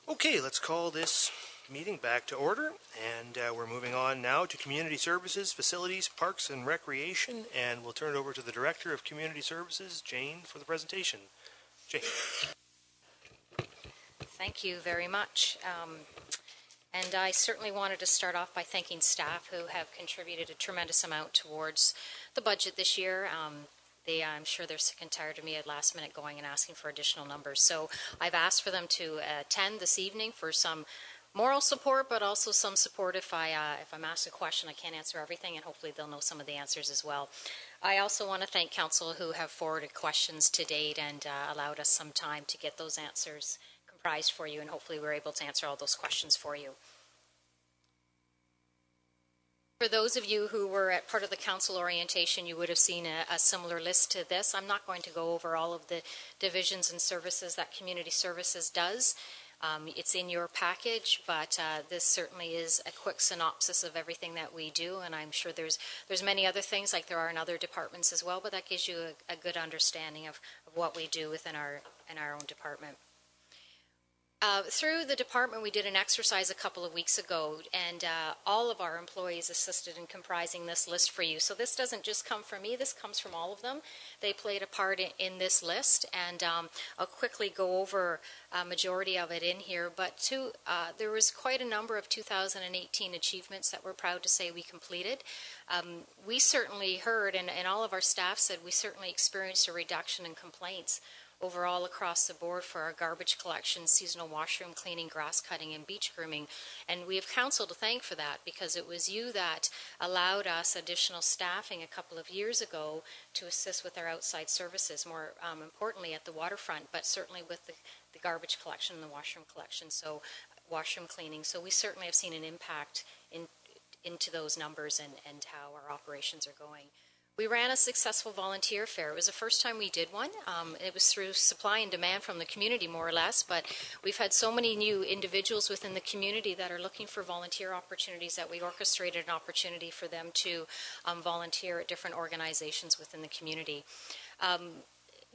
Okay, let's call this meeting back to order, and we're moving on now to Community Services, Facilities, Parks, and Recreation, and we'll turn it over to the Director of Community Services, Jane, for the presentation. Jane. Thank you very much. And I certainly wanted to start off by thanking staff who have contributed a tremendous amount towards the budget this year. I'm sure they're sick and tired of me at last minute going and asking for additional numbers. So I've asked for them to attend this evening for some moral support, but also some support if I'm asked a question, I can't answer everything, and hopefully they'll know some of the answers as well. I also want to thank council who have forwarded questions to date and allowed us some time to get those answers comprised for you, and hopefully we're able to answer all those questions for you. For those of you who were at part of the council orientation, you would have seen a similar list to this. I'm not going to go over all of the divisions and services that Community Services does. It's in your package, but this certainly is a quick synopsis of everything that we do, and I'm sure there's many other things like there are in other departments as well, but that gives you a good understanding of what we do within our own department. Through the department, we did an exercise a couple of weeks ago, and all of our employees assisted in comprising this list for you. So this doesn't just come from me, this comes from all of them. They played a part in this list, and I'll quickly go over a majority of it in here. But there was quite a number of 2018 achievements that we're proud to say we completed. We certainly heard, and all of our staff said, we certainly experienced a reduction in complaints overall across the board for our garbage collection, seasonal washroom cleaning, grass cutting, and beach grooming. And we have council to thank for that, because it was you that allowed us additional staffing a couple of years ago to assist with our outside services, more importantly at the waterfront, but certainly with the garbage collection and the washroom collection, so washroom cleaning. So we certainly have seen an impact into those numbers and how our operations are going. We ran a successful volunteer fair. It was the first time we did one. It was through supply and demand from the community, more or less, but we've had so many new individuals within the community that are looking for volunteer opportunities that we orchestrated an opportunity for them to volunteer at different organizations within the community.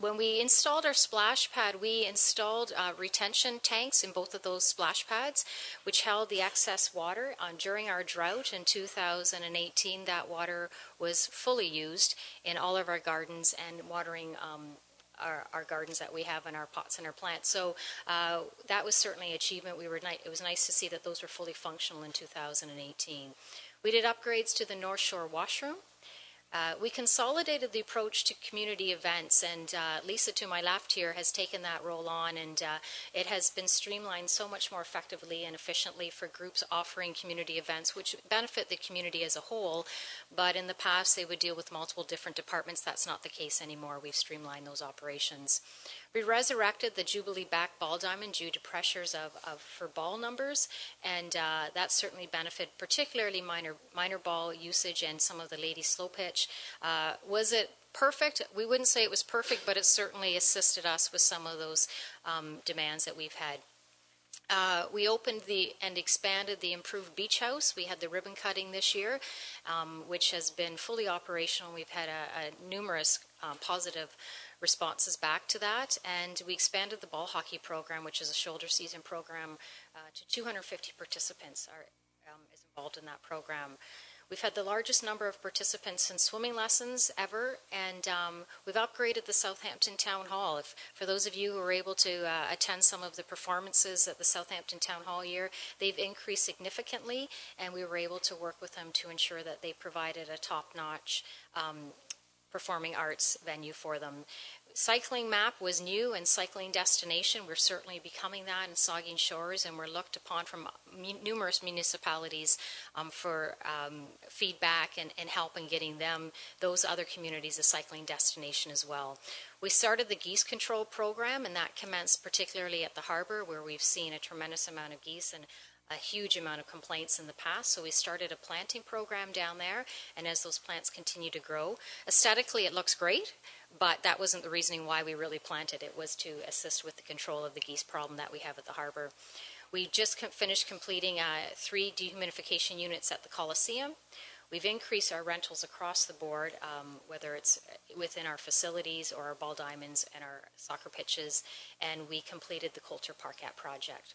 When we installed our splash pad, we installed retention tanks in both of those splash pads, which held the excess water. During our drought in 2018, that water was fully used in all of our gardens and watering our gardens that we have in our pots and our plants. So that was certainly an achievement. It was nice to see that those were fully functional in 2018. We did upgrades to the North Shore washroom. We consolidated the approach to community events, and Lisa to my left here has taken that role on, and it has been streamlined so much more effectively and efficiently for groups offering community events which benefit the community as a whole, but in the past they would deal with multiple different departments. That's not the case anymore. We've streamlined those operations. We resurrected the Jubilee back ball diamond due to pressures for ball numbers, and that certainly benefited particularly minor ball usage and some of the ladies slow pitch. Was it perfect? We wouldn't say it was perfect, but it certainly assisted us with some of those demands that we've had. We opened and expanded the improved beach house. We had the ribbon cutting this year, which has been fully operational. We've had numerous positive responses back to that, and we expanded the ball hockey program, which is a shoulder season program, to 250 participants is involved in that program. We've had the largest number of participants in swimming lessons ever, and we've upgraded the Southampton Town Hall. For those of you who were able to attend some of the performances at the Southampton Town Hall year, they've increased significantly, and we were able to work with them to ensure that they provided a top-notch performing arts venue for them. Cycling map was new, and cycling destination, we're certainly becoming that in Saugeen Shores, and we're looked upon from numerous municipalities for feedback and help in getting those other communities a cycling destination as well. We started the geese control program, and that commenced particularly at the harbour, where we've seen a tremendous amount of geese and a huge amount of complaints in the past. So we started a planting program down there, and as those plants continue to grow, aesthetically it looks great, but that wasn't the reasoning why we really planted. It was to assist with the control of the geese problem that we have at the harbour. We just finished completing 3 dehumidification units at the Coliseum. We've increased our rentals across the board, whether it's within our facilities or our ball diamonds and our soccer pitches, and we completed the Coulter Parkette project.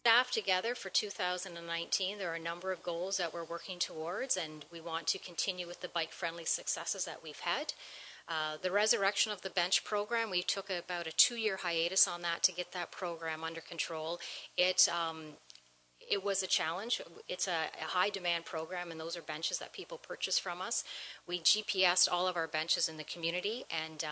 Staff together for 2019, there are a number of goals that we're working towards, and we want to continue with the bike-friendly successes that we've had. The resurrection of the bench program, we took about a 2-year hiatus on that to get that program under control. It was a challenge. It's a high demand program, and those are benches that people purchase from us. We GPSed all of our benches in the community, and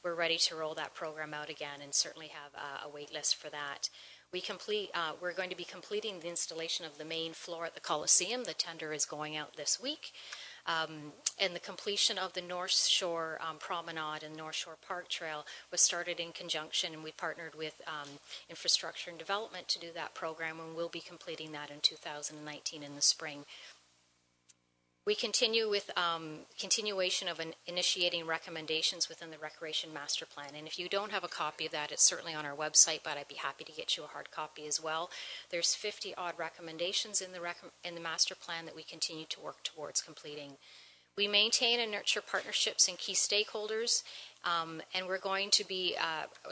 we're ready to roll that program out again, and certainly have a wait list for that. We're going to be completing the installation of the main floor at the Coliseum. The tender is going out this week. And the completion of the North Shore Promenade and North Shore Park Trail was started in conjunction, and we partnered with Infrastructure and Development to do that program, and we'll be completing that in 2019 in the spring. We continue with continuation of initiating recommendations within the Recreation Master Plan. And if you don't have a copy of that, it's certainly on our website, but I'd be happy to get you a hard copy as well. There's 50-odd recommendations in the Master Plan that we continue to work towards completing. We maintain and nurture partnerships and key stakeholders, and we're going to be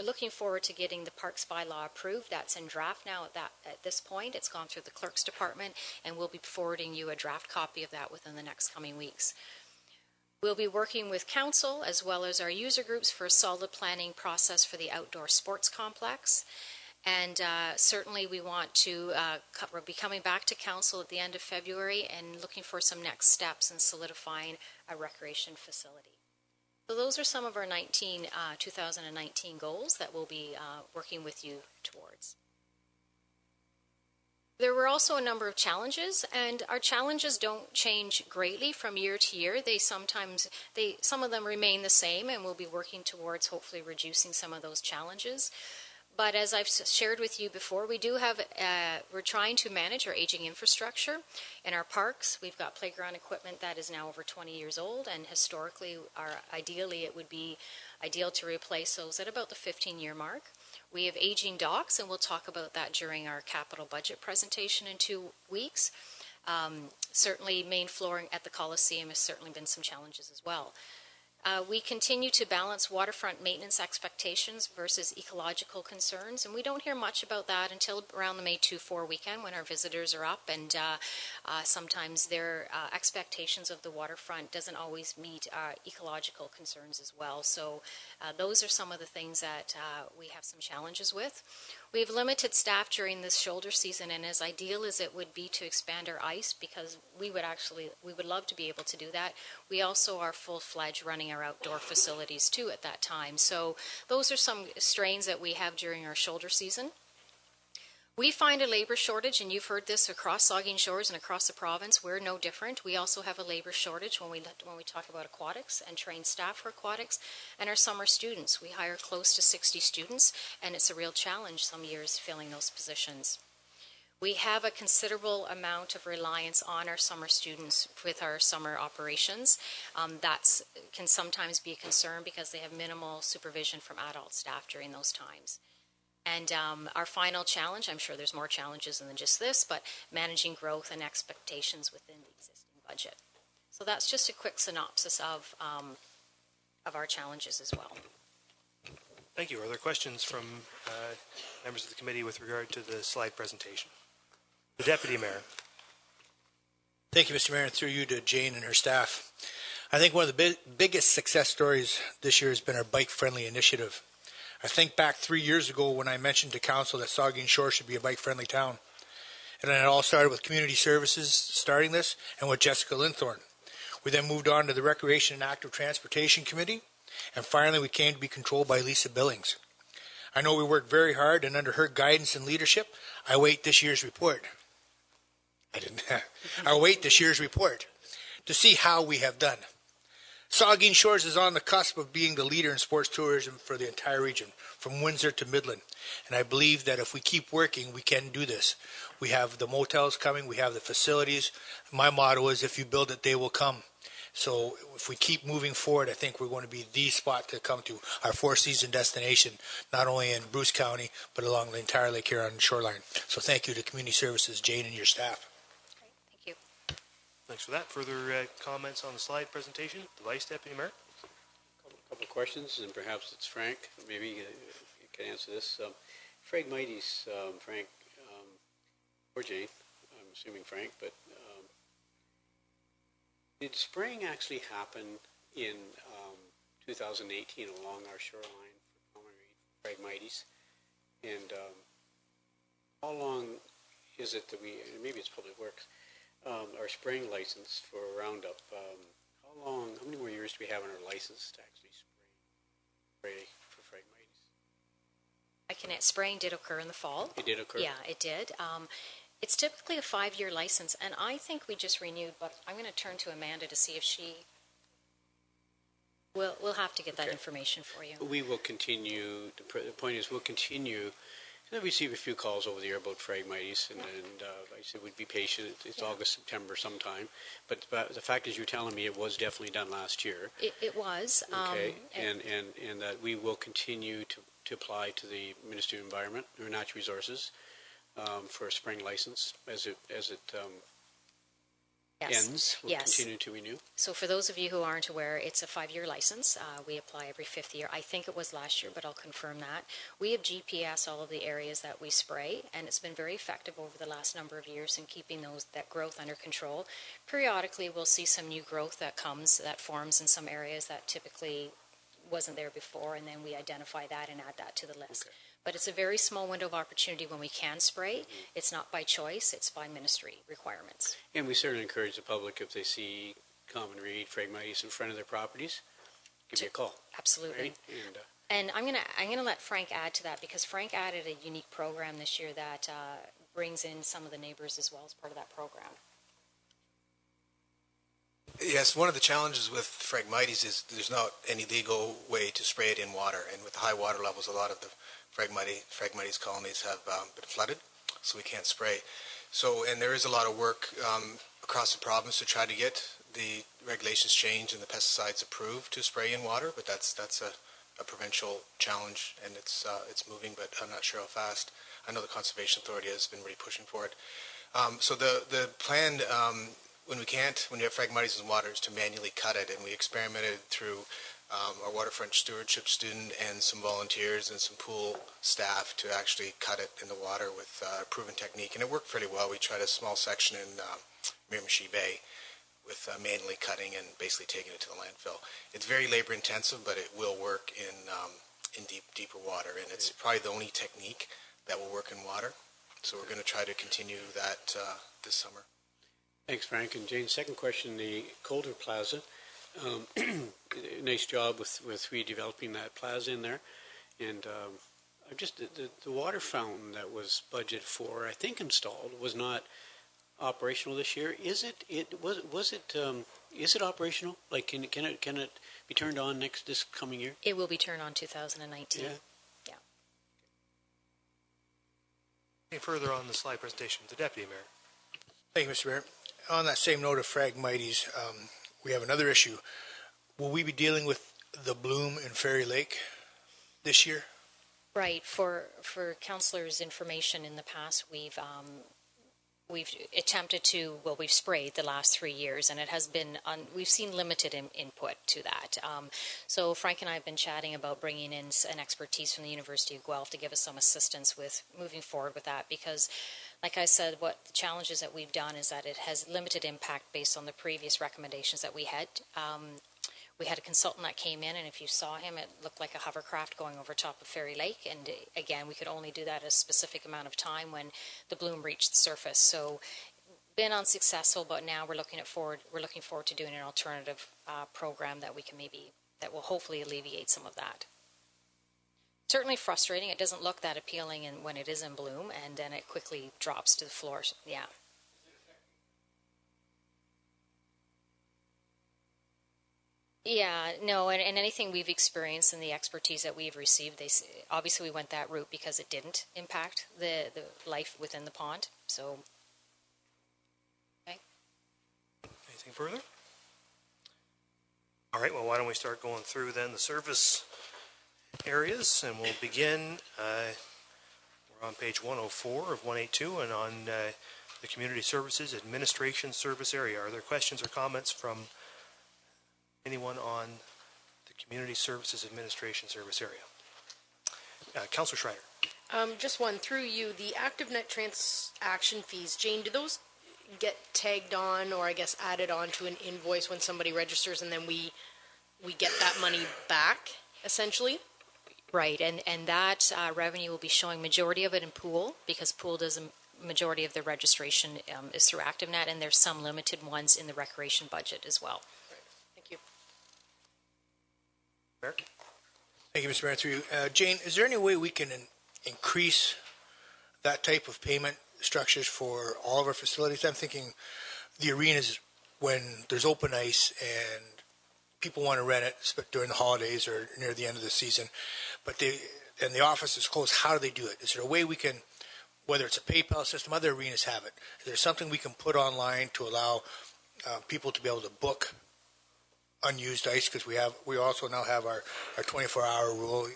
looking forward to getting the Parks Bylaw approved. That's in draft now at this point. It's gone through the Clerk's Department, and we'll be forwarding you a draft copy of that within the next coming weeks. We'll be working with Council as well as our user groups for a solid planning process for the outdoor sports complex. And certainly we want to, we'll be coming back to Council at the end of February and looking for some next steps in solidifying a recreation facility. So those are some of our 2019 goals that we'll be working with you towards. There were also a number of challenges, and our challenges don't change greatly from year to year. Some of them remain the same, and we'll be working towards hopefully reducing some of those challenges. But as I've shared with you before, we're trying to manage our aging infrastructure in our parks. We've got playground equipment that is now over 20 years old, and historically, ideally, it would be ideal to replace those at about the 15-year mark. We have aging docks, and we'll talk about that during our capital budget presentation in 2 weeks. Certainly, main flooring at the Coliseum has certainly been some challenges as well. We continue to balance waterfront maintenance expectations versus ecological concerns, and we don't hear much about that until around the May 2-4 weekend when our visitors are up, and sometimes their expectations of the waterfront doesn't always meet ecological concerns as well. So those are some of the things that we have some challenges with. We have limited staff during this shoulder season, and as ideal as it would be to expand our ice, because we would love to be able to do that, we also are full-fledged running our outdoor facilities too at that time. So those are some strains that we have during our shoulder season. We find a labor shortage, and you've heard this across Saugeen Shores and across the province. We're no different. We also have a labor shortage when we talk about aquatics and trained staff for aquatics and our summer students. We hire close to 60 students, and it's a real challenge some years filling those positions. We have a considerable amount of reliance on our summer students with our summer operations. That can sometimes be a concern because they have minimal supervision from adult staff during those times. And our final challenge, I'm sure there's more challenges than just this, but managing growth and expectations within the existing budget. So that's just a quick synopsis of our challenges as well. Thank you. Are there questions from members of the committee with regard to the slide presentation? The Deputy Mayor. Thank you, Mr. Mayor, and through you to Jane and her staff. I think one of the biggest success stories this year has been our bike-friendly initiative. I think back 3 years ago when I mentioned to Council that Saugeen Shores should be a bike-friendly town. And it all started with Community Services starting this and with Jessica Linthorne. We then moved on to the Recreation and Active Transportation Committee, and finally we came to be controlled by Lisa Billings. I know we worked very hard, and under her guidance and leadership, I await this year's report. I await this year's report to see how we have done. Saugeen Shores is on the cusp of being the leader in sports tourism for the entire region, from Windsor to Midland. And I believe that if we keep working, we can do this. We have the motels coming, we have the facilities. My motto is, if you build it, they will come. So if we keep moving forward, I think we're going to be the spot to come to, our four-season destination, not only in Bruce County, but along the entire Lake Huron shoreline. So thank you to Community Services, Jane, and your staff. Great. Thank you. Thanks for that. Further comments on the slide presentation? The Vice Deputy Mayor? A couple of questions, and perhaps it's Frank. Maybe you can answer this. Frank Mighty's, Frank, or Jane, I'm assuming Frank, but did spraying actually happen in 2018 along our shoreline for common reed Phragmites? And how long is it that we, maybe it's Public Works, our spraying license for Roundup, how many more years do we have on our license to actually spray for Phragmites? Spraying did occur in the fall. It did occur? Yeah, it did. It's typically a 5-year license, and I think we just renewed, but I'm going to turn to Amanda to see if she... We'll have to get that information for you. We will continue, the point is we'll continue. We receive a few calls over the air about Phragmites, and I said we'd be patient. It's August, September sometime. But the fact is, you're telling me it was definitely done last year. It was. Okay, and that we will continue to apply to the Ministry of Environment or Natural Resources for a spring license as it ends. We'll continue to renew. So for those of you who aren't aware, it's a 5-year license. We apply every 5th year. I think it was last year, but I'll confirm that. We have GPS all of the areas that we spray, and it's been very effective over the last number of years in keeping that growth under control. Periodically, we'll see some new growth that forms in some areas that typically wasn't there before, and then we identify that and add that to the list. Okay. But it's a very small window of opportunity when we can spray. Mm-hmm. It's not by choice, it's by ministry requirements. And we certainly encourage the public, if they see common reed, Phragmites in front of their properties, give me a call. Absolutely. Right? And I'm gonna let Frank add to that, because Frank added a unique program this year that brings in some of the neighbors as well as part of that program. Yes, one of the challenges with Phragmites is there's not any legal way to spray it in water, and with the high water levels, a lot of the Phragmites colonies have been flooded, so we can't spray. So, and there is a lot of work across the province to try to get the regulations changed and the pesticides approved to spray in water, but that's a provincial challenge, and it's moving, but I'm not sure how fast. I know the Conservation Authority has been really pushing for it. So the plan, when you have Phragmites in water, is to manually cut it, and we experimented through our waterfront stewardship student and some volunteers and some pool staff to actually cut it in the water with a proven technique, and it worked fairly well. We tried a small section in Miramichi Bay with manually cutting and basically taking it to the landfill. It's very labor intensive, but it will work in deeper water, and it's probably the only technique that will work in water. So we're going to try to continue that this summer. Thanks, Frank. And Jane, second question, the Calder Plaza. Nice job with redeveloping that plaza in there. And just the water fountain that was budgeted for, I think installed, was not operational this year. Is it? Is it operational? Like, can it be turned on this coming year? It will be turned on 2019. Yeah. Any further on the slide presentation? The Deputy Mayor. Thank you, Mr. Mayor. On that same note of Phragmites, we have another issue. Will we be dealing with the bloom in Fairy Lake this year? Right. For councillors' information, in the past we've attempted to, we've sprayed the last 3 years, and it has been, we've seen limited input to that. So Frank and I have been chatting about bringing in an expertise from the University of Guelph to give us some assistance with moving forward with that, because like I said, what the challenges that we've done is that it has limited impact based on the previous recommendations that we had. We had a consultant that came in, and if you saw him, it looked like a hovercraft going over top of Fairy Lake. And again, we could only do that a specific amount of time when the bloom reached the surface. So, been unsuccessful, but now we're looking forward to doing an alternative program that that will hopefully alleviate some of that. Certainly frustrating. It doesn't look that appealing when it is in bloom, and then it quickly drops to the floor. Yeah. Yeah, no, and anything we've experienced and the expertise that we've received, obviously we went that route because it didn't impact the life within the pond. So, okay. Anything further? All right, well, why don't we start going through then the service areas, and we'll begin, we're on page 104 of 182, and on the Community Services Administration Service Area. Are there questions or comments from anyone on the Community Services Administration Service Area? Councillor Schreier. Just one through you. The ActiveNet transaction fees, Jane, do those get tagged on, or I guess added on to an invoice when somebody registers, and then we get that money back, essentially? Right, and that revenue will be showing majority of it in Pool, because Pool does a majority of the registration is through ActiveNet, and there's some limited ones in the recreation budget as well. Thank you. Mayor? Thank you, Mr. Mayor. Through you. Jane, is there any way we can increase that type of payment structures for all of our facilities? I'm thinking the arenas, when there's open ice and people want to rent it during the holidays or near the end of the season, but the office is closed. How do they do it? Is there a way we can, whether it's a PayPal system, other arenas have it, is there something we can put online to allow people to be able to book unused ice? Because we also now have our 24-hour rule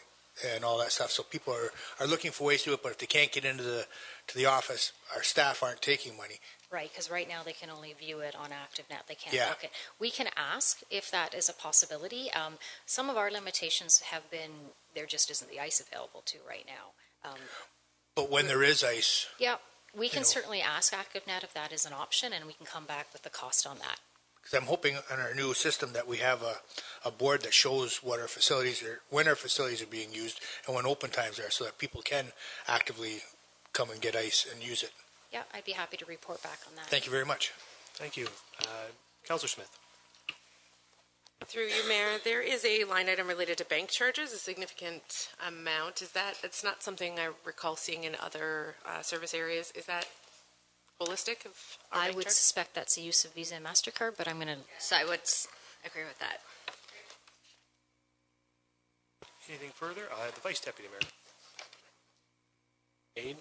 and all that stuff. So people are looking for ways to do it, but if they can't get into the office, our staff aren't taking money. Right, because right now they can only view it on ActiveNet. They can't Yeah. book it. We can ask if that is a possibility. Some of our limitations have been there just isn't the ice available to right now. But when there is ice, Yeah, we can know. certainly ask ActiveNet if that is an option, and we can come back with the cost on that. because I'm hoping on our new system that we have a board that shows what our facilities are, when our facilities are being used, and when open times are, so that people can actively come and get ice and use it. Yeah, I'd be happy to report back on that. Thank you very much. Thank you. Councillor Smith. Through you, Mayor, there is a line item related to bank charges, a significant amount. It's not something I recall seeing in other service areas. Is that holistic of our I bank would charge? suspect that's the use of Visa and MasterCard, but I'm going to... So I would agree with that. Anything further? The Vice Deputy Mayor. Jane,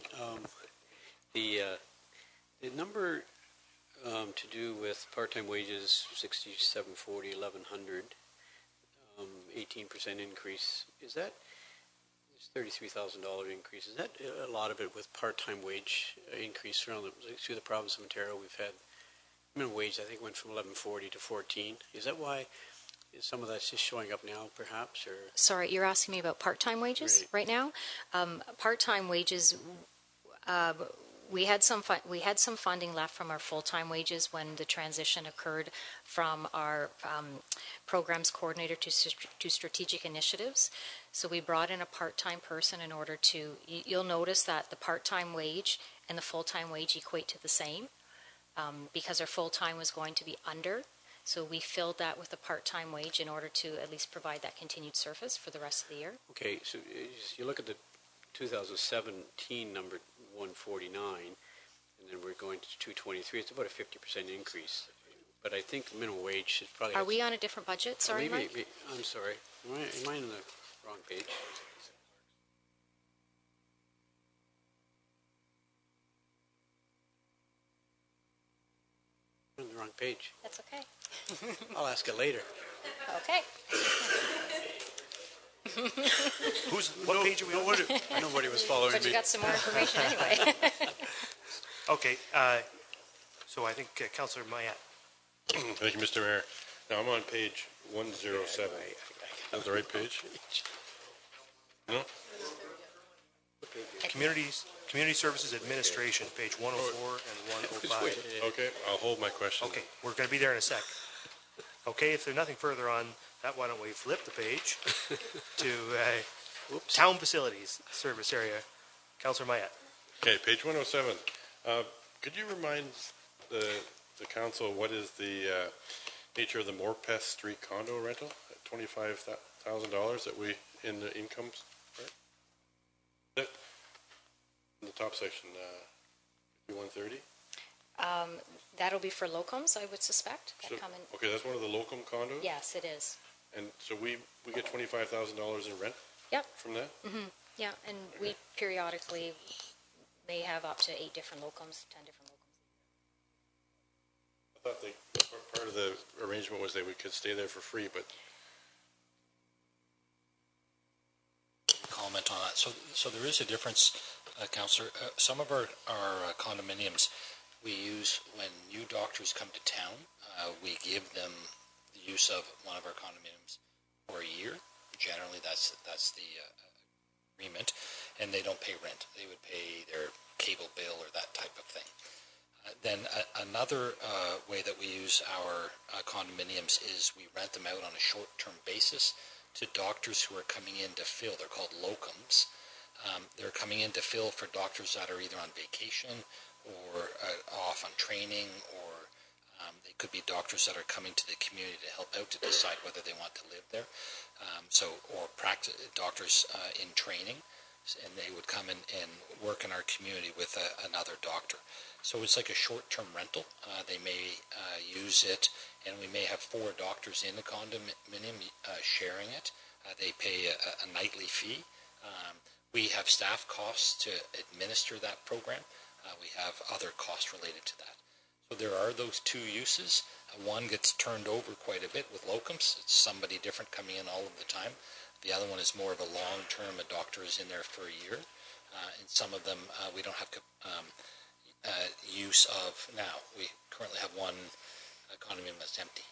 the number to do with part-time wages, 6740, 1100, 18% increase, is that $33,000 increase? Is that a lot of it with part-time wage increase through the province of Ontario? We've had minimum wage, I think, went from 1140 to 14. Is that why some of that's just showing up now, perhaps? Or Sorry, you're asking me about part-time wages right now? Part-time wages, we had some funding left from our full-time wages when the transition occurred from our programs coordinator to strategic initiatives. So we brought in a part-time person in order to, you'll notice that the part-time wage and the full-time wage equate to the same because our full-time was going to be under. So we filled that with a part-time wage in order to at least provide that continued service for the rest of the year. Okay, so you look at the 2017 number 149, and then we're going to 223. It's about a 50% increase. But I think the minimum wage should probably... Are we on a different budget? Sorry, Mike? I'm sorry. Am I on the wrong page? I'm on the wrong page. That's okay. I'll ask it later. Okay. What page are we on? Nobody was following But me. you got some more information anyway. Okay, so I think Councillor Mayat. Thank you, Mr. Mayor. Now I'm on page 107. Is that the right page? No? Community Services Administration, page 104 and 105. Okay, I'll hold my question. Okay, we're going to be there in a sec. Okay, if there's nothing further on that, why don't we flip the page to Town Facilities Service Area. Councillor Mayat. Okay, page 107. Could you remind the council what is the nature of the Morpeth Street condo rental at $25,000 that we in the incomes? Right? In the top section, 130. That'll be for locums, I would suspect. So, okay, that's one of the locum condos. Yes, it is. And so we get $25,000 in rent. Yep. From that. Mm-hmm. Yeah, and we periodically may have up to 8 different locums, 10 different locums. I thought part of the arrangement was that we could stay there for free, but comment on that. So there is a difference, Councillor. Some of our condominiums we use when new doctors come to town. We give them the use of one of our condominiums for a year. Generally, that's the agreement, and they don't pay rent. They would pay their cable bill or that type of thing. Then another way that we use our condominiums is we rent them out on a short-term basis to doctors who are coming in to fill. They're called locums. They're coming in to fill for doctors that are either on vacation or off on training, or they could be doctors that are coming to the community to help out to decide whether they want to live there. Or practice doctors in training, and they would come and work in our community with another doctor. So it's like a short-term rental. They may use it, and we may have 4 doctors in the condominium sharing it. They pay a nightly fee. We have staff costs to administer that program. We have other costs related to that. So there are those 2 uses. One gets turned over quite a bit with locums. It's somebody different coming in all of the time. The other one is more of a long-term. A doctor is in there for a year. And some of them we don't have use of now. We currently have one condominium that's empty.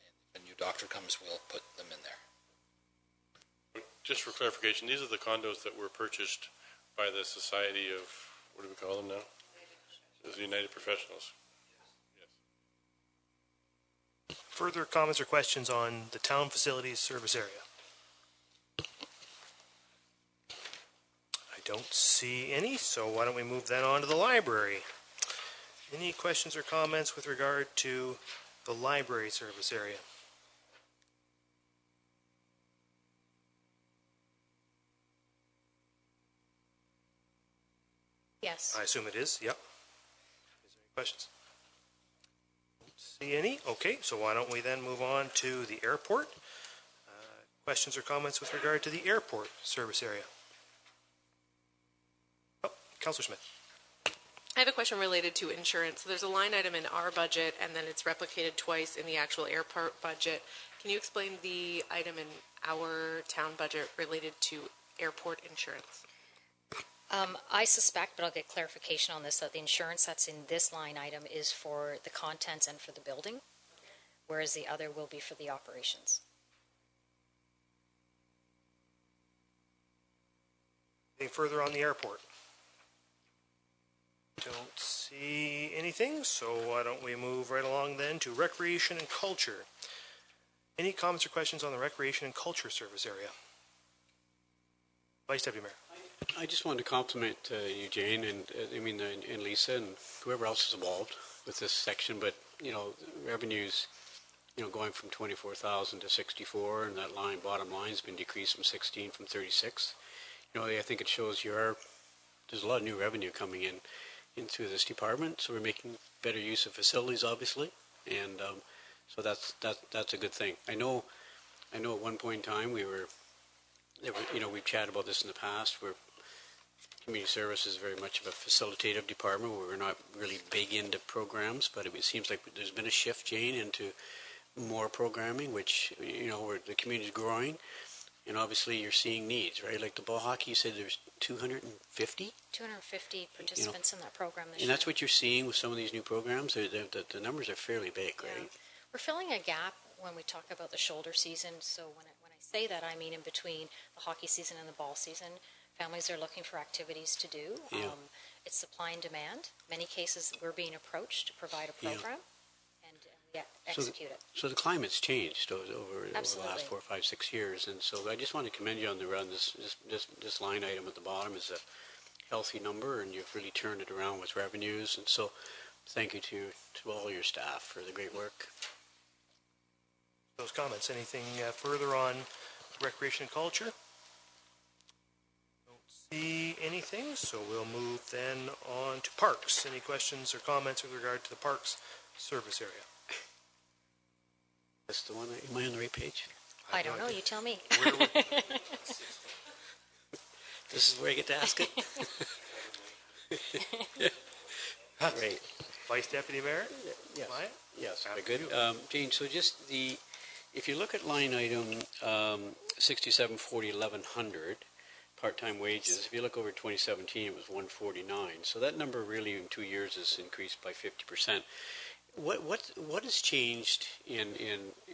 And if a new doctor comes, we'll put them in there. Just for clarification, these are the condos that were purchased by the Society of, what do we call them now? The United Professionals. Yes. Further comments or questions on the town facilities service area? I don't see any, so why don't we move then on to the library? Any questions or comments with regard to the library service area? Yes. I assume it is, yep. Is there any questions? Don't see any. Okay, so why don't we then move on to the airport? Questions or comments with regard to the airport service area? Oh, Councillor Smith. I have a question related to insurance. So there's a line item in our budget, and then it's replicated twice in the actual airport budget. Can you explain the item in our town budget related to airport insurance? I suspect, but I'll get clarification on this, that the insurance that's in this line item is for the contents and for the building, whereas the other will be for the operations. Anything further on the airport? Don't see anything, so why don't we move right along then to recreation and culture? Any comments or questions on the recreation and culture service area? Vice Deputy Mayor. I just wanted to compliment you, Jane, and Lisa, and whoever else is involved with this section. But revenues, going from 24,000 to 64, and that bottom line has been decreased from 16 from 36. I think it shows there's a lot of new revenue coming into this department. So we're making better use of facilities, obviously, and so that's a good thing. I know at one point in time we've chatted about this in the past, where community service is very much of a facilitative department where we're not really big into programs, but it seems like there's been a shift, Jane, into more programming, which, where the community is growing, and obviously you're seeing needs, right? Like the ball hockey, you said there's 250? 250 participants in that program this year. And that's what you're seeing with some of these new programs? The numbers are fairly big, right? Yeah. We're filling a gap when we talk about the shoulder season, so when I say that, I mean in between the hockey season and the ball season. Families are looking for activities to do. Yeah. It's supply and demand. Many cases we're being approached to provide a program, and we execute it. So the climate's changed over the last 4, 5, 6 years, and so I just want to commend you on this line item at the bottom is a healthy number, and you've really turned it around with revenues, and so thank you to all your staff for the great work. Those comments. Anything further on recreation and culture? See anything, so we'll move then on to parks. Any questions or comments with regard to the parks service area? That's the one. Am I on the right page? I don't know. You tell me. This is where I get to ask it. Great. Vice Deputy Mayor? Yes. Maya? Yes. Very good. Jane, so just if you look at line item 6740-1100, part-time wages, if you look over 2017, it was 149. So that number really in 2 years has increased by 50%. What has changed in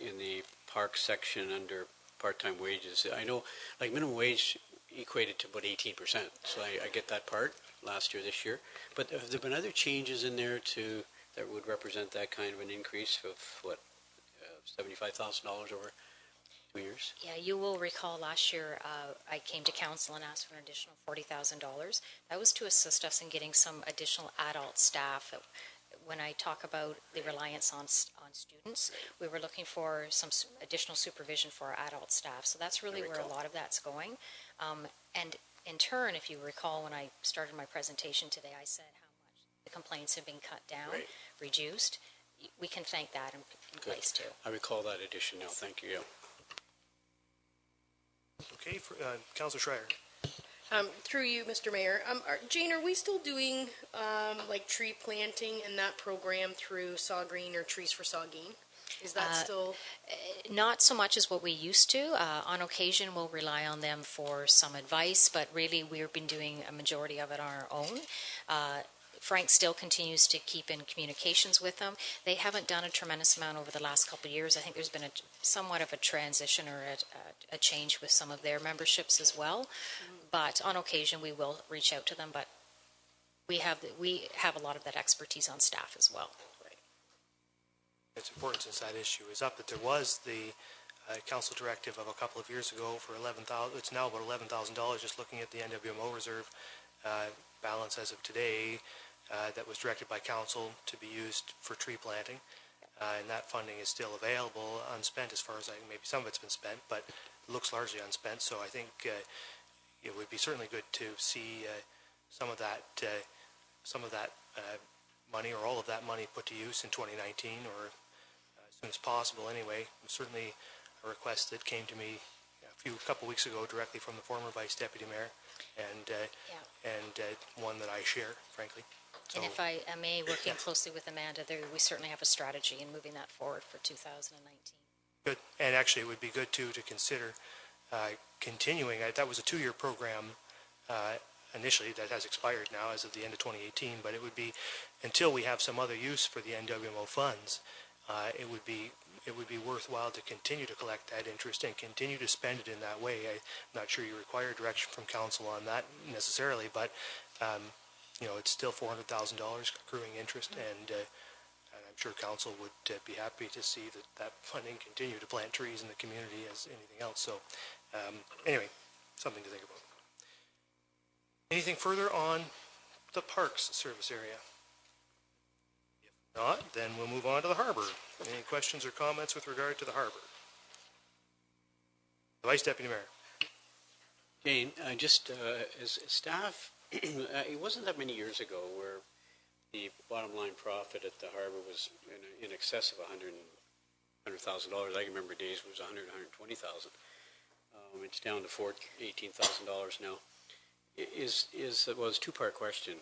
the park section under part-time wages? I know, like minimum wage, equated to about 18%. So I get that part last year, this year. But have there been other changes in there that would represent that kind of an increase of what, $75,000 over 2 years? Yeah, you will recall last year I came to council and asked for an additional $40,000. That was to assist us in getting some additional adult staff. When I talk about the reliance on students, we were looking for some additional supervision for our adult staff. So that's really where a lot of that's going. And in turn, if you recall, when I started my presentation today, I said how much the complaints have been cut down, reduced. We can thank that in place too. I recall that addition now. Thank you. Okay, for, Councillor Schreier. Through you, Mr. Mayor. Jane, are we still doing like tree planting and that program through Saw Green or Trees for Saugeen? Is that still? Not so much as what we used to. On occasion, we'll rely on them for some advice, but really we've been doing a majority of it on our own. Frank still continues to keep in communications with them. They haven't done a tremendous amount over the last couple of years. I think there's been somewhat of a transition or a change with some of their memberships as well. But on occasion, we will reach out to them. But we have a lot of that expertise on staff as well. It's important since that issue is up that there was the council directive of a couple of years ago for $11,000. It's now about $11,000. Just looking at the NWMO reserve balance as of today, that was directed by council to be used for tree planting, and that funding is still available, unspent as far as maybe some of it's been spent, but looks largely unspent. So I think it would be certainly good to see some of that money or all of that money put to use in 2019 or as soon as possible. Anyway, certainly a request that came to me a couple weeks ago directly from the former Vice Deputy Mayor, and one that I share, frankly. So, and if I may, working closely with Amanda, we certainly have a strategy in moving that forward for 2019. Good, and actually it would be good too to consider continuing. That was a 2-year program initially that has expired now as of the end of 2018, but it would be until we have some other use for the NWMO funds, it would be worthwhile to continue to collect that interest and continue to spend it in that way. I'm not sure you require direction from council on that necessarily, but it's still $400,000 accruing interest, and I'm sure council would be happy to see that funding continue to plant trees in the community as anything else. So anyway, something to think about. Anything further on the parks service area? If not, then we'll move on to the harbor. Any questions or comments with regard to the harbor? The Vice Deputy Mayor. Jane, just as staff, it wasn't that many years ago where the bottom line profit at the harbor was in excess of $100,000. I can remember days it was $120,000. It's down to $18,000 now. It's a two-part question.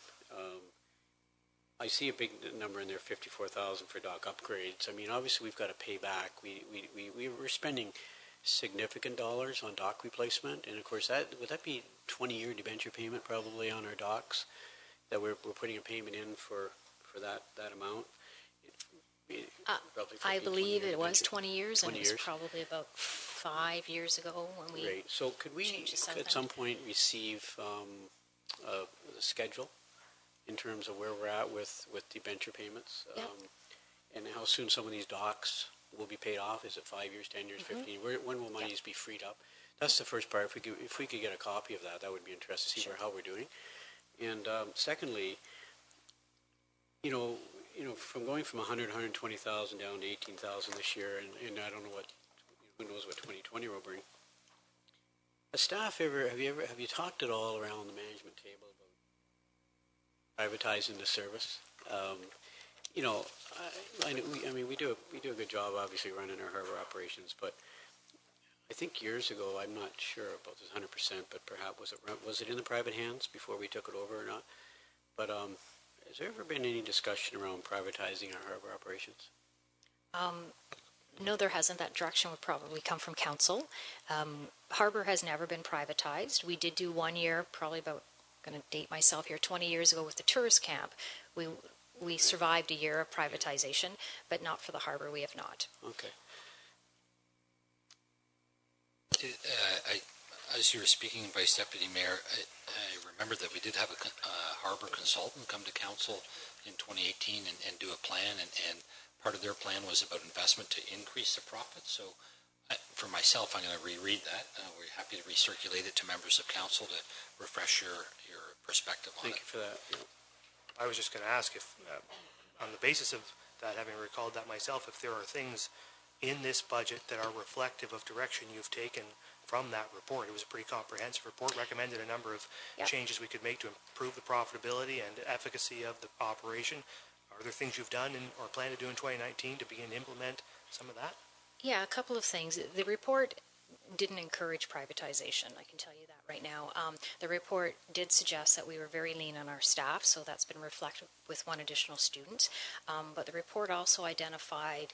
I see a big number in there, $54,000 for dock upgrades. I mean, obviously we've got to pay back. We're spending significant dollars on dock replacement, and of course would that be 20-year debenture payment probably on our docks that we're putting a payment in for that amount? I believe it was 20 years, and it was probably about 5 years ago when we. Great. So could we at some point receive a schedule in terms of where we're at with debenture payments, and how soon some of these docks will be paid off? Is it 5 years, 10 years, 15? When will monies be freed up? That's the first part. If we could get a copy of that would be interesting to see how we're doing. And secondly, from going from 120,000 down to 18,000 this year, and I don't know who knows what 2020 will bring. As staff, have you talked at all around the management table about privatizing the service? We do a good job, obviously, running our harbor operations, but I think years ago, I'm not sure about this 100%, but perhaps was it in the private hands before we took it over or not? But has there ever been any discussion around privatizing our harbor operations? No, there hasn't. That direction would probably come from council. Harbor has never been privatized. We did do 1 year, probably about, going to date myself here, 20 years ago with the tourist camp. We survived a year of privatization, but not for the harbor. We have not. Okay. as you were speaking, Vice Deputy Mayor, I remember that we did have a harbor consultant come to council in 2018 and do a plan, and part of their plan was about investment to increase the profit. So for myself, I'm going to reread that. We're happy to recirculate it to members of council to refresh your perspective on it. Thank you for that. Yeah. I was just going to ask if, on the basis of that, having recalled that myself, if there are things in this budget that are reflective of direction you've taken from that report. It was a pretty comprehensive report, recommended a number of changes we could make to improve the profitability and efficacy of the operation. Are there things you've done or plan to do in 2019 to begin to implement some of that? Yeah, a couple of things. The report didn't encourage privatization, I can tell you that right now. The report did suggest that we were very lean on our staff, so that's been reflected with one additional student. But the report also identified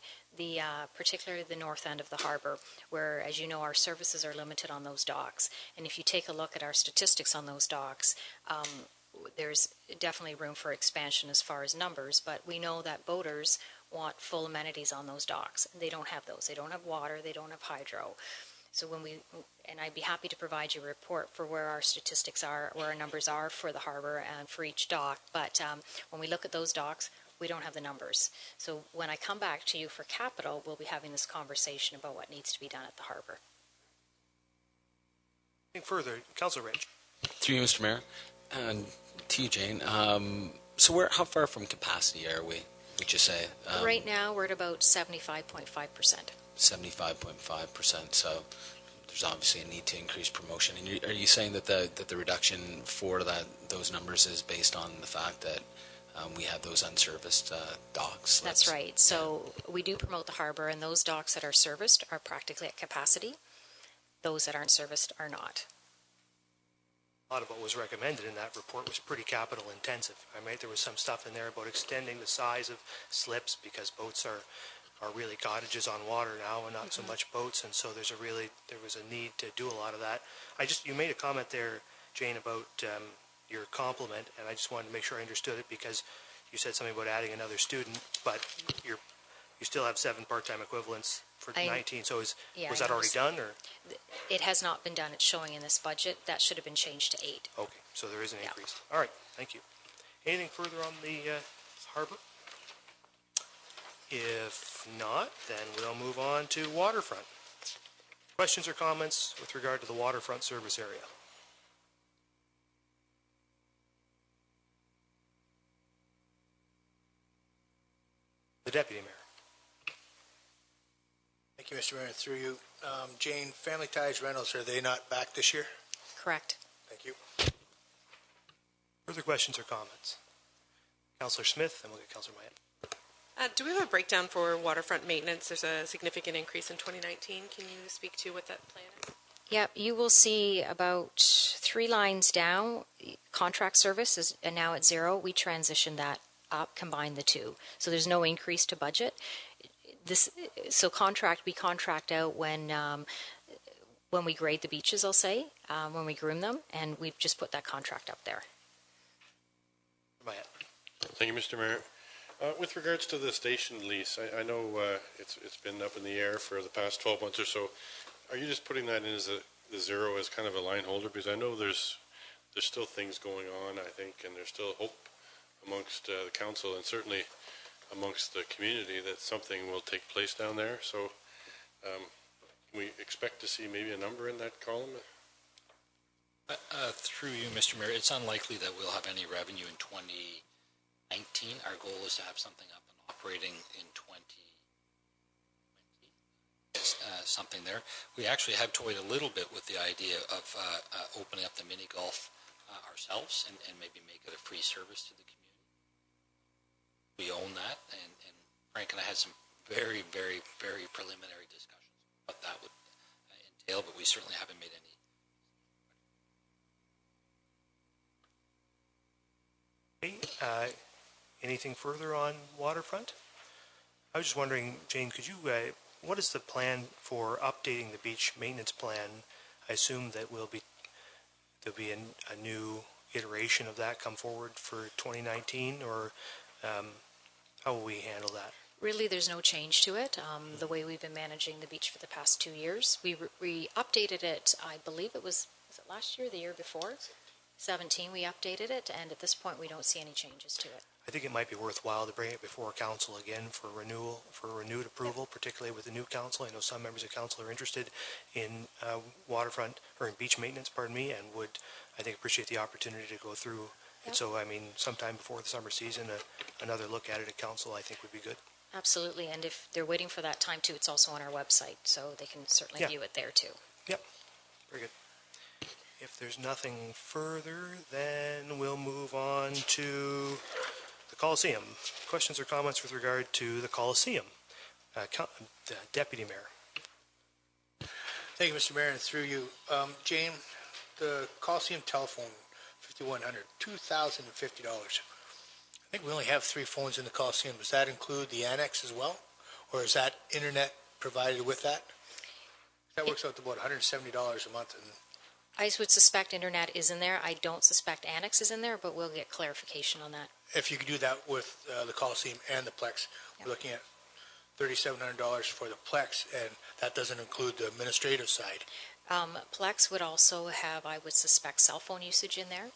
particularly the north end of the harbor, where, as you know, our services are limited on those docks. And if you take a look at our statistics on those docks, there's definitely room for expansion as far as numbers, but we know that boaters want full amenities on those docks, and they don't have those. They don't have water, they don't have hydro. So and I'd be happy to provide you a report for where our statistics are, where our numbers are for the harbor and for each dock, but when we look at those docks, we don't have the numbers. So when I come back to you for capital, we'll be having this conversation about what needs to be done at the harbor. Further, Councillor Rich. Through you, Mr. Mayor, and to you, Jane. So how far from capacity are we, would you say? Right now, we're at about 75.5%. 75.5%. So there's obviously a need to increase promotion. And are you saying that the reduction for those numbers is based on the fact that we have those unserviced docks? That's right. So we do promote the harbor, and those docks that are serviced are practically at capacity. Those that aren't serviced are not. A lot of what was recommended in that report was pretty capital intensive. There was some stuff in there about extending the size of slips because boats are really cottages on water now and not so much boats, and so there was a need to do a lot of that. You made a comment there, Jane, about your compliment, and I just wanted to make sure I understood it because you said something about adding another student, but you still have 7 part-time equivalents for 19. So was that already done, or? It has not been done. It's showing in this budget. That should have been changed to 8. Okay, so there is an increase. All right, thank you. Anything further on the harbor? If not, then we'll move on to waterfront. Questions or comments with regard to the waterfront service area? The Deputy Mayor. Thank you, Mr. Mayor. Through you, Jane, Family Ties Rentals, are they not back this year? Correct. Thank you. Further questions or comments? Councillor Smith, and we'll get Councillor Myatt. Do we have a breakdown for waterfront maintenance? There's a significant increase in 2019. Can you speak to what that plan is? Yeah, you will see about 3 lines down, contract service is now at 0. We transitioned that up, combined the 2. So there's no increase to budget. So we contract out when we grade the beaches, I'll say, when we groom them, and we've just put that contract up there. Myatt. Thank you, Mr. Mayor. With regards to the station lease, I know it's been up in the air for the past 12 months or so. Are you just putting that in as the 0 as kind of a line holder? Because I know there's still things going on, I think, and there's still hope amongst the council and certainly amongst the community that something will take place down there. So we expect to see maybe a number in that column? Through you, Mr. Mayor, it's unlikely that we'll have any revenue in 2019. Our goal is to have something up and operating in 2020. Something there. We actually have toyed a little bit with the idea of opening up the mini golf ourselves and maybe make it a free service to the community. We own that, and Frank and I had some very, very, very preliminary discussions about what that would entail, but we certainly haven't made any. Okay, anything further on waterfront? I was just wondering, Jane, could you, what is the plan for updating the beach maintenance plan? I assume that there'll be a new iteration of that come forward for 2019, or how will we handle that? Really, there's no change to it. The way we've been managing the beach for the past 2 years, we updated it. I believe it was it last year, or the year before, 17. We updated it, and at this point, we don't see any changes to it. I think it might be worthwhile to bring it before council again for renewal, for renewed approval, particularly with the new council. I know some members of council are interested in waterfront, or in beach maintenance, pardon me, and would, I think, appreciate the opportunity to go through it. So, I mean, sometime before the summer season, another look at it at council, I think, would be good. Absolutely, and if they're waiting for that time too, it's also on our website, so they can certainly view it there too. Yep, very good. If there's nothing further, then we'll move on to the Coliseum. Questions or comments with regard to the Coliseum? Deputy Mayor. Thank you, Mr. Mayor, and through you. Jane, the Coliseum telephone, $5,100, $2,050. I think we only have 3 phones in the Coliseum. Does that include the annex as well? Or is that internet provided with that? That works out to about $170 a month. And I would suspect internet is in there. I don't suspect annex is in there, but we'll get clarification on that. if you could do that with the Coliseum and the Plex, we're looking at $3,700 for the Plex, and that doesn't include the administrative side. Plex would also have, I would suspect, cell phone usage in there.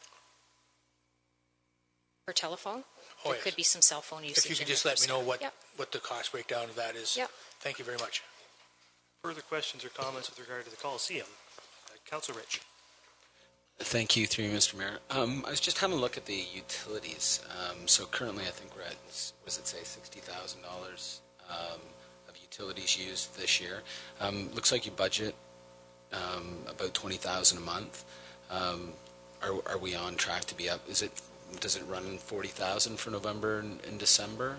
For telephone. There could be some cell phone usage. If you could just let me know what the cost breakdown of that is. Thank you very much. Further questions or comments with regard to the Coliseum? Councilor Rich. Thank you, through you, Mr. Mayor. I was just having a look at the utilities. So currently, I think we're at, was it say, $60,000 of utilities used this year. Looks like you budget about $20,000 a month. Are we on track to be up? Does it run $40,000 for November and December?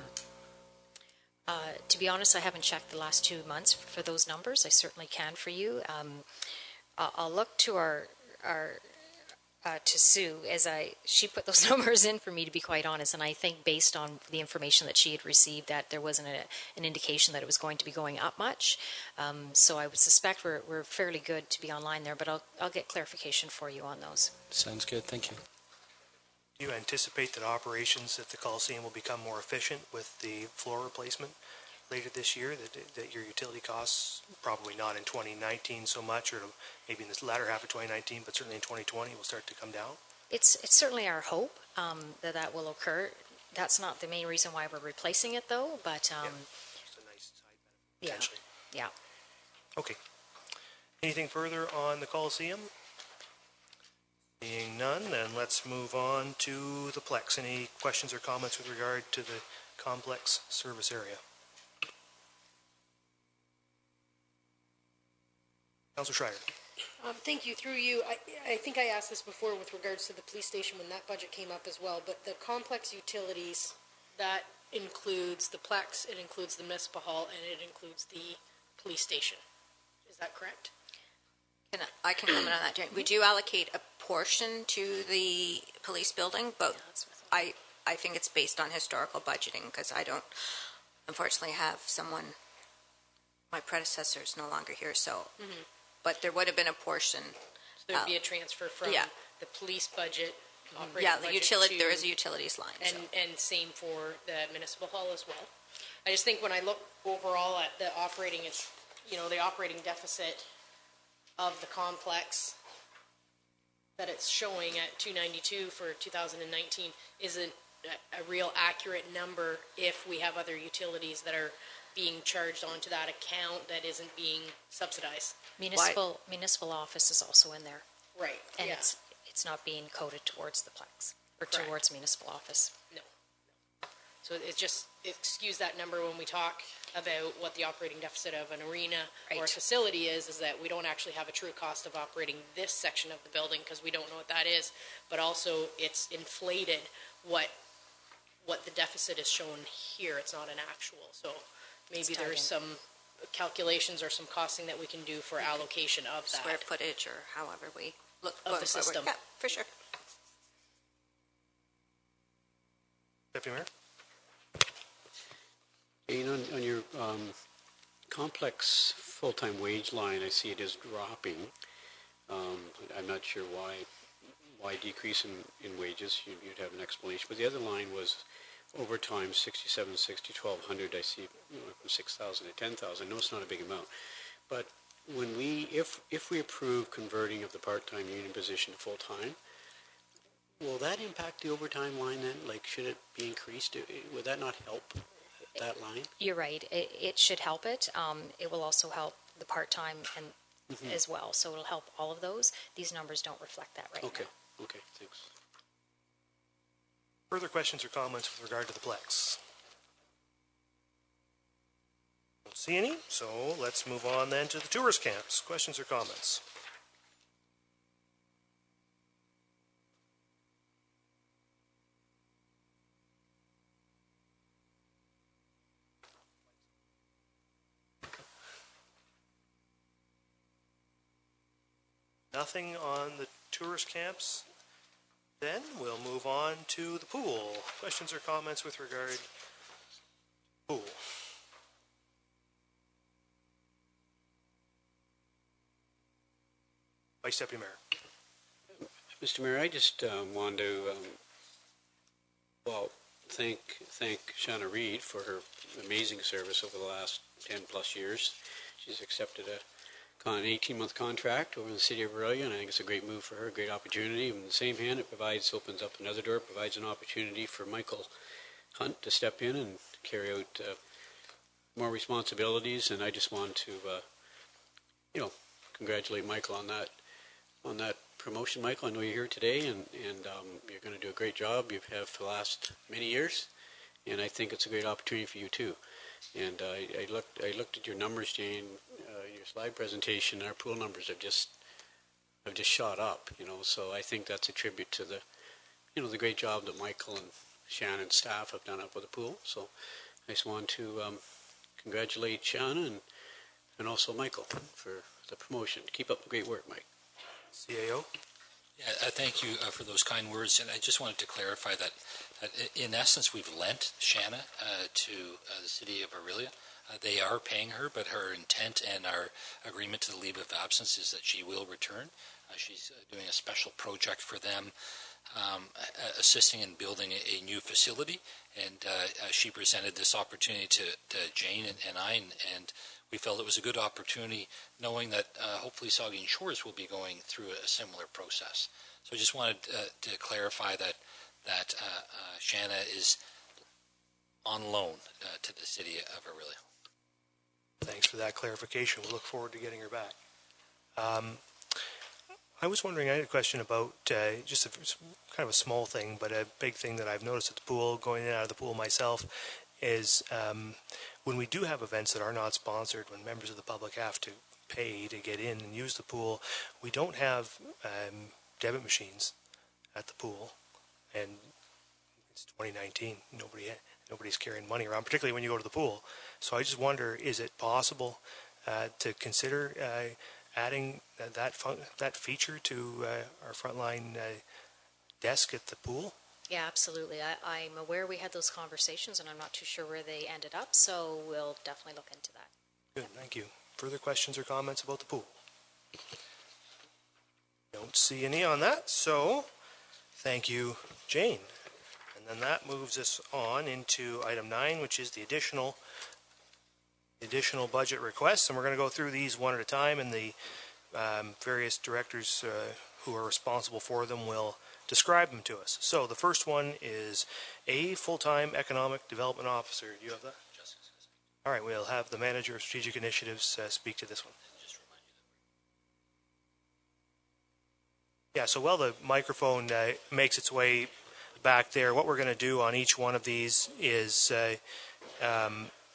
To be honest, I haven't checked the last 2 months for those numbers. I certainly can for you. I'll look to to Sue as she put those numbers in for me, to be quite honest, and I think based on the information that she had received that there wasn't an indication that it was going to be going up much. So I would suspect we're fairly good to be online there, but I'll get clarification for you on those. Sounds good. Thank you. Do you anticipate that operations at the Coliseum will become more efficient with the floor replacement later this year, that your utility costs, probably not in 2019 so much, or maybe in this latter half of 2019, but certainly in 2020 will start to come down? It's certainly our hope that will occur. That's not the main reason why we're replacing it, though, but just a nice side benefit, potentially. Yeah. Okay. Anything further on the Coliseum? Being none, then let's move on to the Plex. Any questions or comments with regard to the complex service area? Councilor Schreier. Thank you. Through you, I think I asked this before with regards to the police station when that budget came up as well, but the complex utilities, that includes the Plex, it includes the municipal hall, and it includes the police station. Is that correct? I can comment on that, Jane. We do allocate a portion to the police building, but I think it's based on historical budgeting, because I don't, unfortunately, have someone, my predecessor is no longer here, so, but there would have been a portion. So there would be a transfer from the police budget, operating budget the utility, there is a utilities line. And same for the municipal hall as well. I just think when I look overall at the operating, it's, the operating deficit of the complex that it's showing at 292 for 2019 isn't a real accurate number if we have other utilities that are being charged onto that account that isn't being subsidized. Municipal office is also in there. Right. And it's not being coded towards the Plex or towards municipal office. No. So it just skews that number when we talk about what the operating deficit of an arena or a facility is that we don't actually have a true cost of operating this section of the building because we don't know what that is, but also it's inflated what the deficit is shown here. It's not an actual. So maybe there's some calculations or some costing that we can do for allocation of that. Square footage or however we look of the system. Yeah, for sure. Deputy Mayor? Jane, on your complex full-time wage line, I see it is dropping. I'm not sure why decrease in wages. You'd have an explanation. But the other line was overtime, 67, 60, 1,200, I see from 6,000 to 10,000. No, it's not a big amount. But when if we approve converting of the part-time union position to full-time, will that impact the overtime line then? Like, should it be increased? Would that not help that line? You're right. It should help it. It will also help the part-time and as well. So it'll help all of those. These numbers don't reflect that right now. Okay, thanks. Further questions or comments with regard to the Plex? Don't see any, so let's move on then to the tourist camps. Questions or comments? Nothing on the tourist camps? Then we'll move on to the pool. Questions or comments with regard to pool? Vice Deputy Mayor. Mr. Mayor, I just wanted to, thank Shauna Reid for her amazing service over the last 10 plus years. She's accepted an 18-month contract over in the city of Orillia, and I think it's a great move for her, a great opportunity. And in the same hand, it opens up another door, provides an opportunity for Michael Hunt to step in and carry out more responsibilities. And I just want to, congratulate Michael on that promotion. Michael, I know you're here today, and you're going to do a great job. You have for the last many years, and I think it's a great opportunity for you too. And I looked at your numbers, Jane, your slide presentation, and our pool numbers have just shot up. So I think that's a tribute to the great job that Michael and Shannon's staff have done up with the pool. So I just want to congratulate Shannon and also Michael for the promotion. Keep up the great work, Mike. CAO. Yeah, thank you for those kind words. And I just wanted to clarify that in essence, we've lent Shanna to the city of Orillia. They are paying her, but her intent and our agreement to the leave of absence is that she will return. She's doing a special project for them, assisting in building a new facility. And she presented this opportunity to Jane and I, and we felt it was a good opportunity, knowing that hopefully Saugeen Shores will be going through a similar process. So I just wanted to clarify that Shanna is on loan to the city of Orillia. Thanks for that clarification. We'll look forward to getting her back. I was wondering, I had a question about just kind of a small thing, but a big thing that I've noticed at the pool, going in and out of the pool myself, is when we do have events that are not sponsored, when members of the public have to pay to get in and use the pool, we don't have debit machines at the pool, and it's 2019. Nobody's carrying money around, particularly when you go to the pool. So I just wonder, is it possible to consider adding that feature to our frontline desk at the pool? Yeah, absolutely. I'm aware we had those conversations, and I'm not too sure where they ended up, so we'll definitely look into that. Good, thank you. Further questions or comments about the pool? Don't see any on that, so thank you, Jane. And then that moves us on into item 9, which is the additional budget requests, and we're going to go through these one at a time, and the various directors who are responsible for them will describe them to us. So the first one is a full-time economic development officer. Do you have that? All right, we'll have the manager of strategic initiatives speak to this one. Yeah, so while the microphone makes its way back there, what we're going to do on each one of these is the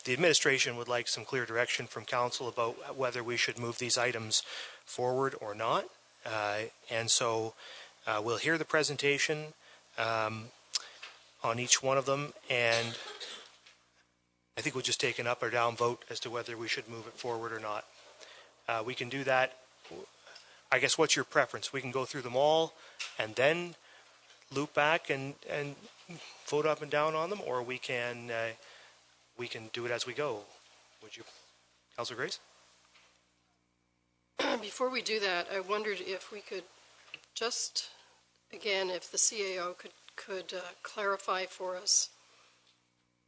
administration would like some clear direction from council about whether we should move these items forward or not. And so we'll hear the presentation on each one of them, and I think we'll just take an up or down vote as to whether we should move it forward or not. We can do that. I guess, what's your preference? We can go through them all and then loop back and vote up and down on them, or we can do it as we go. Would you, Councillor Grace? Before we do that, I wondered if we could just, again, if the CAO could clarify for us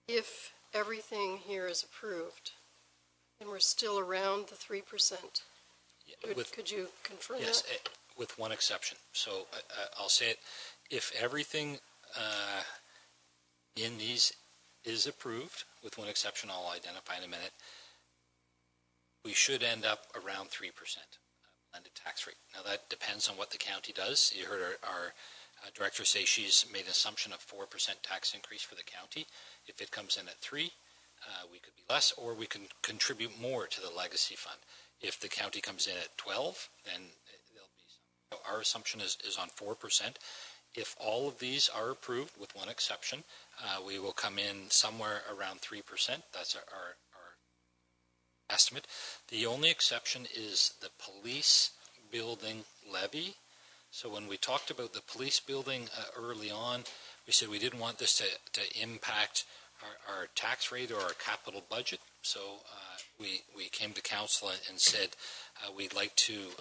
if everything here is approved, and we're still around the 3%, could you confirm Yes, that? with one exception. So I'll say it. If everything in these is approved, with one exception I'll identify in a minute, we should end up around 3% blended tax rate. Now that depends on what the county does. You heard our director say she's made an assumption of 4% tax increase for the county. If it comes in at 3%, we could be less, or we can contribute more to the legacy fund. If the county comes in at 12%, then there'll be some. So our assumption is on 4%. If all of these are approved, with one exception, we will come in somewhere around 3%. That's our estimate. The only exception is the police building levy. So when we talked about the police building early on, we said we didn't want this to impact our tax rate or our capital budget. So we came to council and said we'd like to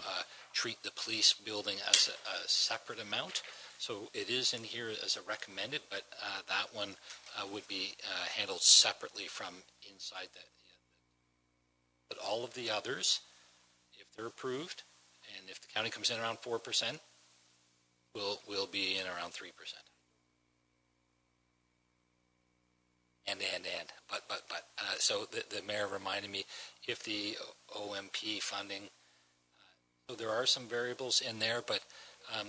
treat the police building as a separate amount. So it is in here as a recommended, but that one would be handled separately from inside that. But all of the others, if they're approved, and if the county comes in around 4%, we'll be in around 3%. But so the mayor reminded me, if the OMP funding, so there are some variables in there, but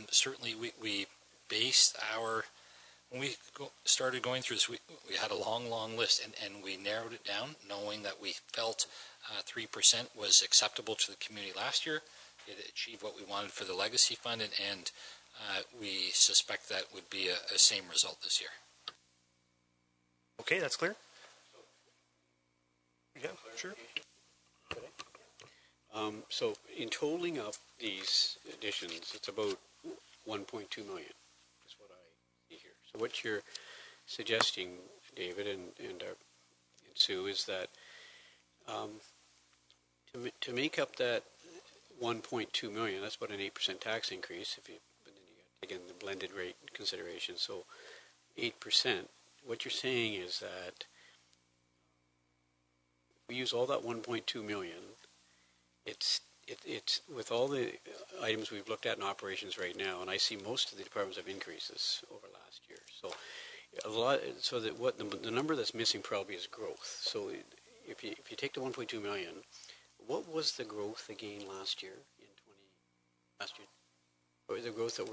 certainly we based when we started going through this, we had a long list, and we narrowed it down, knowing that we felt 3% was acceptable to the community last year. It achieved what we wanted for the legacy fund, and we suspect that would be a same result this year. Okay, that's clear. Yeah, sure. So in totaling up these additions, it's about 1.2 million is what I see here. So what you're suggesting, David and Sue, is that to make up that 1.2 million, that's about an 8% tax increase. But then you got to take in the blended rate consideration. So 8%. What you're saying is that if we use all that 1.2 million, it's with all the items we've looked at in operations right now, and I see most of the departments have increases over last year. So a lot. So that what the number that's missing probably is growth. So if you take the 1.2 million, what was the growth again last year What was the growth that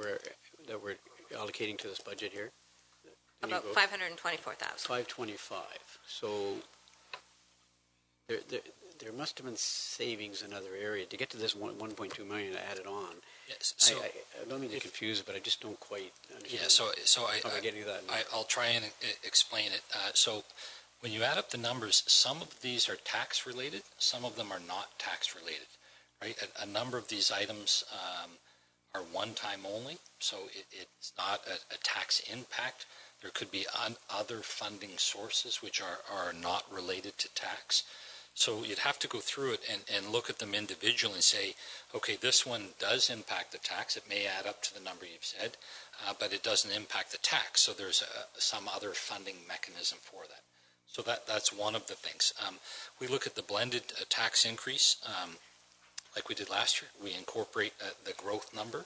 we're allocating to this budget here? About 524,000. 525. So there must have been savings in other areas to get to this 1.2 million added on. Yes. So I don't mean to confuse it, but I just don't quite understand. Yeah. So I'll try and explain it. So when you add up the numbers, some of these are tax related, some of them are not tax related, right? A number of these items are one time only, so it's not a tax impact. There could be other funding sources which are not related to tax. So you'd have to go through it and look at them individually and say, okay, this one does impact the tax. It may add up to the number you've said, but it doesn't impact the tax. So there's some other funding mechanism for that. So that's one of the things. We look at the blended tax increase like we did last year. We incorporate the growth number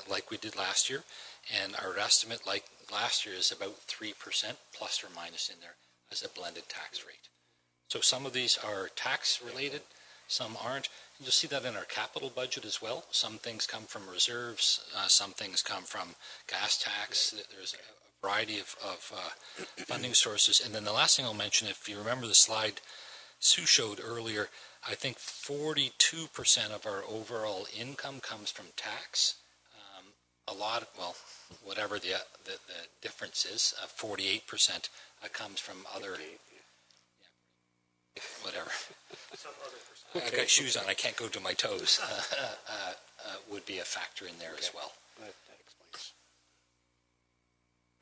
like we did last year. And our estimate, like last year, is about 3% plus or minus in there as a blended tax rate. So some of these are tax related, some aren't. And you'll see that in our capital budget as well. Some things come from reserves, some things come from gas tax. There's a variety of funding sources. And then the last thing I'll mention, if you remember the slide Sue showed earlier, I think 42% of our overall income comes from tax. Whatever the difference is, 48% comes from other, whatever. I've got shoes on, I can't go to my toes, would be a factor in there as well. That explains.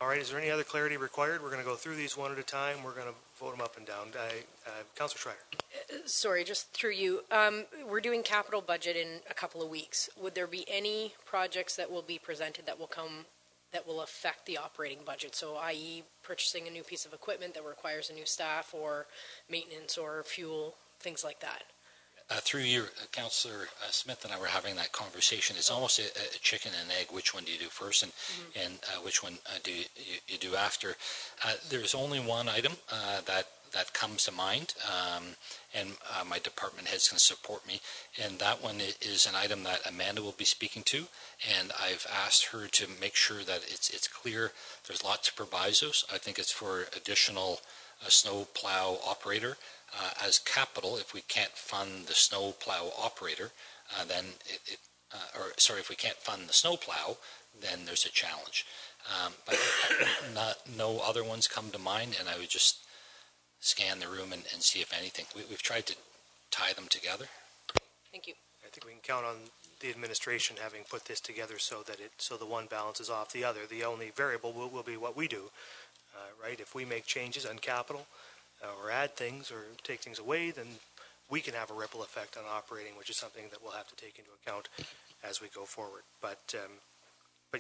All right, is there any other clarity required? We're going to go through these one at a time. We're going to vote them up and down. Councillor Schreier. Sorry, just through you. We're doing capital budget in a couple of weeks. Would there be any projects that will be presented that will come that will affect the operating budget? So i.e. purchasing a new piece of equipment that requires a new staff, or maintenance or fuel, things like that. Through you, Councillor Smith and I were having that conversation. It's almost a chicken and egg. Which one do you do first, and which one do you do after? There's only one item that comes to mind, and my department heads can support me. And that one is an item that Amanda will be speaking to, and I've asked her to make sure that it's clear. There's lots of provisos. I think it's for additional snow plow operator. As capital, if we can't fund the snow plow operator, then if we can't fund the snow plow, then there's a challenge. But no other ones come to mind, and I would just scan the room and see if anything. We've tried to tie them together. Thank you. I think we can count on the administration having put this together so that the one balances off the other. The only variable will be what we do, right? If we make changes on capital, or add things or take things away, then we can have a ripple effect on operating, which is something that we'll have to take into account as we go forward. But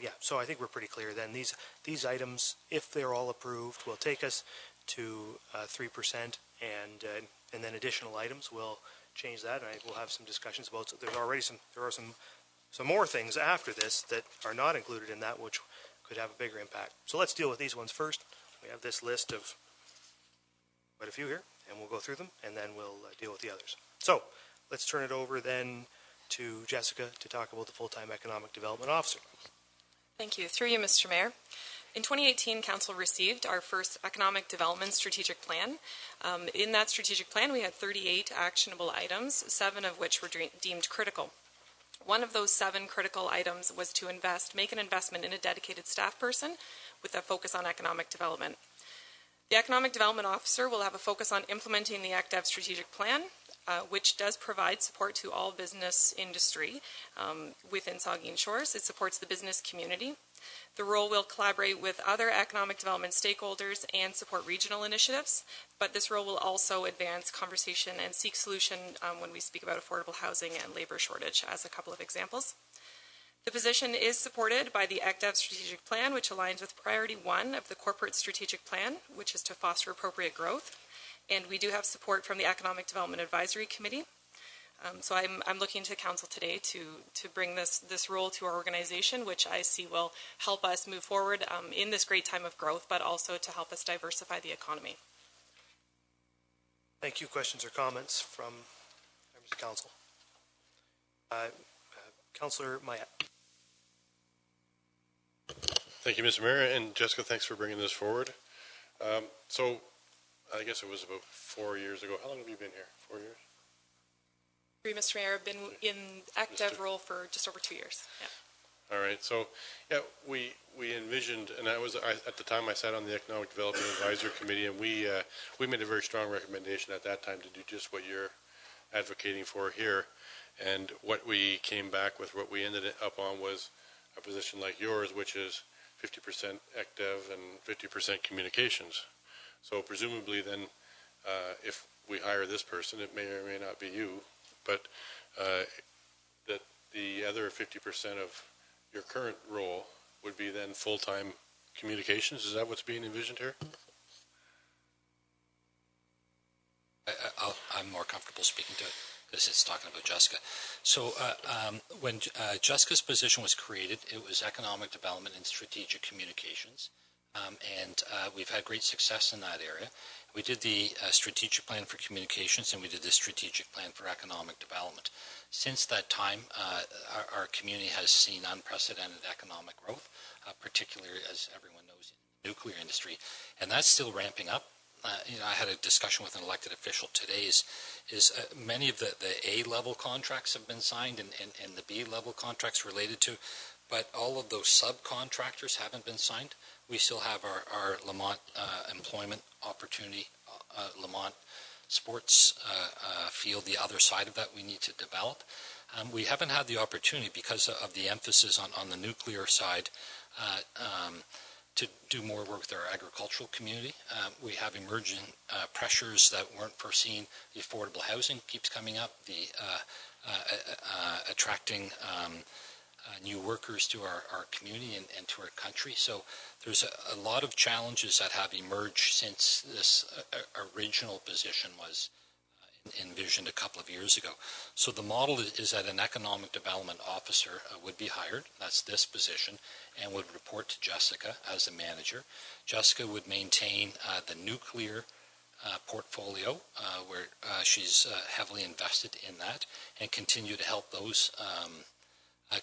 yeah, so I think we're pretty clear then. These items, if they're all approved, will take us to 3%, and then additional items will change that. And we'll have some discussions about. So there are some more things after this that are not included in that, which could have a bigger impact. So let's deal with these ones first. We have this list of quite a few here, and we'll go through them, and then we'll deal with the others. So let's turn it over then to Jessica to talk about the full-time economic development officer. Thank you. Through you, Mr. Mayor. In 2018, Council received our first economic development strategic plan. In that strategic plan, we had 38 actionable items, 7 of which were deemed critical. One of those 7 critical items was to make an investment in a dedicated staff person with a focus on economic development. The Economic Development Officer will have a focus on implementing the ECDEV strategic plan, which does provide support to all business industry within Saugeen Shores. It supports the business community. The role will collaborate with other economic development stakeholders and support regional initiatives, but this role will also advance conversation and seek solution when we speak about affordable housing and labor shortage, as a couple of examples. The position is supported by the ECDEV strategic plan, which aligns with priority 1 of the corporate strategic plan, which is to foster appropriate growth. And we do have support from the Economic Development Advisory Committee. So I'm looking to Council today to bring this role to our organization, which I see will help us move forward in this great time of growth, but also to help us diversify the economy. Thank you. Questions or comments from members of Council? Councillor Mayat. Thank you, Mr. Mayor, and Jessica, thanks for bringing this forward. So I guess it was about 4 years ago. How long have you been here? 4 years? Mr. Mayor, I've been in ECDEV role for just over 2 years. Yeah. All right. So, yeah, we envisioned, and at the time I sat on the Economic Development Advisory Committee, and we made a very strong recommendation at that time to do just what you're advocating for here. And what we came back with, what we ended up on, was a position like yours, which is 50% ECDEV and 50% communications. So presumably then, if we hire this person, it may or may not be you, but that the other 50% of your current role would be then full-time communications. Is that what's being envisioned here? I'm more comfortable speaking to it because it's talking about Jessica. So when Jessica's position was created, it was economic development and strategic communications. And we've had great success in that area. We did the strategic plan for communications, and we did the strategic plan for economic development. Since that time, our community has seen unprecedented economic growth, particularly, as everyone knows, in the nuclear industry, and that's still ramping up. I had a discussion with an elected official today. Is many of the A-level contracts have been signed, and the B-level contracts related to, but all of those subcontractors haven't been signed. We still have our Lamont employment opportunity, Lamont sports field, the other side of that we need to develop. We haven't had the opportunity because of the emphasis on the nuclear side to do more work with our agricultural community. We have emerging pressures that weren't foreseen. The affordable housing keeps coming up, the attracting new workers to our community and to our country. So there's a lot of challenges that have emerged since this original position was envisioned a couple of years ago. So the model is that an economic development officer would be hired, that's this position, and would report to Jessica as the manager. Jessica would maintain the nuclear portfolio, where she's heavily invested in that, and continue to help those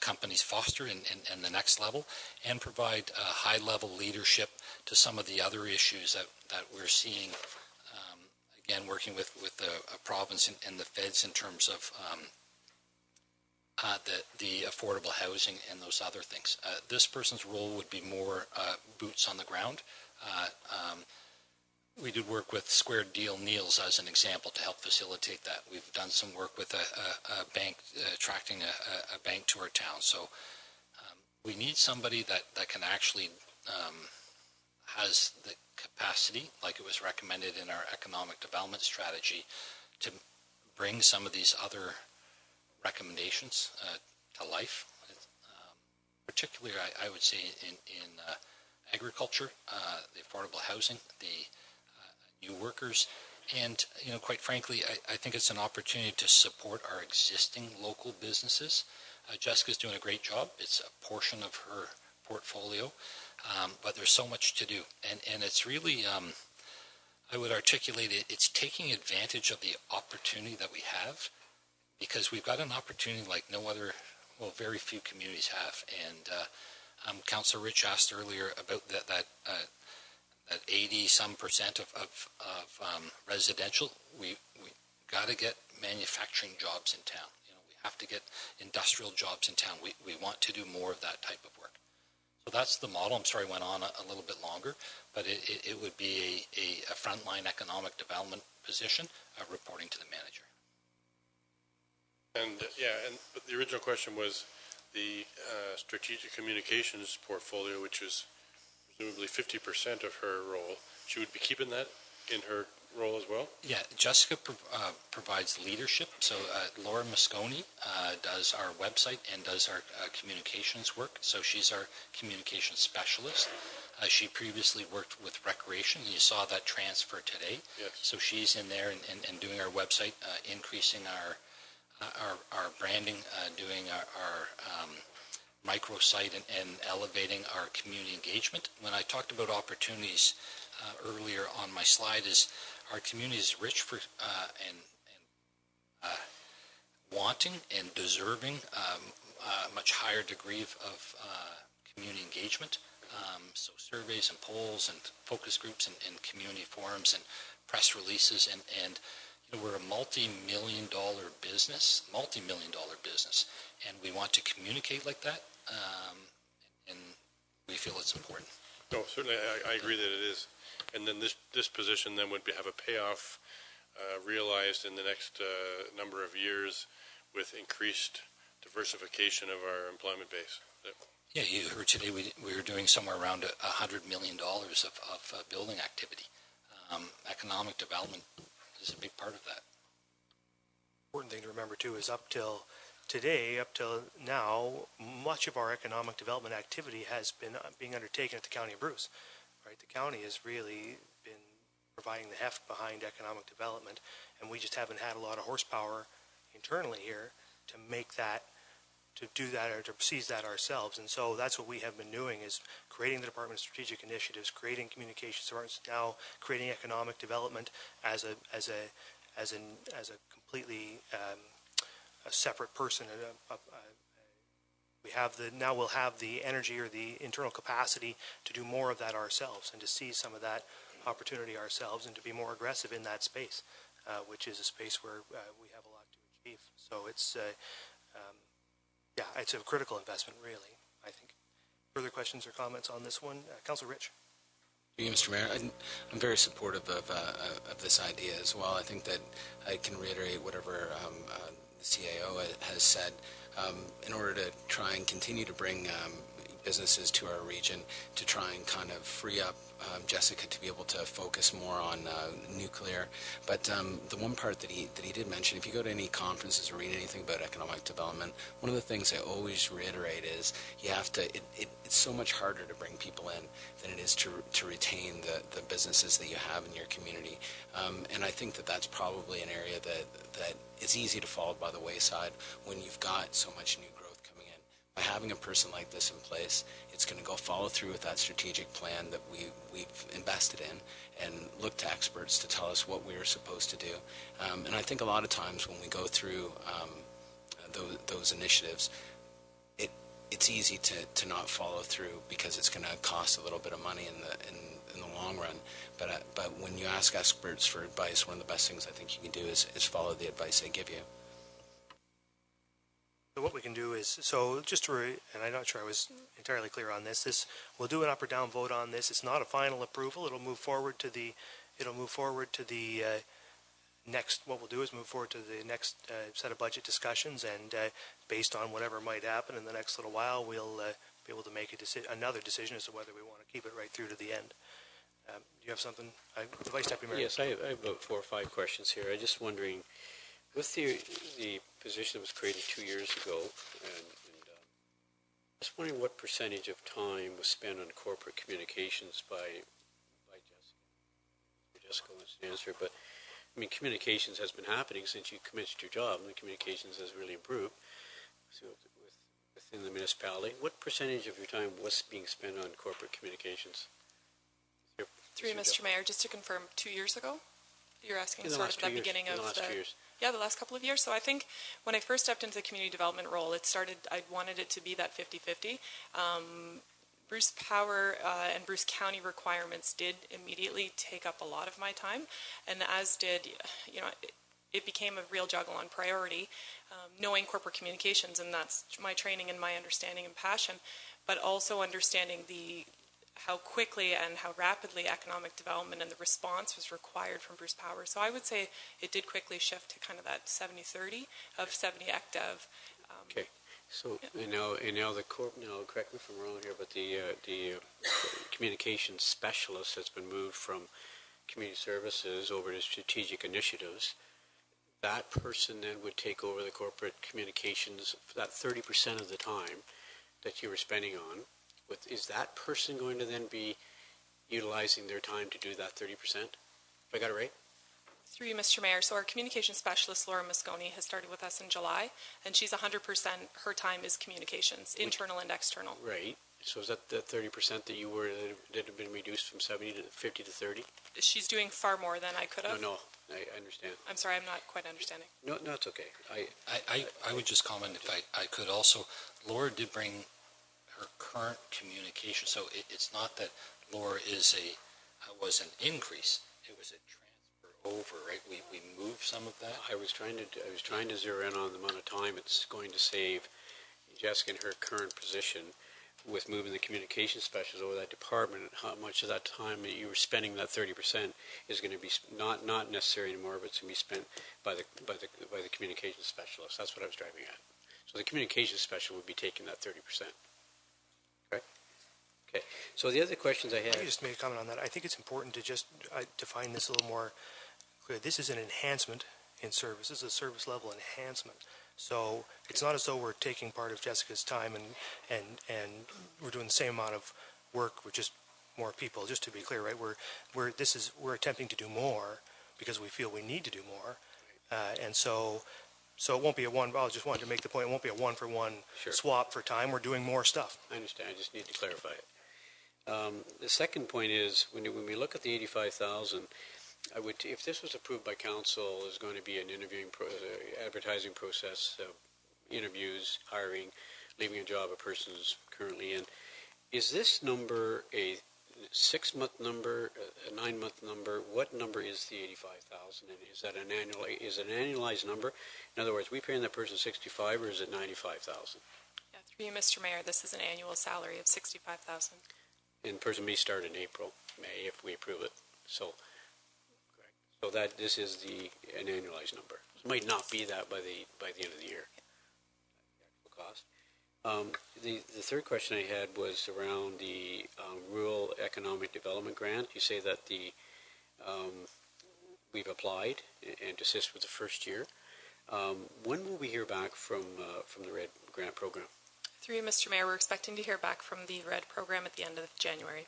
companies foster in the next level, and provide high-level leadership to some of the other issues that we're seeing, again, working with the province and the feds in terms of the affordable housing and those other things. This person's role would be more boots on the ground. We did work with Square Deal Neals as an example to help facilitate that. We've done some work with a bank, attracting a bank to our town. So we need somebody that can actually has the capacity, like it was recommended in our economic development strategy, to bring some of these other recommendations to life. Particularly, I would say in agriculture, the affordable housing, the new workers, and quite frankly, I think it's an opportunity to support our existing local businesses. Jessica's doing a great job. It's a portion of her portfolio, but there's so much to do, and it's really, I would articulate it, it's taking advantage of the opportunity that we have, because we've got an opportunity like no other, well, very few communities have. And Councillor Rich asked earlier about that 80% of residential. We got to get manufacturing jobs in town. We have to get industrial jobs in town. We want to do more of that type of work. So that's the model. I'm sorry I went on a little bit longer, but it would be a frontline economic development position reporting to the manager. And but the original question was the strategic communications portfolio, which is presumably 50% of her role. She would be keeping that in her role as well? Yeah, Jessica provides leadership. So Laura Mosconi does our website and does our communications work. So she's our communications specialist. She previously worked with recreation, and you saw that transfer today. Yes. So she's in there and doing our website, increasing our branding, doing our microsite and elevating our community engagement. When I talked about opportunities earlier on my slide, is our community is rich for and wanting and deserving a much higher degree of community engagement. So surveys and polls and focus groups and community forums and press releases, and we're a multi-million-dollar business, and we want to communicate like that, and we feel it's important. No, certainly I agree that it is. And then this position then would have a payoff realized in the next number of years with increased diversification of our employment base. Yeah, you heard today we were doing somewhere around $100 million of building activity. Economic development is a big part of that. Important thing to remember too is up till today, up till now, much of our economic development activity has been being undertaken at the County of Bruce. Right, the county has really been providing the heft behind economic development, and we just haven't had a lot of horsepower internally here to make that, to do that, or to seize that ourselves. And so that's what we have been doing, is creating the Department of Strategic Initiatives, creating communications departments, now creating economic development as a completely a separate person. We'll have the energy or the internal capacity to do more of that ourselves and to seize some of that opportunity ourselves and to be more aggressive in that space, which is a space where we have a lot to achieve. So it's it's a critical investment, really, I think. Further questions or comments on this one? Councillor Rich. Thank you, Mr. Mayor. I'm very supportive of this idea as well. I think that I can reiterate whatever the CAO has said. In order to try and continue to bring businesses to our region, to try and kind of free up Jessica to be able to focus more on nuclear. But the one part that he did mention, if you go to any conferences or read anything about economic development, one of the things I always reiterate is you have to. It's so much harder to bring people in than it is to retain the businesses that you have in your community. And I think that that's probably an area that is easy to fall by the wayside when you've got so much new growth coming in. By having a person like this in place, it's going to go follow through with that strategic plan that we've invested in and look to experts to tell us what we're supposed to do. And I think a lot of times when we go through those initiatives, it's easy to not follow through because it's going to cost a little bit of money in the long run. But when you ask experts for advice, one of the best things I think you can do is follow the advice they give you. So what we can do is, and I'm not sure I was entirely clear on this, we'll do an up or down vote on this. It's not a final approval. It'll move forward to the next, what we'll do is move forward to the next set of budget discussions, and based on whatever might happen in the next little while, we'll be able to make another decision as to whether we want to keep it right through to the end. Do you have something? The Vice Deputy Mayor. Yes, I have about 4 or 5 questions here. I'm just wondering, with the position that was created 2 years ago, and just wondering what percentage of time was spent on corporate communications by Jessica. Jessica wants to answer, but I mean, communications has been happening since you commenced your job, and the communications has really improved within the municipality. What percentage of your time was being spent on corporate communications? Through you, Mr. Mayor, just to confirm, 2 years ago? You're asking In the sort last of the 2 years, beginning of the last 2 years. Yeah, the last couple of years. So I think when I first stepped into the community development role, I wanted it to be that 50-50. Bruce Power and Bruce County requirements did immediately take up a lot of my time, and as did, it became a real juggle on priority, knowing corporate communications, and that's my training and my understanding and passion, but also understanding how quickly and how rapidly economic development and the response was required from Bruce Power. So I would say it did quickly shift to kind of that 70-30 of 70 ECDEV. Okay. So, and now correct me if I'm wrong here, but the communications specialist has been moved from community services over to strategic initiatives. That person then would take over the corporate communications for that 30% of the time that you were spending on. Is that person going to then be utilizing their time to do that 30%? Have I got it right? Through you, Mr. Mayor. So our communication specialist, Laura Mosconi, has started with us in July, and she's 100%, her time is communications, internal and external. Right. So is that the 30% that had been reduced from 70 to 50 to 30? She's doing far more than I could have. No, I understand. I'm sorry, I'm not quite understanding. No, it's okay. I would just comment, if I could also, Laura did bring her current communication, so it's not that Laura was an increase, it was a transfer over, right? We moved some of that. I was trying to zero in on the amount of time it's going to save Jessica in her current position with moving the communication specialist over that department, and how much of that time that you were spending, that 30%, is going to be not necessary anymore, but it's going to be spent by the communication specialist. That's what I was driving at. So the communication specialist would be taking that 30%. Okay. So the other questions I had. I just made a comment on that. I think it's important to just define this a little more clear. This is an enhancement in service. This is a service level enhancement. So it's not as though we're taking part of Jessica's time and we're doing the same amount of work with just more people. Just to be clear, right? We're attempting to do more because we feel we need to do more, and so it won't be a one. I just wanted to make the point. It won't be a one-for-one swap for time. We're doing more stuff. I understand. I just need to clarify it. The second point is when we look at the 85,000, if this was approved by council, there's going to be an advertising process, interviews, hiring, leaving a job a person's currently in. Is this number a 6-month number, a 9-month number? What number is the 85,000? And is that an annualized number? In other words, we paying that person 65, or is it 95,000? Yeah, through you, Mr. Mayor, this is an annual salary of 65,000. And the person may start in April, May, if we approve it. So that this is an annualized number. It might not be that by the end of the year. The actual cost. The third question I had was around the Rural Economic Development Grant. You say that we've applied and assist with the first year. When will we hear back from the RED grant program? Through you, Mr. Mayor, we're expecting to hear back from the RED program at the end of January.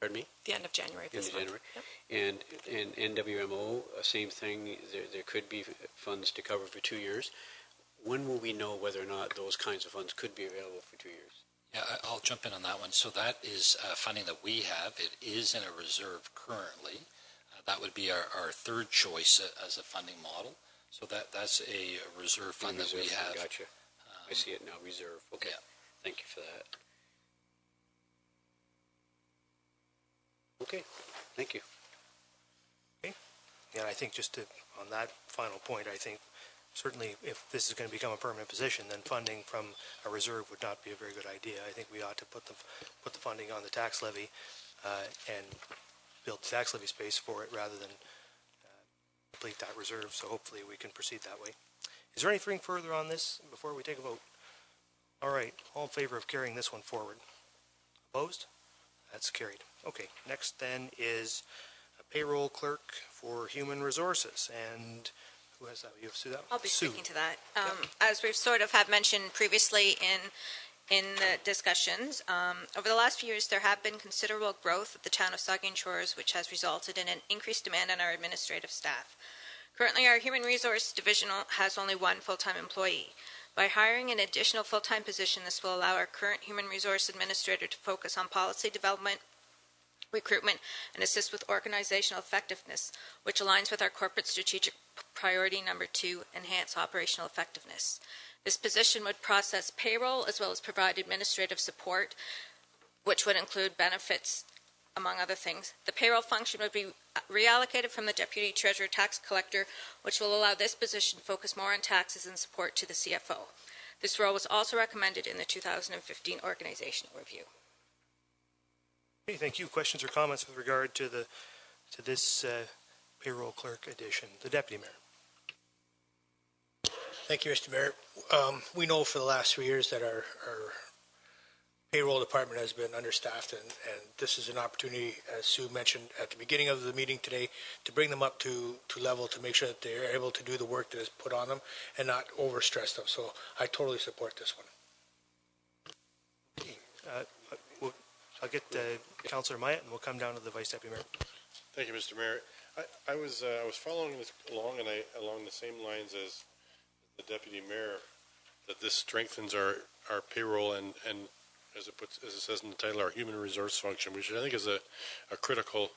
Pardon me? The end of January. End of January. Yep. And NWMO, same thing. There could be funds to cover for 2 years. When will we know whether or not those kinds of funds could be available for 2 years? Yeah, I'll jump in on that one. So that is funding that we have. It is in a reserve currently. That would be our third choice as a funding model. So that's a reserve fund that we have. Gotcha. I see it now, reserve. Okay. Yeah. Thank you for that. Okay. Thank you. Okay. Yeah, I think just on that final point, I think certainly if this is going to become a permanent position, then funding from a reserve would not be a very good idea. I think we ought to put the funding on the tax levy and build the tax levy space for it rather than complete that reserve. So hopefully we can proceed that way. Is there anything further on this before we take a vote? All right. All in favor of carrying this one forward? Opposed? That's carried. Okay. Next then is a payroll clerk for human resources. And who has that? You have Sue? I'll be Sue. speaking to that. As we've sort of have mentioned previously in the discussions, over the last few years there have been considerable growth of the town of Saugeen Shores, which has resulted in an increased demand on our administrative staff. Currently, our Human Resource Division has only one full-time employee. By hiring an additional full-time position, this will allow our current Human Resource Administrator to focus on policy development, recruitment, and assist with organizational effectiveness, which aligns with our corporate strategic priority number 2, enhance operational effectiveness. This position would process payroll as well as provide administrative support, which would include benefits, among other things. The payroll function would be reallocated from the Deputy Treasurer Tax Collector, which will allow this position to focus more on taxes and support to the CFO. This role was also recommended in the 2015 organizational review. Okay, thank you. Questions or comments with regard to this payroll clerk addition? The Deputy Mayor. Thank you, Mr. Mayor. We know for the last 3 years that our payroll department has been understaffed, and this is an opportunity, as Sue mentioned at the beginning of the meeting today, to bring them up to level to make sure that they're able to do the work that is put on them and not overstress them. So I totally support this one. I'll get Councillor Myatt, and we'll come down to the Vice Deputy Mayor. Thank you, Mr. Mayor. I was following this along, and along the same lines as the Deputy Mayor, that this strengthens our payroll and as it says in the title, our human resource function, which I think is a critical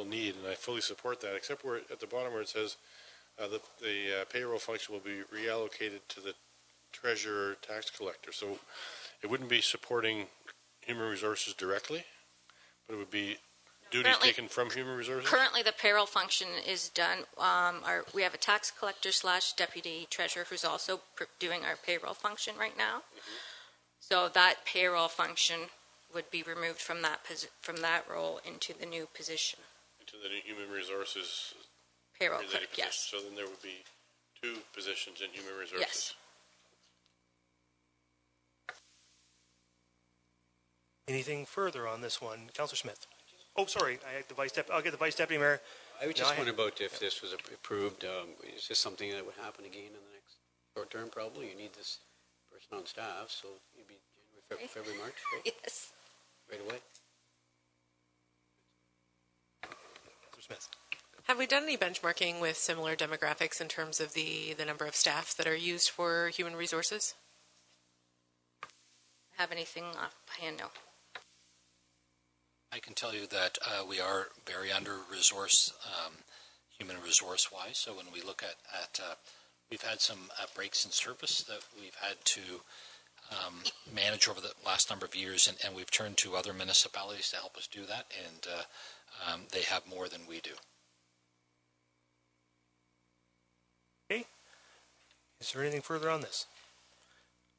need, and I fully support that. Except where at the bottom where it says the payroll function will be reallocated to the Treasurer Tax Collector. So it wouldn't be supporting human resources directly, but it would be duties taken from human resources? Currently, the payroll function is done. We have a tax collector / deputy treasurer who's also doing our payroll function right now. Mm-hmm. So that payroll function would be removed from that role into the new position. Into the new human resources payroll clerk, yes. So then there would be 2 positions in human resources. Yes. Anything further on this one? Councillor Smith. Oh, sorry. I'll get the Vice Deputy Mayor. I was just wondering about if this was approved. Is this something that would happen again in the next short term? Probably. You need this person on staff, so you'd be January, February, March, right? Yes. Right away. Councillor Smith. Have we done any benchmarking with similar demographics in terms of the number of staff that are used for human resources? Have anything offhand? No. I can tell you that we are very under-resourced, human resource-wise. So when we look at we've had some breaks in service that we've had to manage over the last number of years, and we've turned to other municipalities to help us do that, and they have more than we do. Okay. Is there anything further on this?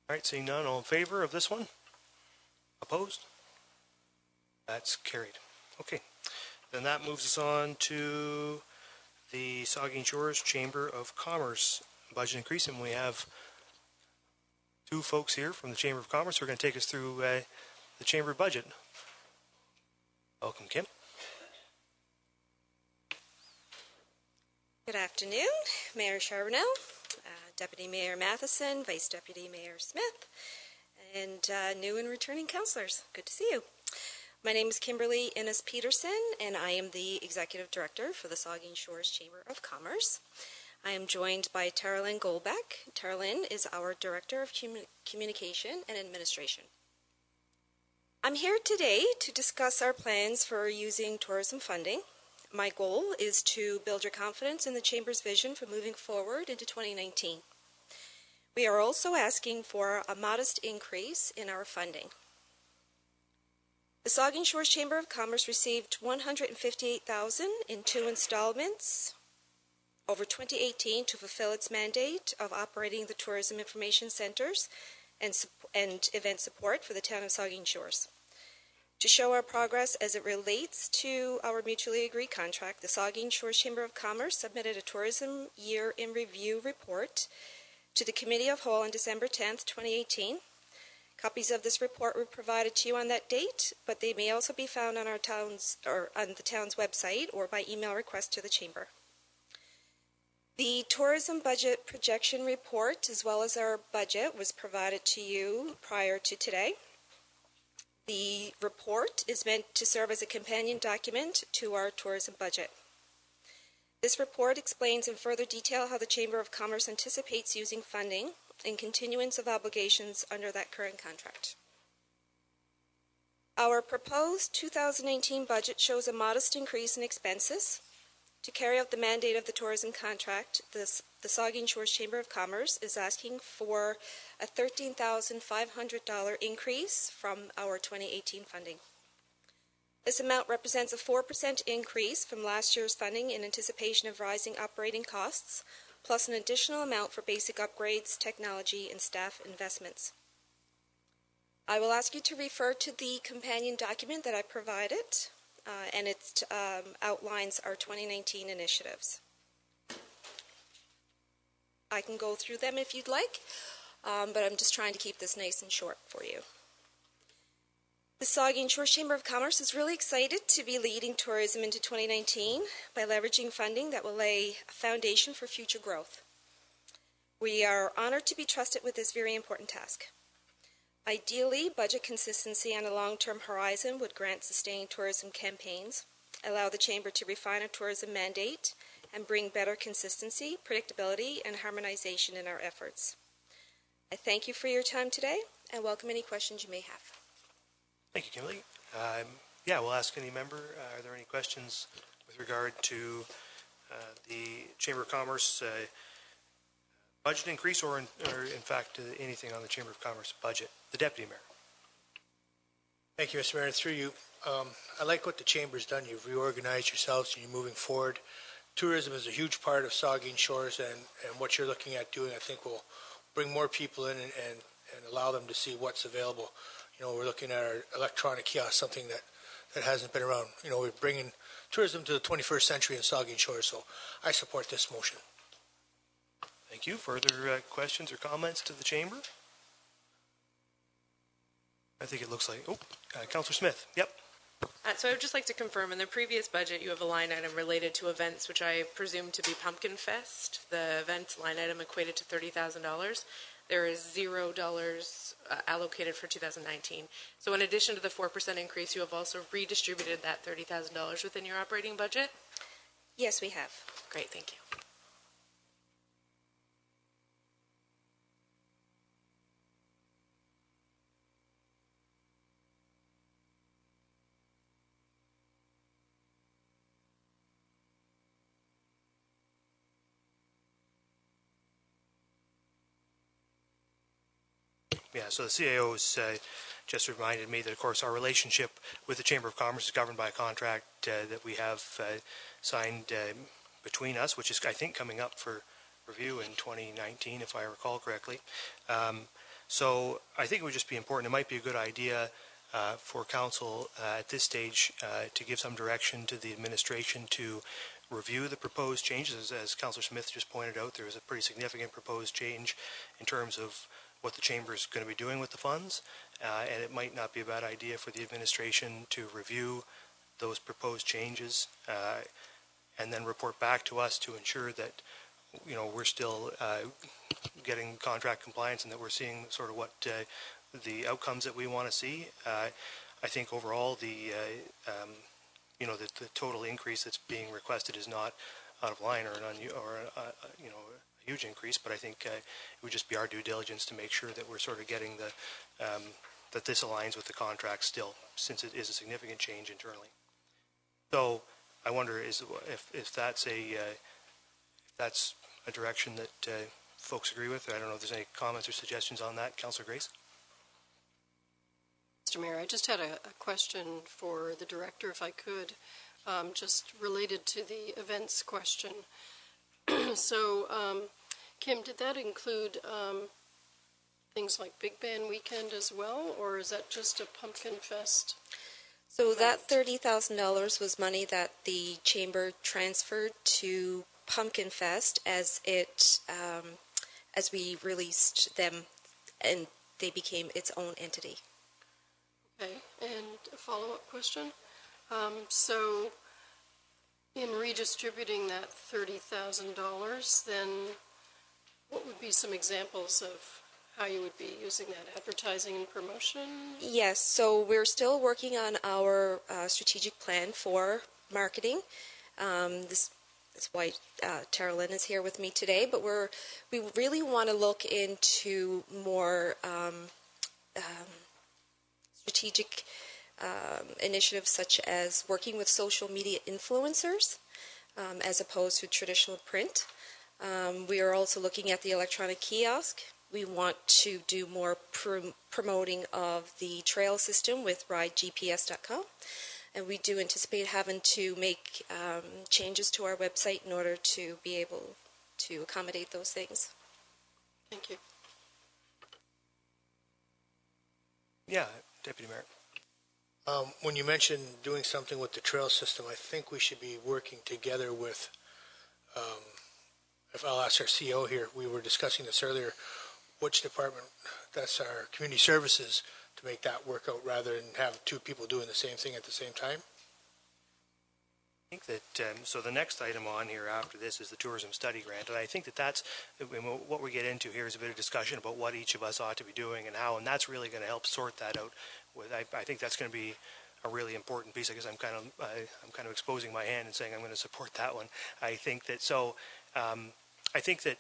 All right, seeing none, all in favor of this one? Opposed? That's carried. Okay. Then that moves us on to the Saugeen Shores Chamber of Commerce budget increase, and we have two folks here from the Chamber of Commerce who are going to take us through the Chamber budget. Welcome, Kim. Good afternoon, Mayor Charbonneau, Deputy Mayor Matheson, Vice Deputy Mayor Smith, and new and returning councillors. Good to see you. My name is Kimberly Innes-Peterson, and I am the Executive Director for the Saugeen Shores Chamber of Commerce. I am joined by Tara-Lynn Goldbeck. Tara-Lynn is our Director of Communication and Administration. I'm here today to discuss our plans for using tourism funding. My goal is to build your confidence in the Chamber's vision for moving forward into 2019. We are also asking for a modest increase in our funding. The Saugeen Shores Chamber of Commerce received $158,000 in 2 installments over 2018 to fulfill its mandate of operating the tourism information centers and event support for the town of Saugeen Shores. To show our progress as it relates to our mutually agreed contract, the Saugeen Shores Chamber of Commerce submitted a Tourism Year in Review report to the Committee of Whole on December 10th, 2018. Copies of this report were provided to you on that date, but they may also be found on our town's or on the town's website or by email request to the Chamber. The tourism budget projection report, as well as our budget, was provided to you prior to today. The report is meant to serve as a companion document to our tourism budget. This report explains in further detail how the Chamber of Commerce anticipates using funding in continuance of obligations under that current contract. Our proposed 2018 budget shows a modest increase in expenses. To carry out the mandate of the tourism contract, the Saugeen Shores Chamber of Commerce is asking for a $13,500 increase from our 2018 funding. This amount represents a 4% increase from last year's funding in anticipation of rising operating costs, plus an additional amount for basic upgrades, technology, and staff investments. I will ask you to refer to the companion document that I provided, and it outlines our 2019 initiatives. I can go through them if you'd like, but I'm just trying to keep this nice and short for you. The Saugeen Shores Chamber of Commerce is really excited to be leading tourism into 2019 by leveraging funding that will lay a foundation for future growth. We are honored to be trusted with this very important task. Ideally, budget consistency on a long-term horizon would grant sustained tourism campaigns, allow the Chamber to refine a tourism mandate, and bring better consistency, predictability, and harmonization in our efforts. I thank you for your time today and welcome any questions you may have. Thank you, Kimberly. Yeah, we'll ask any member, are there any questions with regard to the Chamber of Commerce budget increase or in fact, anything on the Chamber of Commerce budget? The Deputy Mayor. Thank you, Mr. Mayor. Through you, I like what the Chamber's done. You've reorganized yourselves and you're moving forward. Tourism is a huge part of Saugeen Shores, and what you're looking at doing, I think, will bring more people in and allow them to see what's available. You know, we're looking at our electronic kiosk, something that hasn't been around. You know, we're bringing tourism to the 21st century in Saugeen Shores, so I support this motion. Thank you. Further questions or comments to the Chamber? I think it looks like, Councillor Smith. Yep. So I would just like to confirm, in the previous budget, you have a line item related to events, which I presume to be Pumpkin Fest. The events line item equated to $30,000. There is $0 allocated for 2019. So in addition to the 4% increase, you have also redistributed that $30,000 within your operating budget? Yes, we have. Great, thank you. Yeah, so the CAO's just reminded me that, of course, our relationship with the Chamber of Commerce is governed by a contract that we have signed between us, which is, I think, coming up for review in 2019, if I recall correctly. So I think it would just be important. It might be a good idea for Council at this stage to give some direction to the administration to review the proposed changes. As Councillor Smith just pointed out, there is a pretty significant proposed change in terms of what the chamber is going to be doing with the funds, and it might not be a bad idea for the administration to review those proposed changes and then report back to us to ensure that we're still getting contract compliance and that we're seeing sort of what the outcomes that we want to see. I think overall the total increase that's being requested is not out of line or a huge increase, but I think it would just be our due diligence to make sure that we're sort of getting that this aligns with the contract still, since it is a significant change internally. So I wonder if that's a direction that folks agree with. I don't know if there's any comments or suggestions on that. Councillor Grace? Mr. Mayor, I just had a question for the director, if I could, just related to the events question. So, Kim, did that include things like Big Band Weekend as well, or is that just a Pumpkin Fest? So that $30,000 was money that the chamber transferred to Pumpkin Fest as we released them, and they became its own entity. Okay, and a follow-up question. So, in redistributing that $30,000, then what would be some examples of how you would be using that? Advertising and promotion? Yes, so we're still working on our strategic plan for marketing. This is why Tara Lynn is here with me today, but we really want to look into more strategic initiatives such as working with social media influencers as opposed to traditional print. We are also looking at the electronic kiosk. We want to do more promoting of the trail system with ridegps.com. And we do anticipate having to make changes to our website in order to be able to accommodate those things. Thank you. Yeah, Deputy Mayor. When you mentioned doing something with the trail system, I think we should be working together with, if I'll ask our CEO here, we were discussing this earlier, which department, that's our community services, to make that work out rather than have two people doing the same thing at the same time? I think that, so the next item on here after this is the tourism study grant, and I think that's what we get into here is a bit of discussion about what each of us ought to be doing and how, and that's really going to help sort that out. I think that's going to be a really important piece. I guess I'm kind of exposing my hand and saying I'm going to support that one. I think that I think that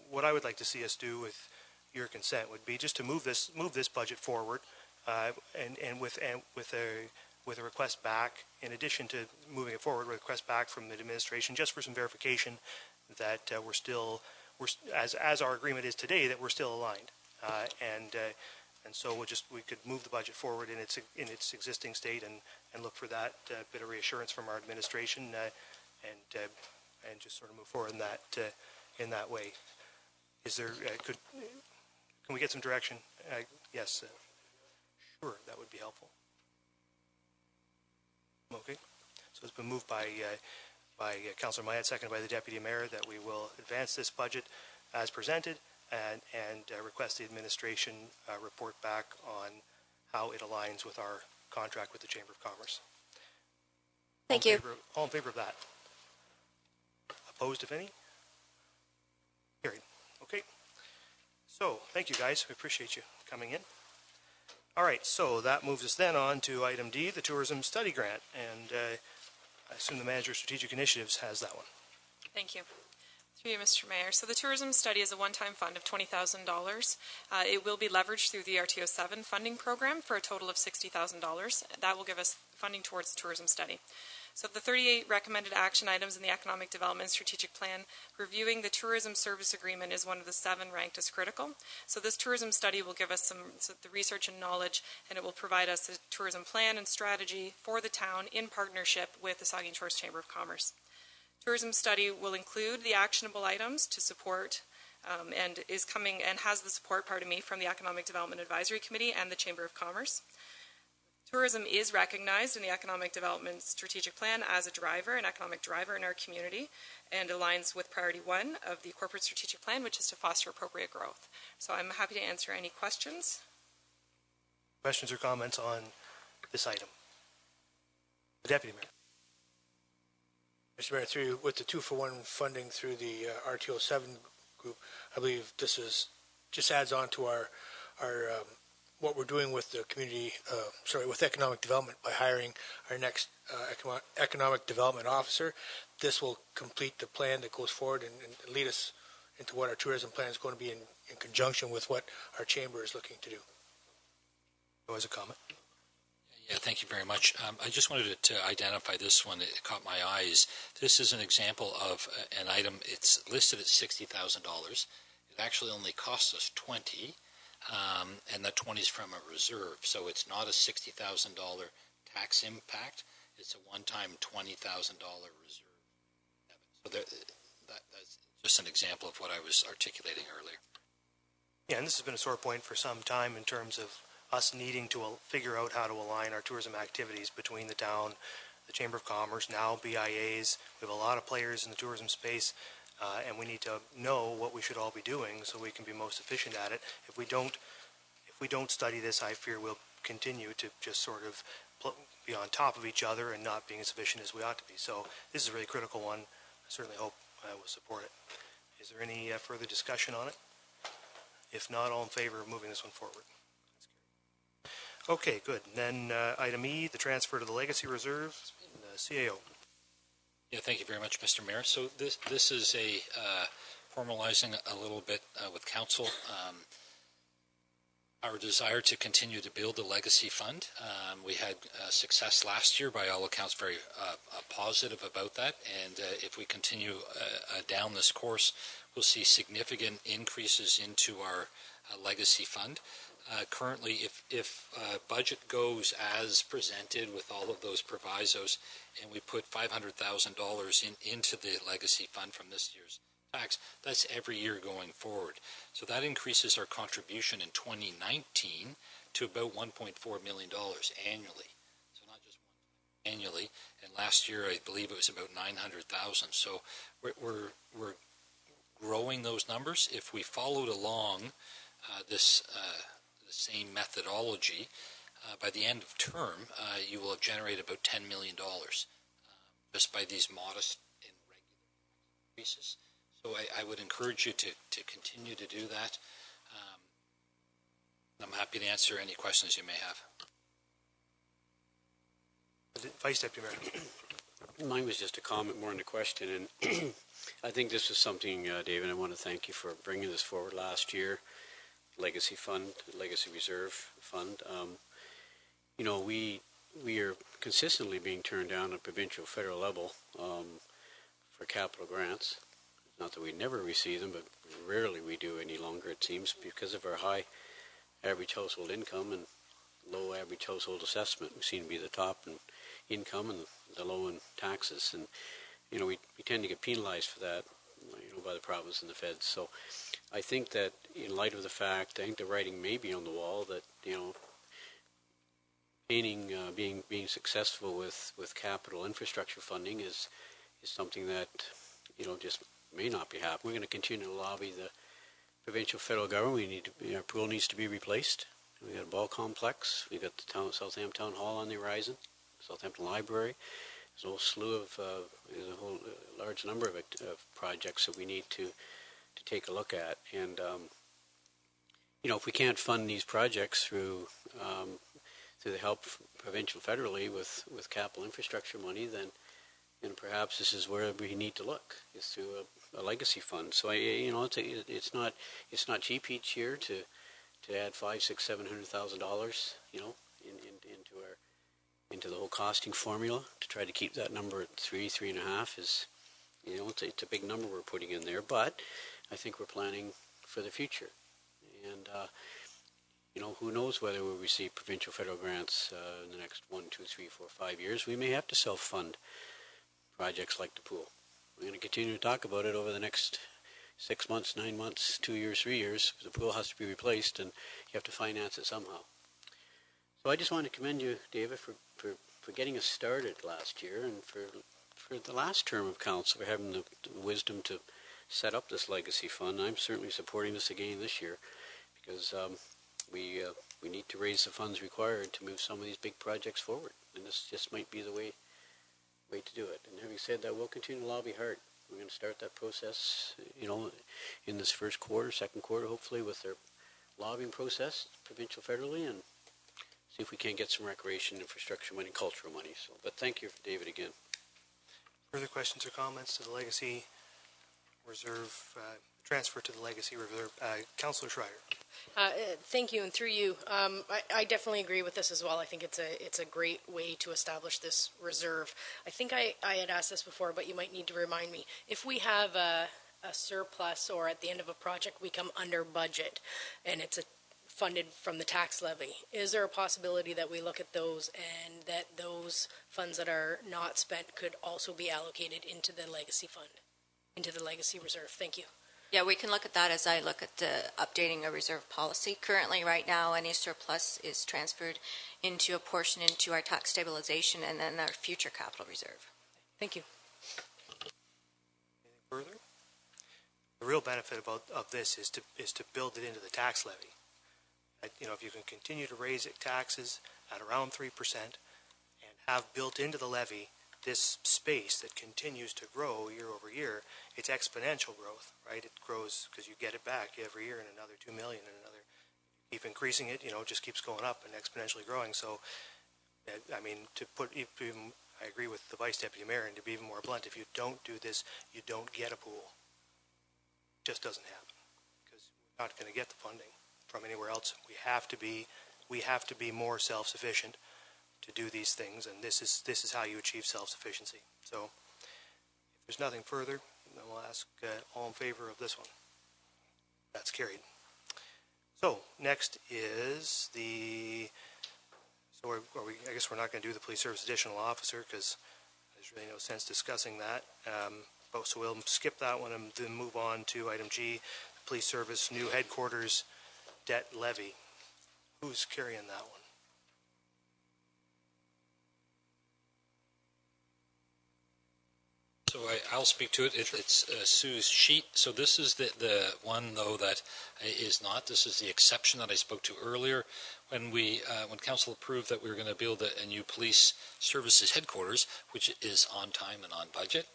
what I would like to see us do with your consent would be just to move this budget forward, and with a request back, in addition to moving it forward, a request back from the administration just for some verification that as our agreement is today, that we're still aligned, and so we could move the budget forward in its existing state and look for that bit of reassurance from our administration, and just sort of move forward in that way. Is there can we get some direction? Yes, sure, that would be helpful. Okay, so it's been moved by Councillor Mayat, seconded by the Deputy Mayor, that we will advance this budget as presented and request the administration report back on how it aligns with our contract with the Chamber of Commerce. Thank you. All in favor of that? Opposed, if any? Carried. Okay. So, thank you guys. We appreciate you coming in. All right, so that moves us then on to item D, the Tourism Study Grant. And I assume the Manager of Strategic Initiatives has that one. Thank you. Through you, Mr. Mayor. So the tourism study is a one-time fund of $20,000. It will be leveraged through the RTO7 funding program for a total of $60,000. That will give us funding towards the tourism study. So the 38 recommended action items in the Economic Development Strategic Plan, reviewing the tourism service agreement is one of the 7 ranked as critical. So this tourism study will give us the research and knowledge, and it will provide us a tourism plan and strategy for the town in partnership with the Saugeen Shores Chamber of Commerce. Tourism study will include the actionable items to support and is coming and has the support, from the Economic Development Advisory Committee and the Chamber of Commerce. Tourism is recognized in the Economic Development Strategic Plan as a driver, an economic driver in our community, and aligns with priority 1 of the corporate strategic plan, which is to foster appropriate growth. So I'm happy to answer any questions. Questions or comments on this item? The Deputy Mayor. Mr. Mayor, through with the 2-for-1 funding through the RTO7 group, I believe this is just adds on to our what we're doing with the community, with economic development by hiring our next economic development officer. This will complete the plan that goes forward and lead us into what our tourism plan is going to be in conjunction with what our chamber is looking to do. As a comment. Yeah, thank you very much. I just wanted to identify this one. It caught my eyes. This is an example of an item. It's listed at $60,000. It actually only costs us $20,000, and that $20,000 is from a reserve. So it's not a $60,000 tax impact. It's a one-time $20,000 reserve. So that's just an example of what I was articulating earlier. Yeah, and this has been a sore point for some time in terms of us needing to figure out how to align our tourism activities between the town, the Chamber of Commerce, now BIAs. We have a lot of players in the tourism space, and we need to know what we should all be doing so we can be most efficient at it. If we don't study this, I fear we'll continue to just sort of be on top of each other and not being as efficient as we ought to be. So this is a really critical one. I certainly hope I will support it. Is there any further discussion on it? If not, all in favor of moving this one forward? Okay, good. And then item E, the transfer to the Legacy Reserve, CAO. Yeah, thank you very much, Mr. Mayor. So this is a formalizing a little bit with council our desire to continue to build the Legacy Fund. We had success last year, by all accounts, very positive about that. And if we continue down this course, we'll see significant increases into our Legacy Fund. Currently, if budget goes as presented with all of those provisos, and we put $500,000 into the Legacy Fund from this year's tax, that's every year going forward. So that increases our contribution in 2019 to about $1.4 million annually. So not just annually. And last year, I believe it was about $900,000. So we're growing those numbers. If we followed along this the same methodology, by the end of term, you will have generated about $10 million just by these modest and regular increases. So I would encourage you to continue to do that. I'm happy to answer any questions you may have. Vice Deputy Mayor. Mine was just a comment more than a question, and I think this is something, David, I want to thank you for bringing this forward last year. Legacy Fund, Legacy Reserve Fund. We are consistently being turned down at provincial, federal level for capital grants. Not that we never receive them, but rarely we do any longer, it seems, because of our high average household income and low average household assessment. We seem to be the top in income and the low in taxes. And, we tend to get penalized for that, by the province and the feds. So I think that in light of the fact, I think the writing may be on the wall that, painting, being successful with capital infrastructure funding is something that, just may not be happening. We're going to continue to lobby the provincial federal government. Our pool needs to be replaced. We got a ball complex. We got the Southampton Town Hall on the horizon, Southampton Library. There's a whole slew of, there's a whole large number of projects that we need to take a look at. And, if we can't fund these projects through the help provincial federally with capital infrastructure money, then perhaps this is where we need to look, is through a legacy fund. So it's not cheap each year to add $500,000-$700,000, into the whole costing formula to try to keep that number at 3.5 is, it's a big number we're putting in there. But I think we're planning for the future, and who knows whether we'll receive provincial federal grants in the next 1, 2, 3, 4, 5 years. We may have to self-fund projects like the pool. We're going to continue to talk about it over the next 6 months, 9 months, 2 years, 3 years. The pool has to be replaced, and you have to finance it somehow. So I just want to commend you, David, for getting us started last year, and for the last term of council, for having the wisdom to set up this legacy fund. I'm certainly supporting this again this year, because we need to raise the funds required to move some of these big projects forward, and this just might be the way to do it. And having said that, we'll continue to lobby hard. We're going to start that process, in this first quarter, second quarter, hopefully, with their lobbying process, provincial, federally, and see if we can get some recreation, infrastructure money, cultural money. So, but thank you, David, again. Further questions or comments to the Legacy Reserve, transfer to the Legacy Reserve? Councillor Schreier. Thank you, and through you, I definitely agree with this as well. I think it's a great way to establish this reserve. I think I had asked this before, but you might need to remind me. If we have a surplus, or at the end of a project we come under budget, and it's funded from the tax levy, is there a possibility that we look at those and that those funds that are not spent could also be allocated into the Legacy Fund, into the Legacy Reserve? Thank you. Yeah, we can look at that as I look at updating a reserve policy. Currently, right now, any surplus is transferred into a portion into our tax stabilization and then our future capital reserve. Thank you. Anything further? The real benefit of this is to build it into the tax levy. If you can continue to raise taxes at around 3% and have built into the levy this space that continues to grow year over year, it's exponential growth, right? It grows because you get it back every year, and another 2 million, and another. Keep increasing it, it just keeps going up and exponentially growing. So, I mean, I agree with the Vice Deputy Mayor, and to be even more blunt, if you don't do this, you don't get a pool. It just doesn't happen, because we're not going to get the funding from anywhere else. We have to be more self-sufficient to do these things, and this is how you achieve self-sufficiency. So, if there's nothing further, then we'll ask all in favor of this one. That's carried. So next is I guess we're not going to do the police service additional officer, because there's really no sense discussing that. So we'll skip that one and then move on to item G, police service new headquarters debt levy. Who's carrying that one? So I'll speak to it. It's Sue's sheet. So this is the one, though, that is not. This is the exception that I spoke to earlier when council approved that we were going to build a new police services headquarters, which is on time and on budget.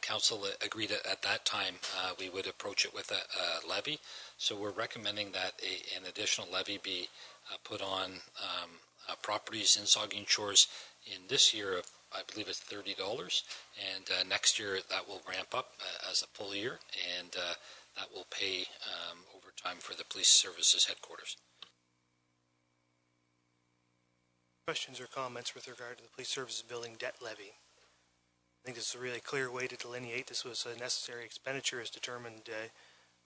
Council agreed at that time we would approach it with a levy. So we're recommending that an additional levy be put on properties in Saugeen Shores in this year of, I believe it's $30, and next year that will ramp up as a full year, and that will pay over time for the police services headquarters. Questions or comments with regard to the police services building debt levy? I think this is a really clear way to delineate. This was a necessary expenditure as determined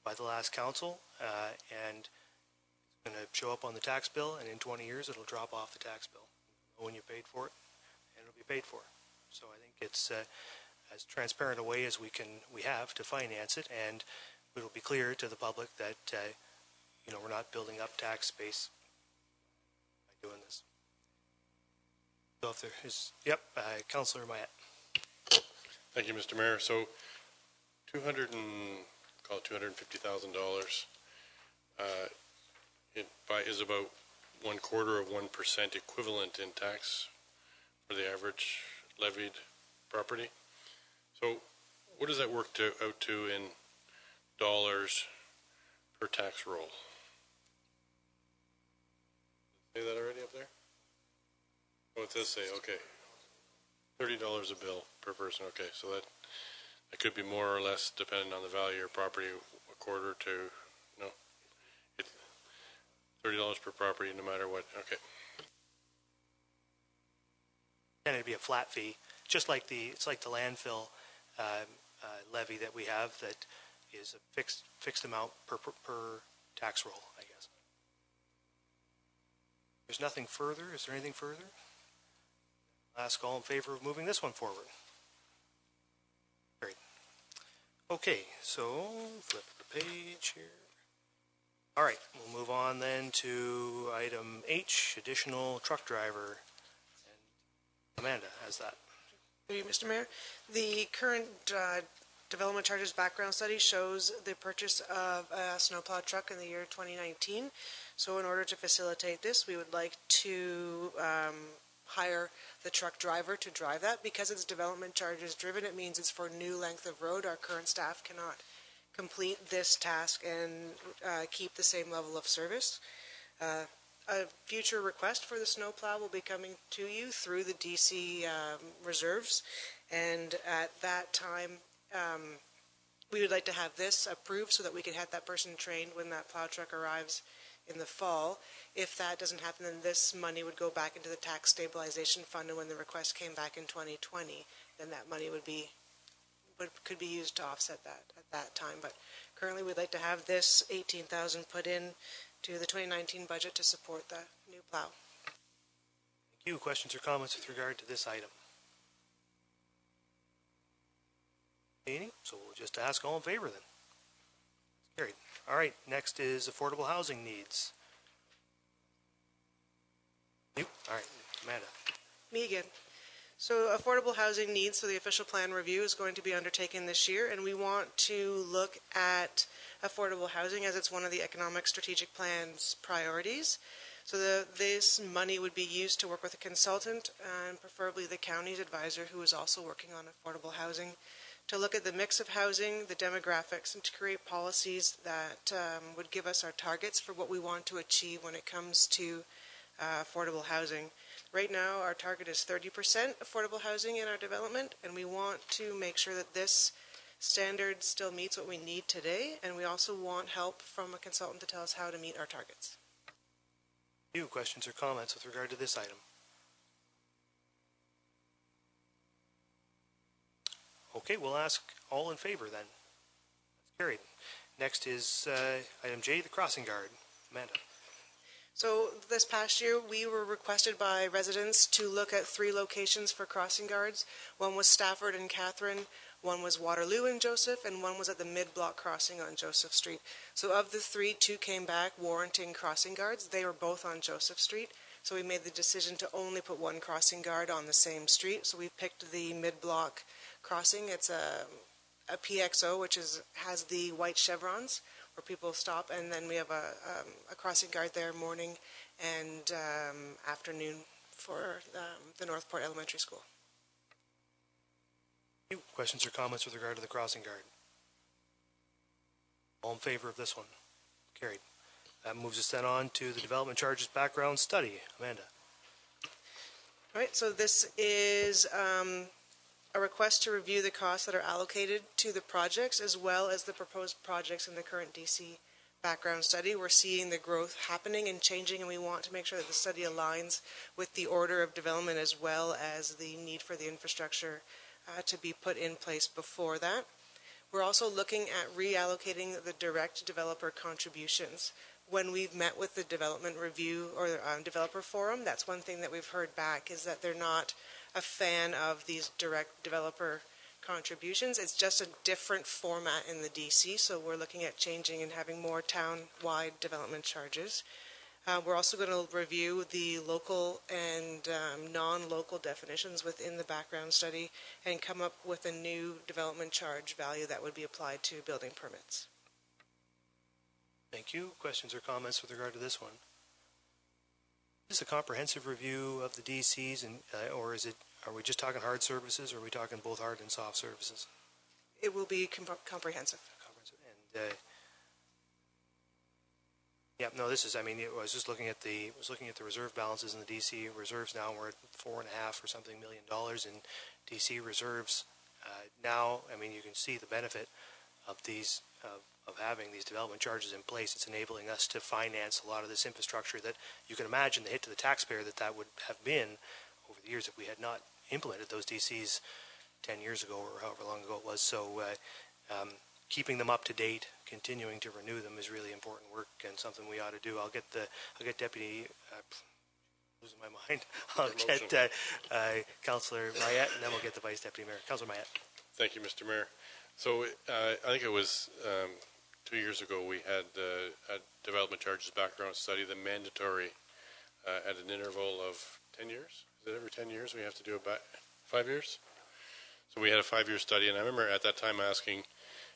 by the last council, and it's going to show up on the tax bill, and in 20 years it'll drop off the tax bill. When you paid for it, and it'll be paid for. So I think it's as transparent a way as we have to finance it, and it'll be clear to the public that we're not building up tax base by doing this. So if there is, Councillor Mayette. Thank you, Mr. Mayor. So $250,000 is about 0.25% equivalent in tax for the average levied property. So what does that work out to in dollars per tax roll? Say that already up there? Oh, it does say, okay. $30 a bill per person. Okay, so that could be more or less depending on the value of your property, a quarter to, no. It's $30 per property no matter what. Okay. And it'd be a flat fee, just like it's like the landfill levy that we have that is a fixed amount per tax roll, I guess. There's nothing further. Is there anything further? I'll ask all in favor of moving this one forward. Great. Okay, so flip the page here. All right, we'll move on then to item H, additional truck driver. And Amanda has that. Through you, Mr. Mayor. The current development charges background study shows the purchase of a snowplow truck in the year 2019. So in order to facilitate this, we would like to hire the truck driver to drive that. Because it's development charges driven, it means it's for new length of road. Our current staff cannot complete this task and keep the same level of service. A future request for the snowplow will be coming to you through the DC reserves, and at that time we would like to have this approved so that we can have that person trained when that plow truck arrives in the fall. If that doesn't happen, then this money would go back into the tax stabilization fund, and when the request came back in 2020, then that money could be used to offset that at that time. But currently we'd like to have this $18,000 put in to the 2019 budget to support the new plow. Thank you. Questions or comments with regard to this item? Any? So we'll just ask all in favor then. Carried. All right, next is affordable housing needs. You? All right, Amanda. Me again. So affordable housing needs, so the official plan review is going to be undertaken this year, and we want to look at affordable housing as it's one of the economic strategic plan's priorities. So this money would be used to work with a consultant, and preferably the county's advisor who is also working on affordable housing, to look at the mix of housing, the demographics, and to create policies that would give us our targets for what we want to achieve when it comes to affordable housing. Right now, our target is 30% affordable housing in our development, and we want to make sure that this standard still meets what we need today, and we also want help from a consultant to tell us how to meet our targets. You, questions or comments with regard to this item? Okay, we'll ask all in favor then. That's carried. Next is item J, the crossing guard. Amanda. So this past year, we were requested by residents to look at 3 locations for crossing guards. One was Stafford and Catherine, one was Waterloo and Joseph, and one was at the mid-block crossing on Joseph Street. So of the 3, 2 came back warranting crossing guards. They were both on Joseph Street. So we made the decision to only put 1 crossing guard on the same street. So we picked the mid-block crossing. It's a PXO, which has the white chevrons, where people stop, and then we have a crossing guard there morning and afternoon for the Northport Elementary School. Questions or comments with regard to the crossing guard? All in favor of this one? Carried. That moves us then on to the development charges background study. Amanda. All right, so this is a request to review the costs that are allocated to the projects as well as the proposed projects in the current DC background study. We're seeing the growth happening and changing, and we want to make sure that the study aligns with the order of development as well as the need for the infrastructure to be put in place before that. We're also looking at reallocating the direct developer contributions. When we've met with the development review or developer forum, that's one thing that we've heard back, is that they're not a fan of these direct developer contributions. It's just a different format in the DC, so we're looking at changing and having more town-wide development charges. We're also going to review the local and non-local definitions within the background study and come up with a new development charge value that would be applied to building permits. Thank you. Questions or comments with regard to this one? Is this a comprehensive review of the DCs, and or are we just talking hard services, or are we talking both hard and soft services? It will be comprehensive. And yeah, no, this is. I mean, I was just looking at the reserve balances in the DC reserves. Now we're at $4.5 or something $1 million in DC reserves. Now, I mean, you can see the benefit of these of having these development charges in place. It's enabling us to finance a lot of this infrastructure that you can imagine the hit to the taxpayer that would have been over the years if we had not implemented those DCs 10 years ago or however long ago it was. So keeping them up to date, continuing to renew them is really important work and something we ought to do. I'll get Deputy losing my mind. I'll get Councillor Mayette, and then we'll get the Vice Deputy Mayor. Councillor Mayette. Thank you, Mr. Mayor. So I think it was 2 years ago, we had a development charges background study, the mandatory at an interval of 10 years. Is it every 10 years we have to do a 5 years? So we had a 5-year study, and I remember at that time asking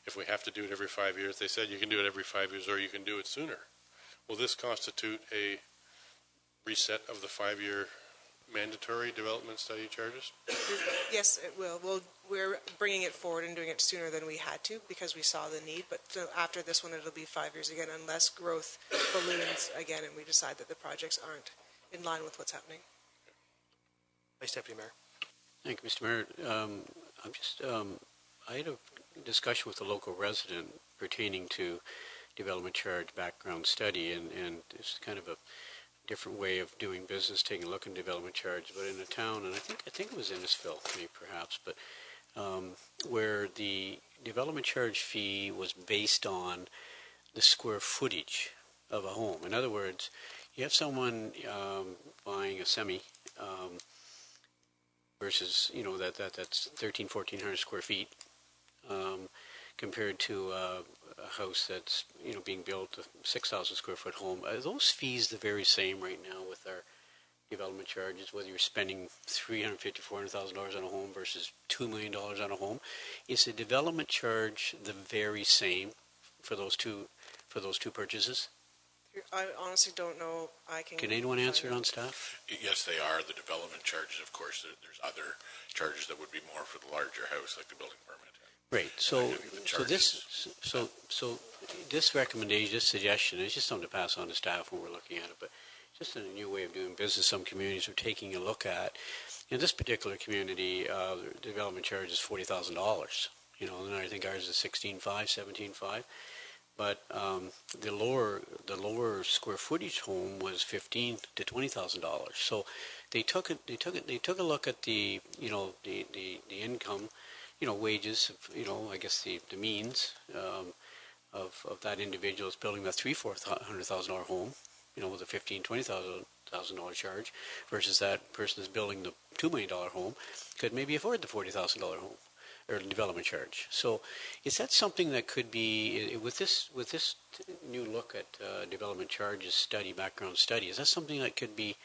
if we have to do it every 5 years. They said you can do it every 5 years or you can do it sooner. Will this constitute a reset of the 5-year mandatory development study charges? Yes, it will. We're bringing it forward and doing it sooner than we had to because we saw the need. But after this one, it'll be 5 years again, unless growth balloons again, and we decide that the projects aren't in line with what's happening. Vice Deputy Mayor. Thank you, Mr. Mayor. I had a discussion with a local resident pertaining to development charge background study, and it's kind of a different way of doing business, taking a look at development charge, but in a town, and I think it was Innisfil, maybe perhaps, but where the development charge fee was based on the square footage of a home. In other words, you have someone buying a semi versus, that's 1,400 square feet compared to a house that's, being built, a 6,000 square foot home. Are those fees the very same right now with our development charges, whether you're spending $350,000, $400,000 on a home versus $2 million on a home? Is the development charge the very same for those two purchases? I honestly don't know. Can anyone answer it on staff? Yes, they are. The development charges, of course, there's other charges that would be more for the larger house, like the building permit. Right. So this recommendation, this suggestion is just something to pass on to staff when we're looking at it, but just a new way of doing business some communities are taking a look at. In this particular community, the development charge is $40,000. And I think ours is $16,500, $17,500. But the lower square footage home was $15,000 to $20,000. So they took a look at the income, wages, I guess the means of that individual is building that $300,000 home, with a $15,000 to $20,000 charge, versus that person is building the $2 million home could maybe afford the $40,000 home or development charge. So is that something that could be, with this new look at development charges background study, is that something that could be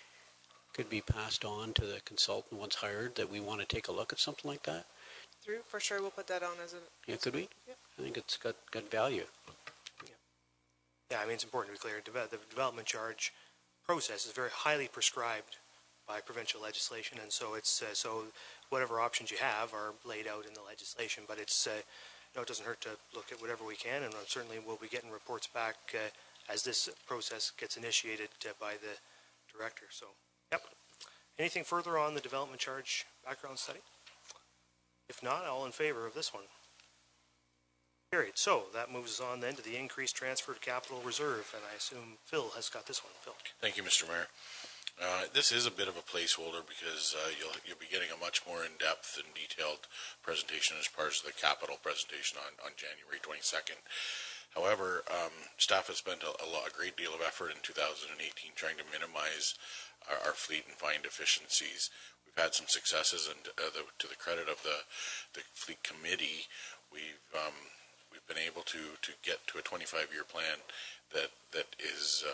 passed on to the consultant once hired, that we want to take a look at something like that? For sure, we'll put that on as a... Yeah, could we? Yeah. I think it's got value. Yeah, it's important to be clear. The development charge process is very highly prescribed by provincial legislation, and so it's so whatever options you have are laid out in the legislation. But it's it doesn't hurt to look at whatever we can, and certainly we'll be getting reports back as this process gets initiated by the director. So, yep. Anything further on the development charge background study? If not, all in favor of this one? Carried. So that moves us on then to the increased transfer to capital reserve, and I assume Phil has got this one. Phil. Thank you, Mr. Mayor. This is a bit of a placeholder because you'll be getting a much more in-depth and detailed presentation as part of the capital presentation on January 22nd. However, staff has spent a great deal of effort in 2018 trying to minimize our fleet and find efficiencies. We've had some successes, and to the credit of the fleet committee, we've been able to get to a 25-year plan that is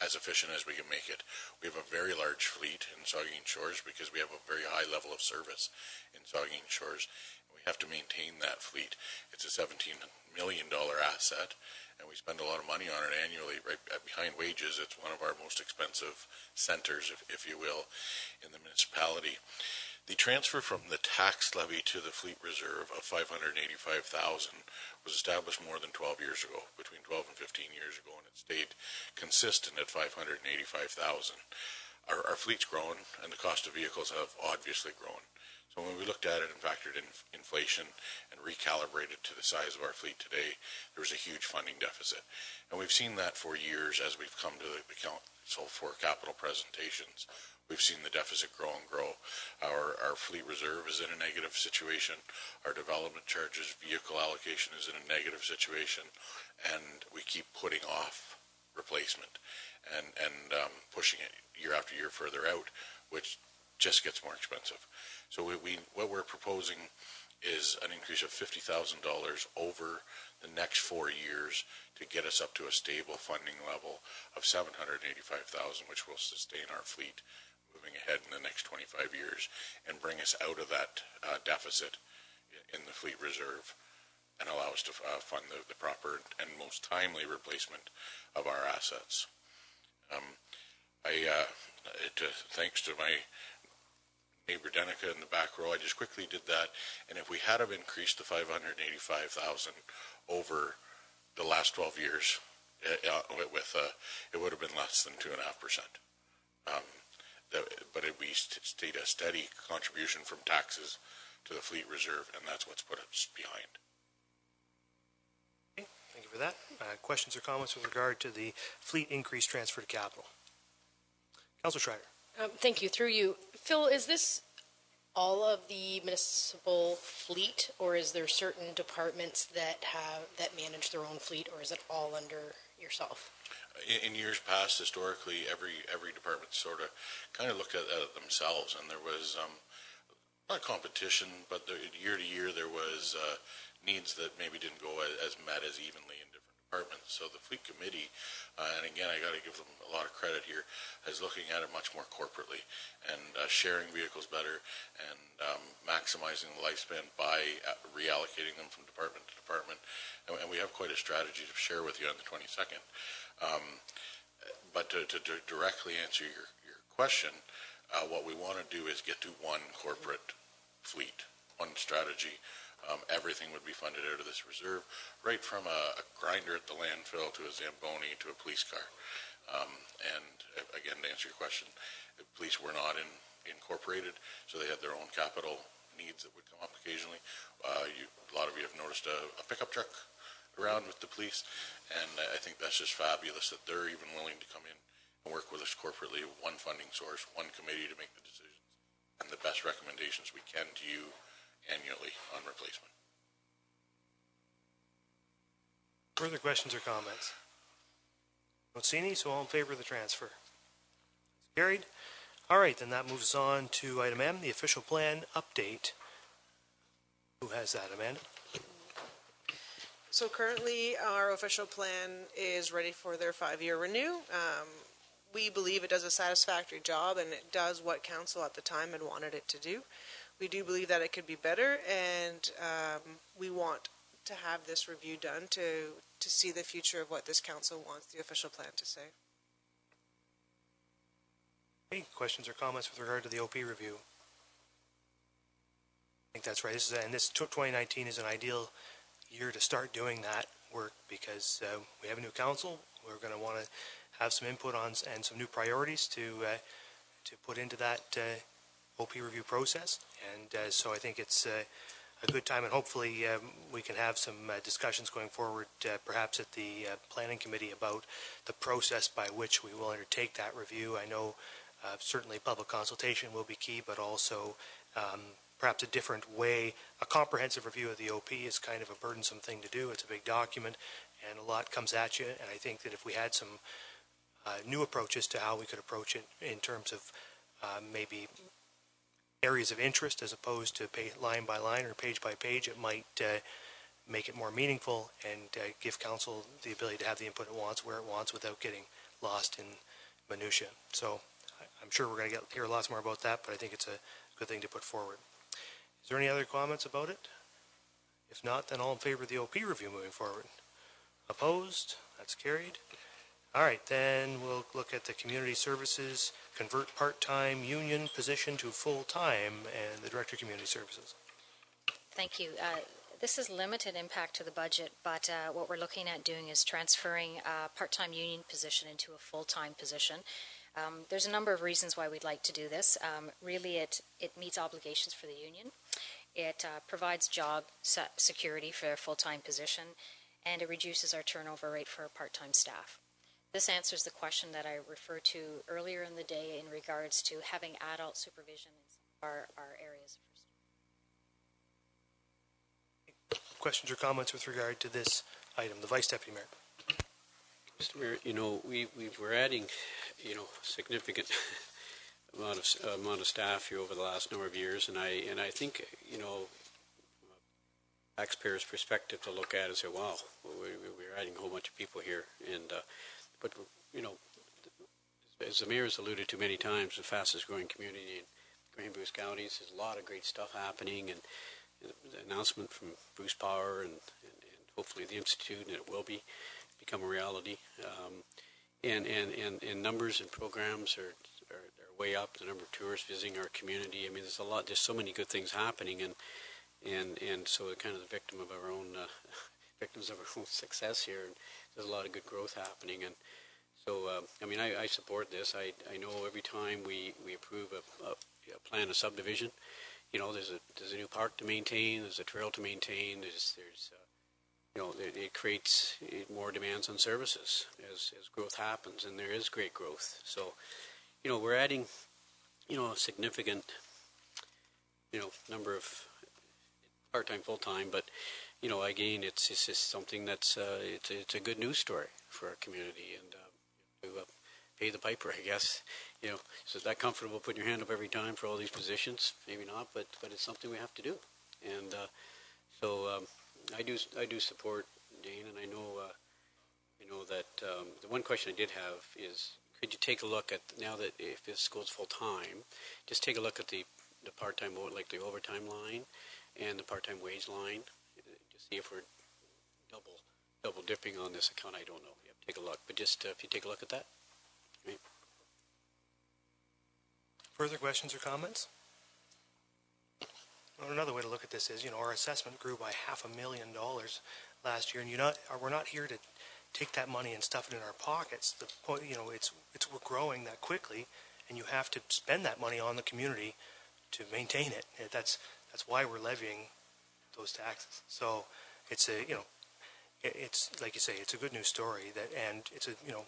as efficient as we can make it. We have a very large fleet in Saugeen Shores because we have a very high level of service in Saugeen Shores. We have to maintain that fleet. It's a $17 million asset, and we spend a lot of money on it annually. Right behind wages, it's one of our most expensive centers, if you will, in the municipality. The transfer from the tax levy to the fleet reserve of $585,000 was established more than 12 years ago, between 12 and 15 years ago, and it stayed consistent at $585,000. Our fleet's grown, and the cost of vehicles have obviously grown. So when we looked at it and factored in inflation and recalibrated to the size of our fleet today, there was a huge funding deficit. And we've seen that for years as we've come to the council for capital presentations. We've seen the deficit grow and grow. Our fleet reserve is in a negative situation. Our development charges, vehicle allocation is in a negative situation. And we keep putting off replacement and pushing it year after year further out, which just gets more expensive. So what we're proposing is an increase of $50,000 over the next 4 years to get us up to a stable funding level of $785,000, which will sustain our fleet moving ahead in the next 25 years and bring us out of that deficit in the fleet reserve and allow us to fund the proper and most timely replacement of our assets. Thanks to my neighbor Denica in the back row, I just quickly did that, and if we had have increased the $585,000 over the last 12 years, it would have been less than 2.5%. But we stayed a steady contribution from taxes to the fleet reserve, and that's what's put us behind. Okay, thank you for that. Questions or comments with regard to the fleet increase transfer to capital? Councilor Schreier. Thank you. Through you, Phil, is this all of the municipal fleet, or is there certain departments that manage their own fleet, or is it all under yourself? In years past, historically, every department sort of kind of looked at themselves, and there was not competition, but year to year there was needs that maybe didn't go as met as evenly in different departments. So the fleet committee, and again, I got to give them a lot of credit here, is looking at it much more corporately and sharing vehicles better and maximizing the lifespan by reallocating them from department to department. And we have quite a strategy to share with you on the 22nd. But to directly answer your question, what we want to do is get to one corporate fleet, one strategy. Everything would be funded out of this reserve, right from a grinder at the landfill to a Zamboni to a police car. And again, to answer your question, the police were not incorporated, so they had their own capital needs that would come up occasionally. A lot of you have noticed a pickup truck around with the police, and I think that's just fabulous that they're even willing to come in and work with us corporately, one funding source, one committee to make the decisions and the best recommendations we can to you annually on replacement. Further questions or comments? Don't see any, so all in favor of the transfer? Carried. All right, then that moves us on to item M, the official plan update. Who has that, Amanda? So currently, our official plan is ready for their 5-year renew. We believe it does a satisfactory job, and it does what council at the time had wanted it to do. We do believe that it could be better, and we want to have this review done to see the future of what this council wants the official plan to say. Okay, questions or comments with regard to the OP review? I think that's right. This 2019 is an ideal year to start doing that work because we have a new council. We're going to want to have some input on and some new priorities to put into that OP review process. And so I think it's a good time, and hopefully we can have some discussions going forward, perhaps at the planning committee, about the process by which we will undertake that review. I know certainly public consultation will be key, but also perhaps a different way. A comprehensive review of the OP is kind of a burdensome thing to do. It's a big document, and a lot comes at you. And I think that if we had some new approaches to how we could approach it in terms of maybe areas of interest as opposed to line by line or page by page, it might make it more meaningful and give council the ability to have the input it wants where it wants without getting lost in minutia. So I'm sure we're going to hear lots more about that, but I think it's a good thing to put forward. Is there any other comments about it? If not, then all in favor of the OP review moving forward? Opposed? That's carried. All right, then we'll look at the community services, convert part-time union position to full-time, and the Director of Community Services. Thank you. This is limited impact to the budget, but what we're looking at doing is transferring a part-time union position into a full-time position. There's a number of reasons why we'd like to do this. Really, it meets obligations for the union. It provides job security for a full-time position, and it reduces our turnover rate for our part-time staff. This answers the question that I referred to earlier in the day in regards to having adult supervision in some of our areas. Questions or comments with regard to this item? The Vice Deputy Mayor. Mr. Mayor, we're adding, significant amount of staff here over the last number of years, and I think, taxpayer's perspective to look at and say, wow, we're adding a whole bunch of people here. And but, you know, as the mayor has alluded to many times, the fastest growing community in Grey Bruce counties. There's a lot of great stuff happening, and the announcement from Bruce Power and hopefully the Institute, and it will become a reality. And numbers and programs are way up. The number of tourists visiting our community. I mean, there's a lot. There's so many good things happening, and so we're kind of the victims of our own success here. And there's a lot of good growth happening, and so I mean, I support this. I know every time we approve a plan of subdivision, you know, there's a new park to maintain, there's a trail to maintain, there's you know, it creates more demands on services as growth happens, and there is great growth. So, you know, we're adding, you know, a significant, you know, number of part-time, full-time, but, you know, again, it's just something that's, it's a good news story for our community, and to pay the piper, I guess. You know, so is that comfortable putting your hand up every time for all these positions? Maybe not, but it's something we have to do. And so I do support Jane, and I know that the one question I did have is, could you take a look at, now that if this goes full time, just take a look at the part-time, like the overtime line and the part-time wage line, just see if we're double dipping on this account. I don't know. You have to take a look, but just if you take a look at that. Right. Further questions or comments? Well, another way to look at this is, you know, our assessment grew by $500,000 last year, and we're not here to take that money and stuff it in our pockets. The point, you know, it's we're growing that quickly, and you have to spend that money on the community to maintain it. That's why we're levying those taxes. So it's a, you know, it's like you say, it's a good news story that, and it's a, you know,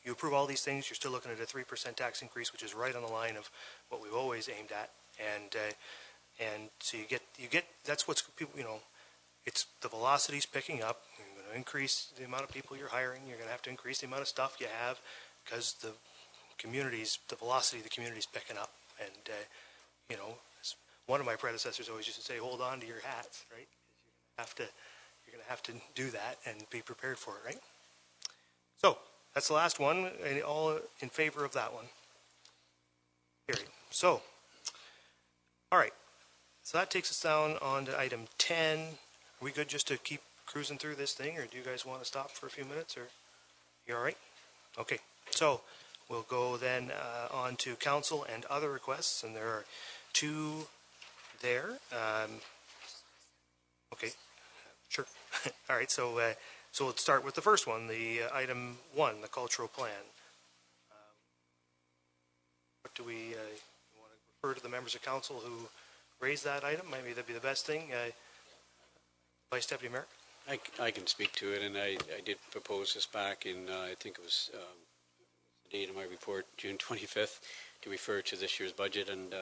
you approve all these things, you're still looking at a 3% tax increase, which is right on the line of what we've always aimed at, and so you get that's what's people, you know, it's the velocity's picking up. You're going to increase the amount of people you're hiring. You're going to have to increase the amount of stuff you have because the velocity of the community's picking up. And you know, one of my predecessors always used to say, "Hold on to your hats," right? You're going to have to do that and be prepared for it, right? So that's the last one. All in favor of that one? Carried. So, all right. So that takes us down on to item 10. Are we good just to keep cruising through this thing, or do you guys want to stop for a few minutes, or you all right? Okay. So we'll go then on to council and other requests, and there are two there. Okay. Sure. All right. So let's start with the first one, the item 1, the cultural plan. What do we want to refer to the members of council who raise that item? Maybe that'd be the best thing. Vice Deputy Mayor? I can speak to it, and I did propose this back in, I think it was the date of my report, June 25th, to refer to this year's budget. And,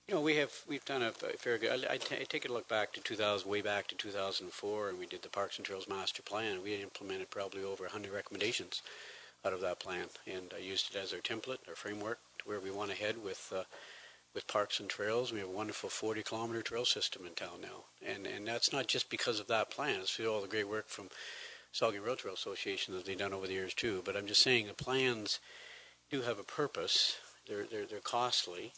you know, we've done a fair good, I take a look back to way back to 2004, and we did the Parks and Trails Master Plan. We had implemented probably over 100 recommendations out of that plan, and I used it as our template, our framework, to where we want to head with parks and trails. We have a wonderful 40-kilometer trail system in town now. And that's not just because of that plan. It's all the great work from Saugeen Rail Trail Association that they've done over the years too. But I'm just saying the plans do have a purpose. They're costly,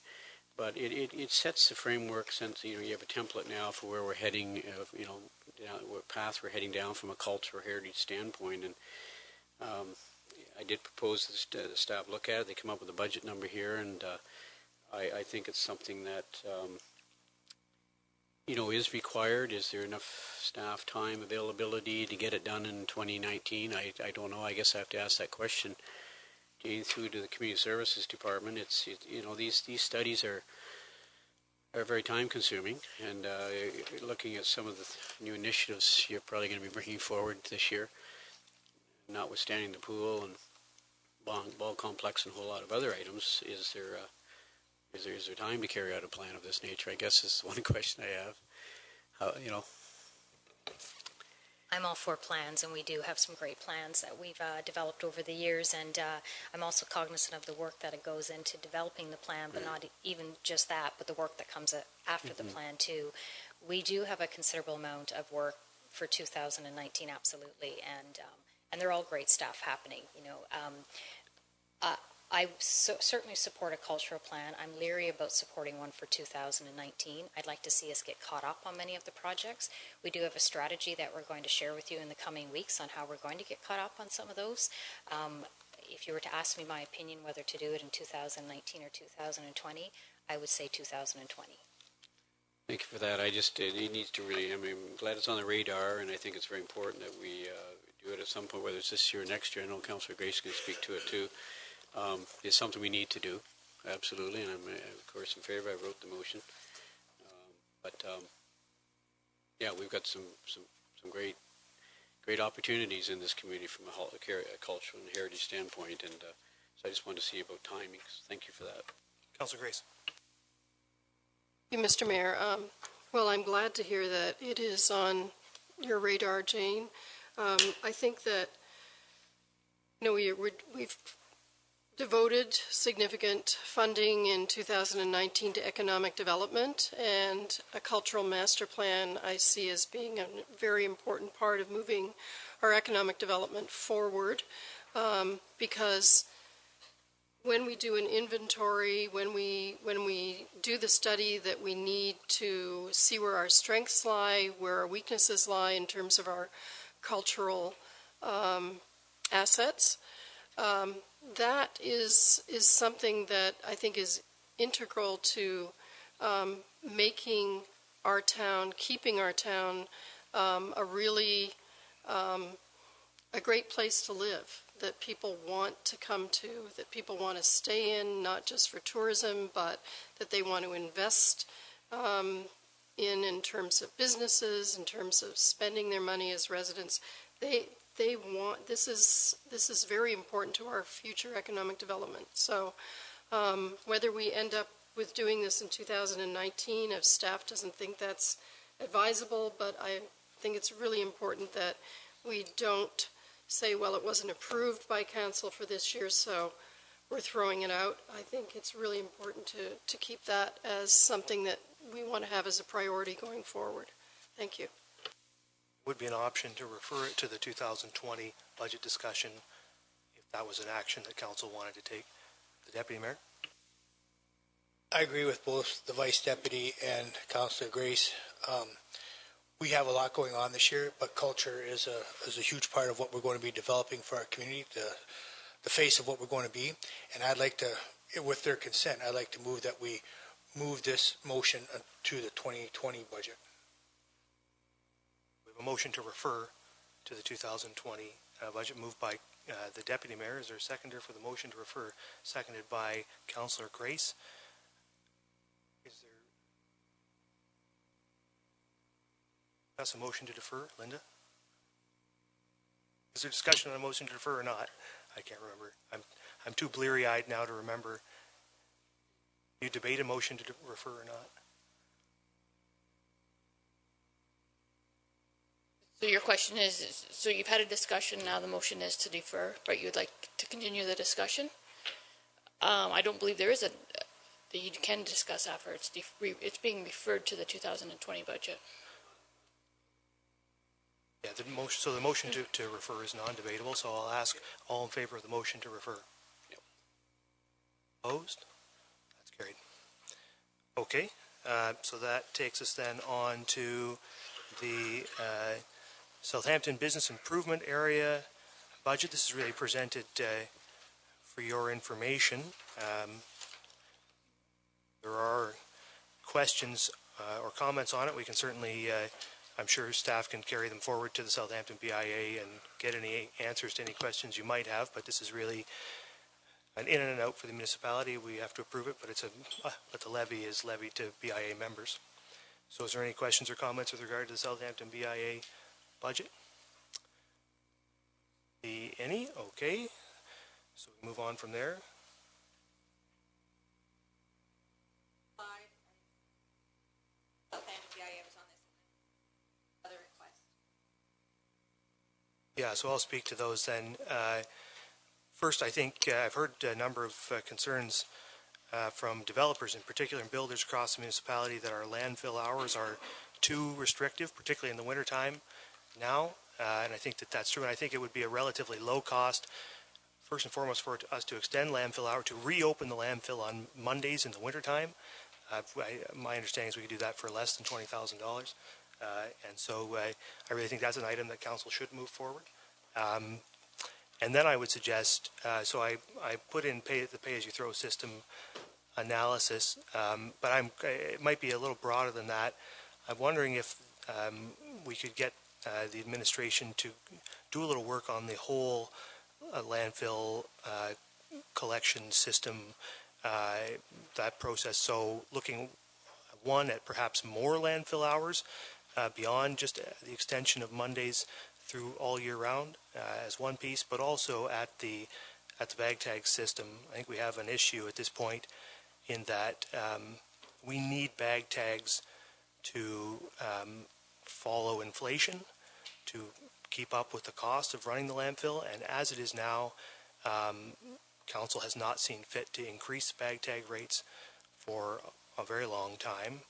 but it sets the framework, since, you know, you have a template now for where we're heading, you know, what path we're heading down from a cultural heritage standpoint. And I did propose the staff look at it. They come up with a budget number here, and I think it's something that, you know, is required. Is there enough staff time availability to get it done in 2019? I don't know. I guess I have to ask that question, Jane, through to the Community Services Department. You know, these studies are very time consuming, and looking at some of the new initiatives you're probably going to be bringing forward this year, notwithstanding the pool and ball complex and a whole lot of other items, is there time to carry out a plan of this nature? I guess is one question I have. How, you know. I'm all for plans, and we do have some great plans that we've developed over the years, and I'm also cognizant of the work that it goes into developing the plan, but not even just that, but the work that comes after the plan too. we do have a considerable amount of work for 2019, absolutely, and they're all great stuff happening. I certainly support a cultural plan. I'm leery about supporting one for 2019. I'd like to see us get caught up on many of the projects. We do have a strategy that we're going to share with you in the coming weeks on how we're going to get caught up on some of those. If you were to ask me my opinion whether to do it in 2019 or 2020, I would say 2020. Thank you for that. It needs to really, I'm glad it's on the radar, and I think it's very important that we do it at some point, whether it's this year or next year. I know Councillor Grace can speak to it too. It's something we need to do, absolutely, and I'm, of course, in favor. I wrote the motion. Yeah, we've got some great opportunities in this community from a cultural and heritage standpoint, and so I just want to see about timings. Thank you for that. Councillor Grace. Thank you, Mr. Mayor. Well, I'm glad to hear that it is on your radar, Jane. I think that we've devoted significant funding in 2019 to economic development, and a cultural master plan I see as being a very important part of moving our economic development forward, because when we do an inventory, when we do the study that we need to see where our strengths lie, where our weaknesses lie in terms of our cultural assets, that is something that I think is integral to making our town, keeping our town a really a great place to live, that people want to come to, that people want to stay in, not just for tourism, but that they want to invest in terms of businesses, in terms of spending their money as residents. They want, this is very important to our future economic development. So whether we end up with doing this in 2019, if staff doesn't think that's advisable, but I think it's really important that we don't say, well, it wasn't approved by council for this year, so we're throwing it out. I think it's really important to keep that as something that we want to have as a priority going forward. Thank you. Would be an option to refer it to the 2020 budget discussion if that was an action that council wanted to take. The Deputy Mayor? I agree with both the Vice Deputy and Councillor Grace. We have a lot going on this year, but culture is a huge part of what we're going to be developing for our community, the face of what we're going to be. And I'd like to, with their consent, I'd like to move that we move this motion to the 2020 budget. We have a motion to refer to the 2020 budget moved by the Deputy Mayor. Is there a seconder for the motion to refer? Seconded by Councillor Grace. Is there that's a motion to defer, Linda? Is there discussion on a motion to defer or not? I can't remember. I'm too bleary-eyed now to remember. Do you debate a motion to refer or not? So your question is, so you've had a discussion, now the motion is to defer, but you'd like to continue the discussion? I don't believe there is that you can discuss after it's being referred to the 2020 budget. Yeah, so the motion to refer is non-debatable, so I'll ask all in favor of the motion to refer. Yep. Opposed? That's carried. Okay, so that takes us then on to the Southampton Business Improvement Area budget. This is really presented for your information. There are questions or comments on it. We can certainly, I'm sure staff can carry them forward to the Southampton BIA and get any answers to any questions you might have, but this is really an in and an out for the municipality. We have to approve it, but the levy is levied to BIA members. So is there any questions or comments with regard to the Southampton BIA budget? Any? Okay. So we move on from there. Yeah, so I'll speak to those then. First, I think I've heard a number of concerns from developers in particular and builders across the municipality that our landfill hours are too restrictive, particularly in the wintertime now, and I think that that's true. And I think it would be a relatively low cost, first and foremost, for us to extend landfill hour, to reopen the landfill on Mondays in the wintertime. My understanding is we could do that for less than $20,000. And so I really think that's an item that council should move forward. And then I would suggest, so I put in the pay-as-you-throw system analysis, but it might be a little broader than that. I'm wondering if we could get the administration to do a little work on the whole landfill collection system, that process. So looking, one, at perhaps more landfill hours beyond just the extension of Mondays through all year round as one piece, but also at the bag tag system. I think we have an issue at this point in that we need bag tags to follow inflation, to keep up with the cost of running the landfill, and as it is now, council has not seen fit to increase bag tag rates for a very long time.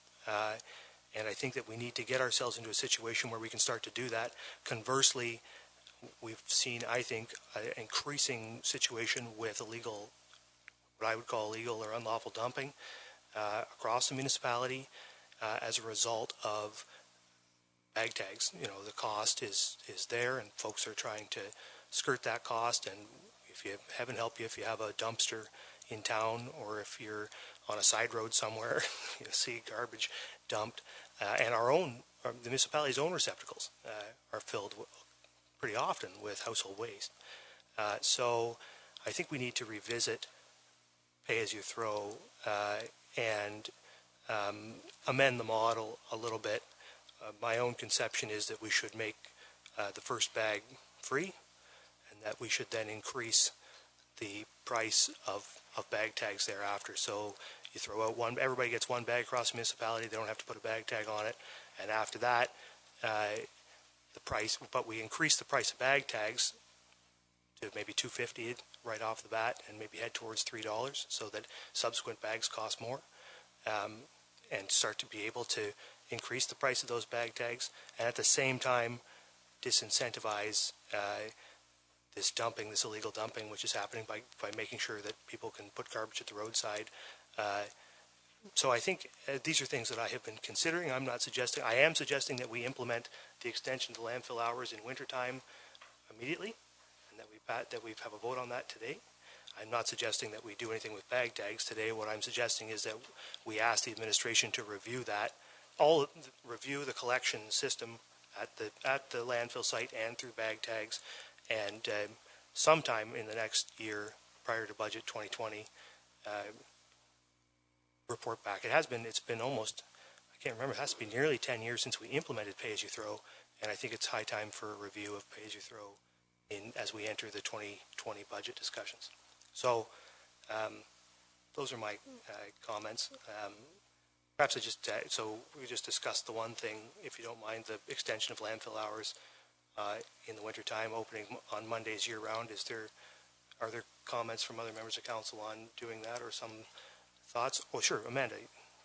And I think that we need to get ourselves into a situation where we can start to do that. Conversely, we've seen, I think, an increasing situation with illegal, what I would call illegal or unlawful dumping across the municipality as a result of bag tags. You know, the cost is there, and folks are trying to skirt that cost. And if you heaven help you, if you have a dumpster in town, or if you're on a side road somewhere, you see garbage dumped, and the municipality's own receptacles are filled pretty often with household waste. So I think we need to revisit pay-as-you-throw and amend the model a little bit. My own conception is that we should make the first bag free, and that we should then increase the price of bag tags thereafter. So you throw out one, everybody gets one bag across the municipality, they don't have to put a bag tag on it, and after that, the price, but we increase the price of bag tags to maybe $2.50 right off the bat, and maybe head towards $3, so that subsequent bags cost more, and start to be able to increase the price of those bag tags, and at the same time disincentivize this dumping, this illegal dumping, which is happening by making sure that people can put garbage at the roadside. So I think these are things that I have been considering. I am suggesting that we implement the extension of the landfill hours in wintertime immediately, and that we have a vote on that today. I'm not suggesting that we do anything with bag tags today. What I'm suggesting is that we ask the administration to review that, review the collection system at the landfill site and through bag tags, and sometime in the next year, prior to budget 2020, report back. It's been almost, I can't remember, it has to be nearly 10 years since we implemented pay-as-you-throw, and I think it's high time for a review of pay-as-you-throw as we enter the 2020 budget discussions. So those are my comments. Perhaps so we just discussed the one thing, if you don't mind, the extension of landfill hours in the wintertime, opening on Mondays year-round. Are there comments from other members of council on doing that, or some thoughts? Oh, sure, Amanda,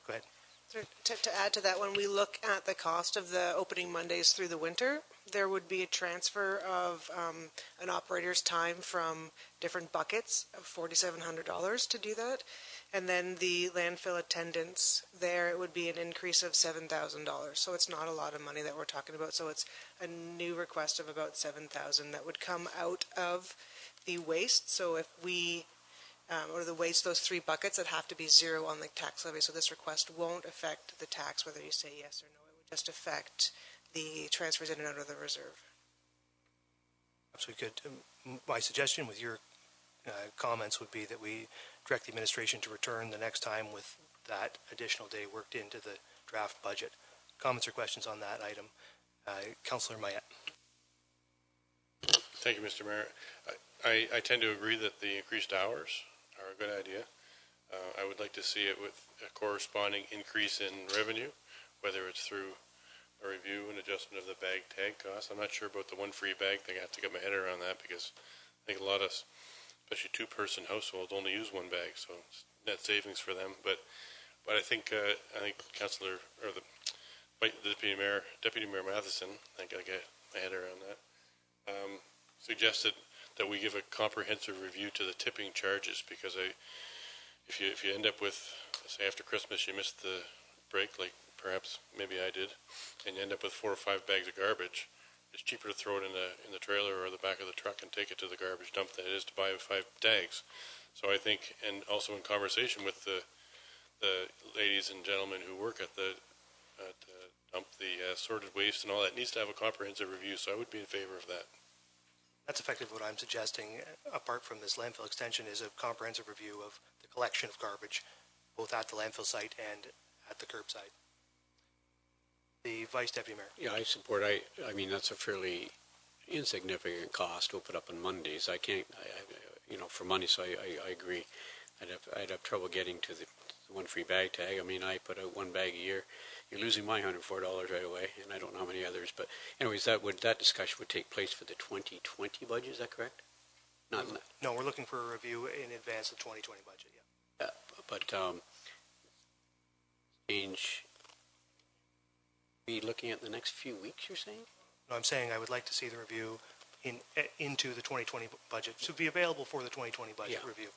go ahead. To add to that, when we look at the cost of the opening Mondays through the winter, there would be a transfer of an operator's time from different buckets of $4,700 to do that. And then the landfill attendance there, it would be an increase of $7,000. So it's not a lot of money that we're talking about. So it's a new request of about $7,000 that would come out of the waste. So if we or the waste, those three buckets that have to be zero on the tax levy. So this request won't affect the tax, whether you say yes or no. It would just affect the transfers in and out of the reserve. Perhaps we could, my suggestion with your comments would be that we direct the administration to return the next time with that additional day worked into the draft budget. Comments or questions on that item? Councillor Mayette. Thank you, Mr. Mayor. I tend to agree that the increased hours are a good idea. I would like to see it with a corresponding increase in revenue, whether it's through a review and adjustment of the bag tag cost. I'm not sure about the one free bag thing. I have to get my head around that, because I think a lot of, especially two-person households, only use one bag, so it's net savings for them. But I think Councillor or the Deputy Mayor Matheson, I think I get my head around that, suggested that we give a comprehensive review to the tipping charges, because if you end up with, say after Christmas you missed the break, like perhaps maybe I did, and you end up with 4 or 5 bags of garbage, it's cheaper to throw it in the trailer or the back of the truck and take it to the garbage dump than it is to buy 5 tags. So I think, and also in conversation with the ladies and gentlemen who work at the dump, the sorted waste and all that needs to have a comprehensive review. So I would be in favor of that. That's effectively what I'm suggesting, apart from this landfill extension, is a comprehensive review of the collection of garbage, both at the landfill site and at the curbside. The Vice Deputy Mayor. Yeah, I support. I mean, that's a fairly insignificant cost. We'll put up on Mondays. I can't, for money. So I agree. I'd have trouble getting to the one free bag tag. I mean, I put out 1 bag a year. You're losing my $104 right away, and I don't know how many others. But anyways, that discussion would take place for the 2020 budget. Is that correct? No, we're looking for a review in advance of the 2020 budget. Yeah. But change. Be looking at the next few weeks. You're saying? No, I'm saying I would like to see the review into the 2020 budget to be available for the 2020 budget review.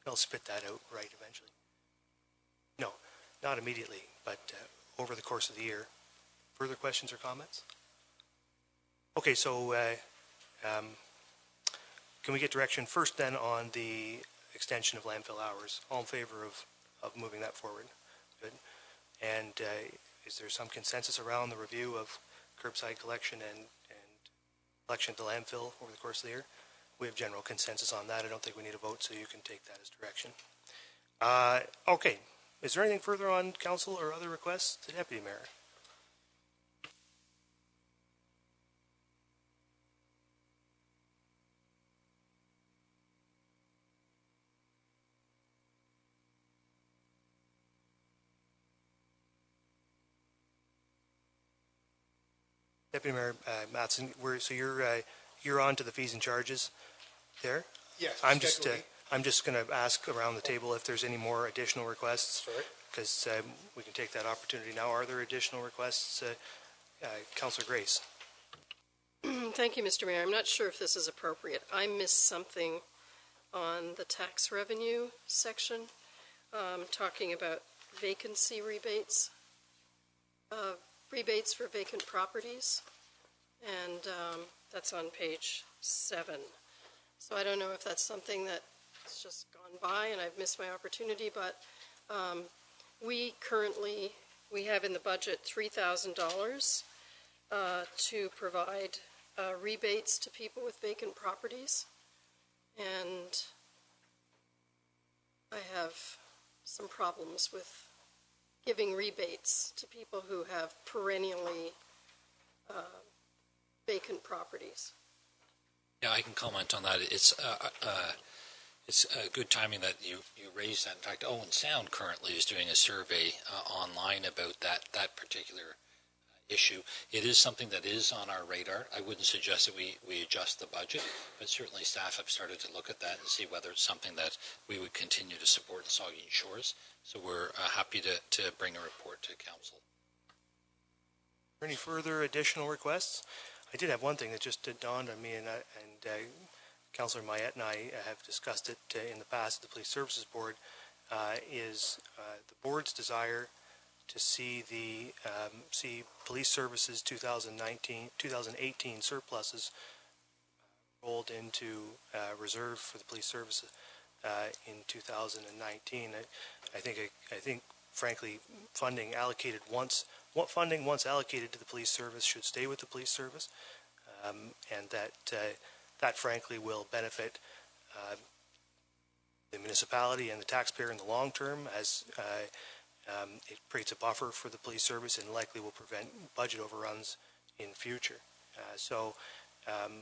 I'll spit that out right eventually. No, not immediately, but over the course of the year. Further questions or comments? Okay, so can we get direction first then on the extension of landfill hours? All in favor of moving that forward? Good. And is there some consensus around the review of curbside collection and collection at the landfill over the course of the year? We have general consensus on that. I don't think we need a vote, so you can take that as direction. Okay. Is there anything further on council or other requests to Deputy Mayor? Deputy Mayor Matheson, you're on to the fees and charges there. Yes. I'm just going to ask around the table if there's any more additional requests, because we can take that opportunity now. Are there additional requests? Councillor Grace. Thank you, Mr. Mayor. I'm not sure if this is appropriate. I missed something on the tax revenue section, talking about vacancy rebates, rebates for vacant properties, and that's on page 7. So I don't know if that's something that's just gone by and I've missed my opportunity, but we have in the budget $3,000 to provide rebates to people with vacant properties, and I have some problems with giving rebates to people who have perennially vacant properties. Yeah, I can comment on that. It's good timing that you raised that. In fact, Owen Sound currently is doing a survey online about that particular issue. It is something that is on our radar. I wouldn't suggest that we adjust the budget, but certainly staff have started to look at that and see whether it's something that we would continue to support in Saugeen Shores. So we're happy to bring a report to council. Any further additional requests? I did have one thing that just dawned on me, and Councillor Mayette and I have discussed it in the past at the Police Services Board, is the board's desire to see the Police Services 2018 surpluses rolled into reserve for the police services in 2019. I think, frankly, funding once allocated to the police service should stay with the police service, and that frankly will benefit the municipality and the taxpayer in the long term, as it creates a buffer for the police service and likely will prevent budget overruns in future. I don't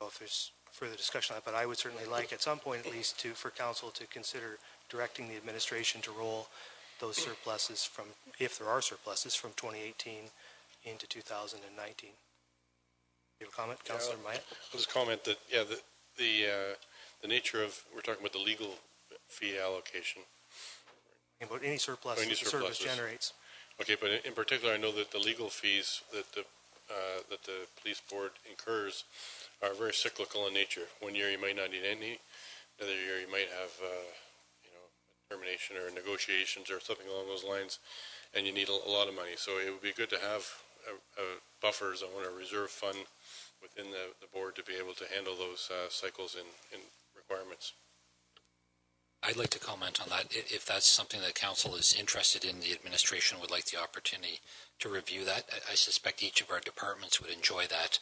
know if there's further discussion on that, but I would certainly like at some point at least for council to consider directing the administration to roll those surpluses from, if there are surpluses, from 2018 into 2019. You have a comment, Councillor Mayette? I'll just comment that, the nature of, we're talking about the legal fee allocation. About any surplus the service generates. Okay, but in particular, I know that the legal fees that the police board incurs are very cyclical in nature. One year you might not need any, another year you might have, termination or negotiations or something along those lines, and you need a lot of money. So it would be good to have a buffer zone or reserve fund within the board to be able to handle those cycles in requirements. I'd like to comment on that. If that's something that council is interested in, the administration would like the opportunity to review that. I suspect each of our departments would enjoy that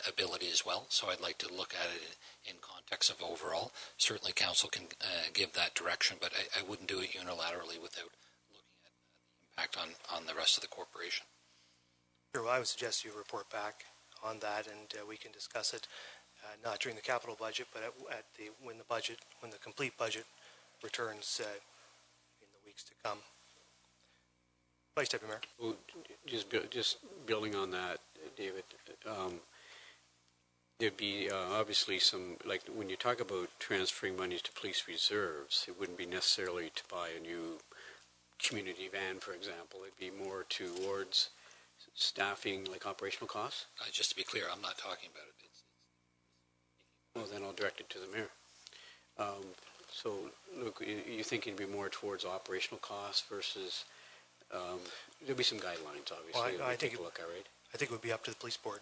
ability as well. So I'd like to look at it in context of overall. Certainly council can give that direction, but I wouldn't do it unilaterally without looking at the impact on the rest of the corporation. Sure, well, I would suggest you report back on that, and we can discuss it not during the capital budget, but when the complete budget returns in the weeks to come. Vice Deputy Mayor. Well, just building on that, David, there'd be obviously some, like when you talk about transferring monies to police reserves, it wouldn't be necessarily to buy a new community van, for example. It'd be more towards staffing, like operational costs. Just to be clear, I'm not talking about it. Well, then I'll direct it to the mayor. So, look, you're thinking it'd be more towards operational costs versus, there'll be some guidelines, obviously. Well, I think it would be up to the police board.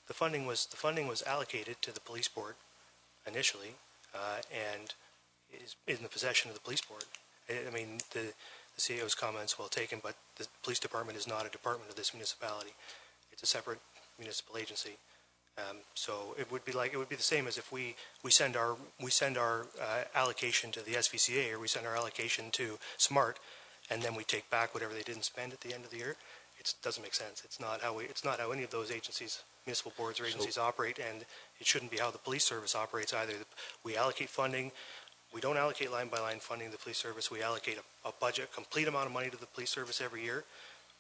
The funding was allocated to the police board initially, and is in the possession of the police board. I mean, the CEO's comments well taken, but the police department is not a department of this municipality. It's a separate municipal agency. So it would be the same as if we send our allocation to the SVCA, or we send our allocation to SMART, and then we take back whatever they didn't spend at the end of the year. It doesn't make sense. It's not how any of those agencies, municipal boards or agencies operate, and it shouldn't be how the police service operates either. We allocate funding. We don't allocate line by line funding to the police service. We allocate a budget, complete amount of money to the police service every year.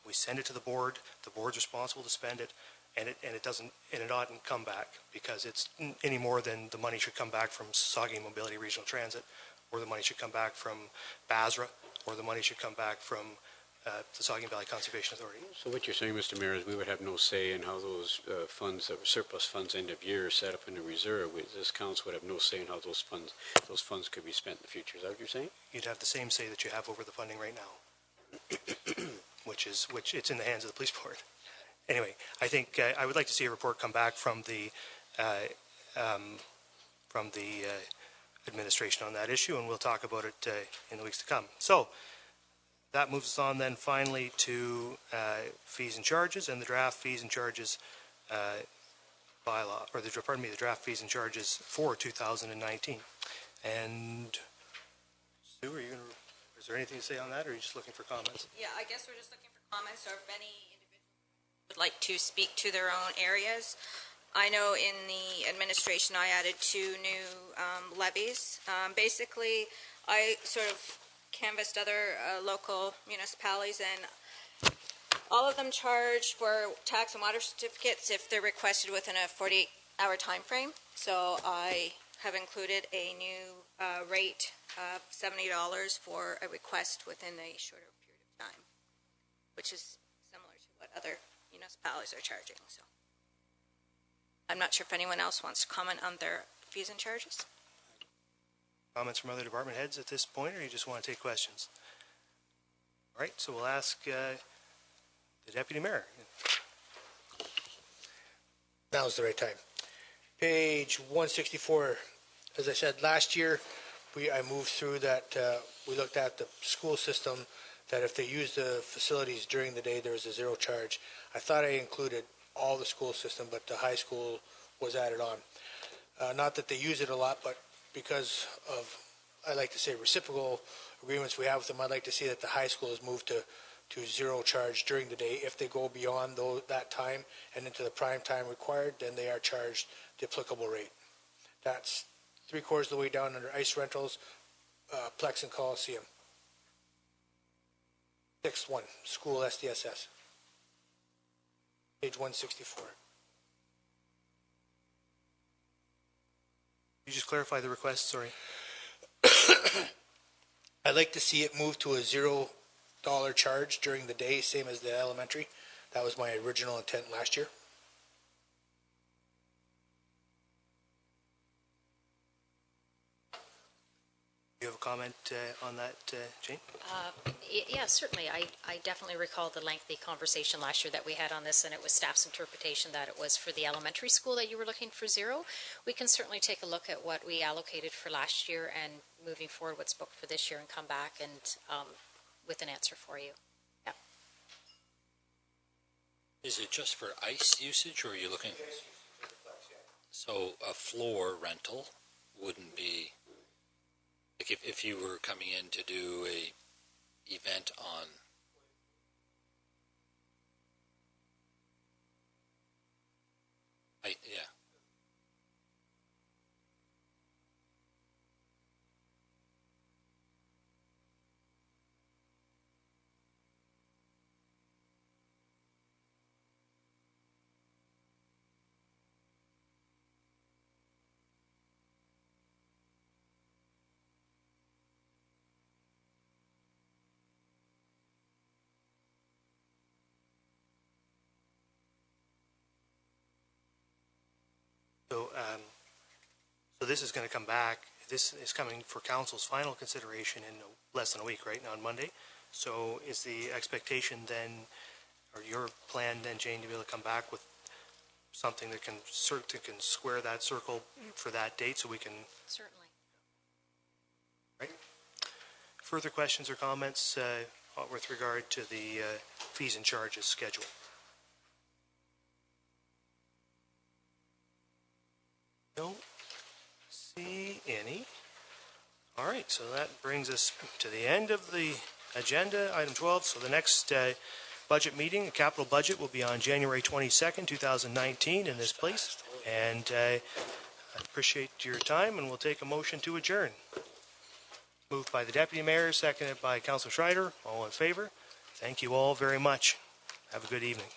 We send it to the board. The board's responsible to spend it. And it oughtn't come back, because it's any more than the money should come back from Saugeen Mobility Regional Transit, or the money should come back from Basra, or the money should come back from the Saugeen Valley Conservation Authority. So what you're saying, Mr. Mayor, is we would have no say in how those funds, that were surplus funds end of year, set up in the reserve. This council would have no say in how those funds could be spent in the future. Is that what you're saying? You'd have the same say that you have over the funding right now, which it's in the hands of the police board. Anyway, I think I would like to see a report come back from the administration on that issue, and we'll talk about it in the weeks to come. So that moves us on then finally to fees and charges, and the draft fees and charges bylaw, or the draft fees and charges for 2019. And Sue, is there anything to say on that, or are you just looking for comments? Yeah, I guess we're just looking for comments, or if any would like to speak to their own areas. I know in the administration I added 2 new levies. Basically, I sort of canvassed other local municipalities, and all of them charge for tax and water certificates if they're requested within a 48-hour time frame. So I have included a new rate of $70 for a request within a shorter period of time, which is similar to what other municipalities are charging. So I'm not sure if anyone else wants to comment on their fees and charges. Comments from other department heads at this point, or you just want to take questions? All right, so we'll ask the Deputy Mayor. Now's the right time. Page 164. As I said, last year I moved through that. We looked at the school system, that if they use the facilities during the day, there was a zero charge. I thought I included all the school system, but the high school was added on. Not that they use it a lot, but because of, I like to say, reciprocal agreements we have with them, I'd like to see that the high school is moved to zero charge during the day. If they go beyond that time and into the prime time required, then they are charged the applicable rate. That's 3/4 of the way down under ice rentals, Plex and Coliseum. 6th one, school SDSS. Page 164. You just clarify the request, sorry. I'd like to see it move to a zero charge during the day, same as the elementary. That was my original intent last year. You have a comment on that, Jane? Yeah, certainly. I definitely recall the lengthy conversation last year that we had on this, and it was staff's interpretation that it was for the elementary school that you were looking for zero. We can certainly take a look at what we allocated for last year and moving forward what's booked for this year and come back and with an answer for you. Yeah. Is it just for ice usage, or are you looking? So a floor rental wouldn't be, like if you were coming in to do a event on yeah. So this is going to come back. This is coming for council's final consideration in less than a week, right, on Monday. So is the expectation then, or your plan then, Jane, to be able to come back with something that can square that circle for that date, so we can? Certainly. Right. Further questions or comments with regard to the fees and charges schedule? Don't see any. All right, so that brings us to the end of the agenda, item 12. So the next budget meeting, the capital budget, will be on January 22nd, 2019 in this place. And I appreciate your time, and we'll take a motion to adjourn. Moved by the Deputy Mayor, seconded by Councilor Schreider. All in favor? Thank you all very much. Have a good evening.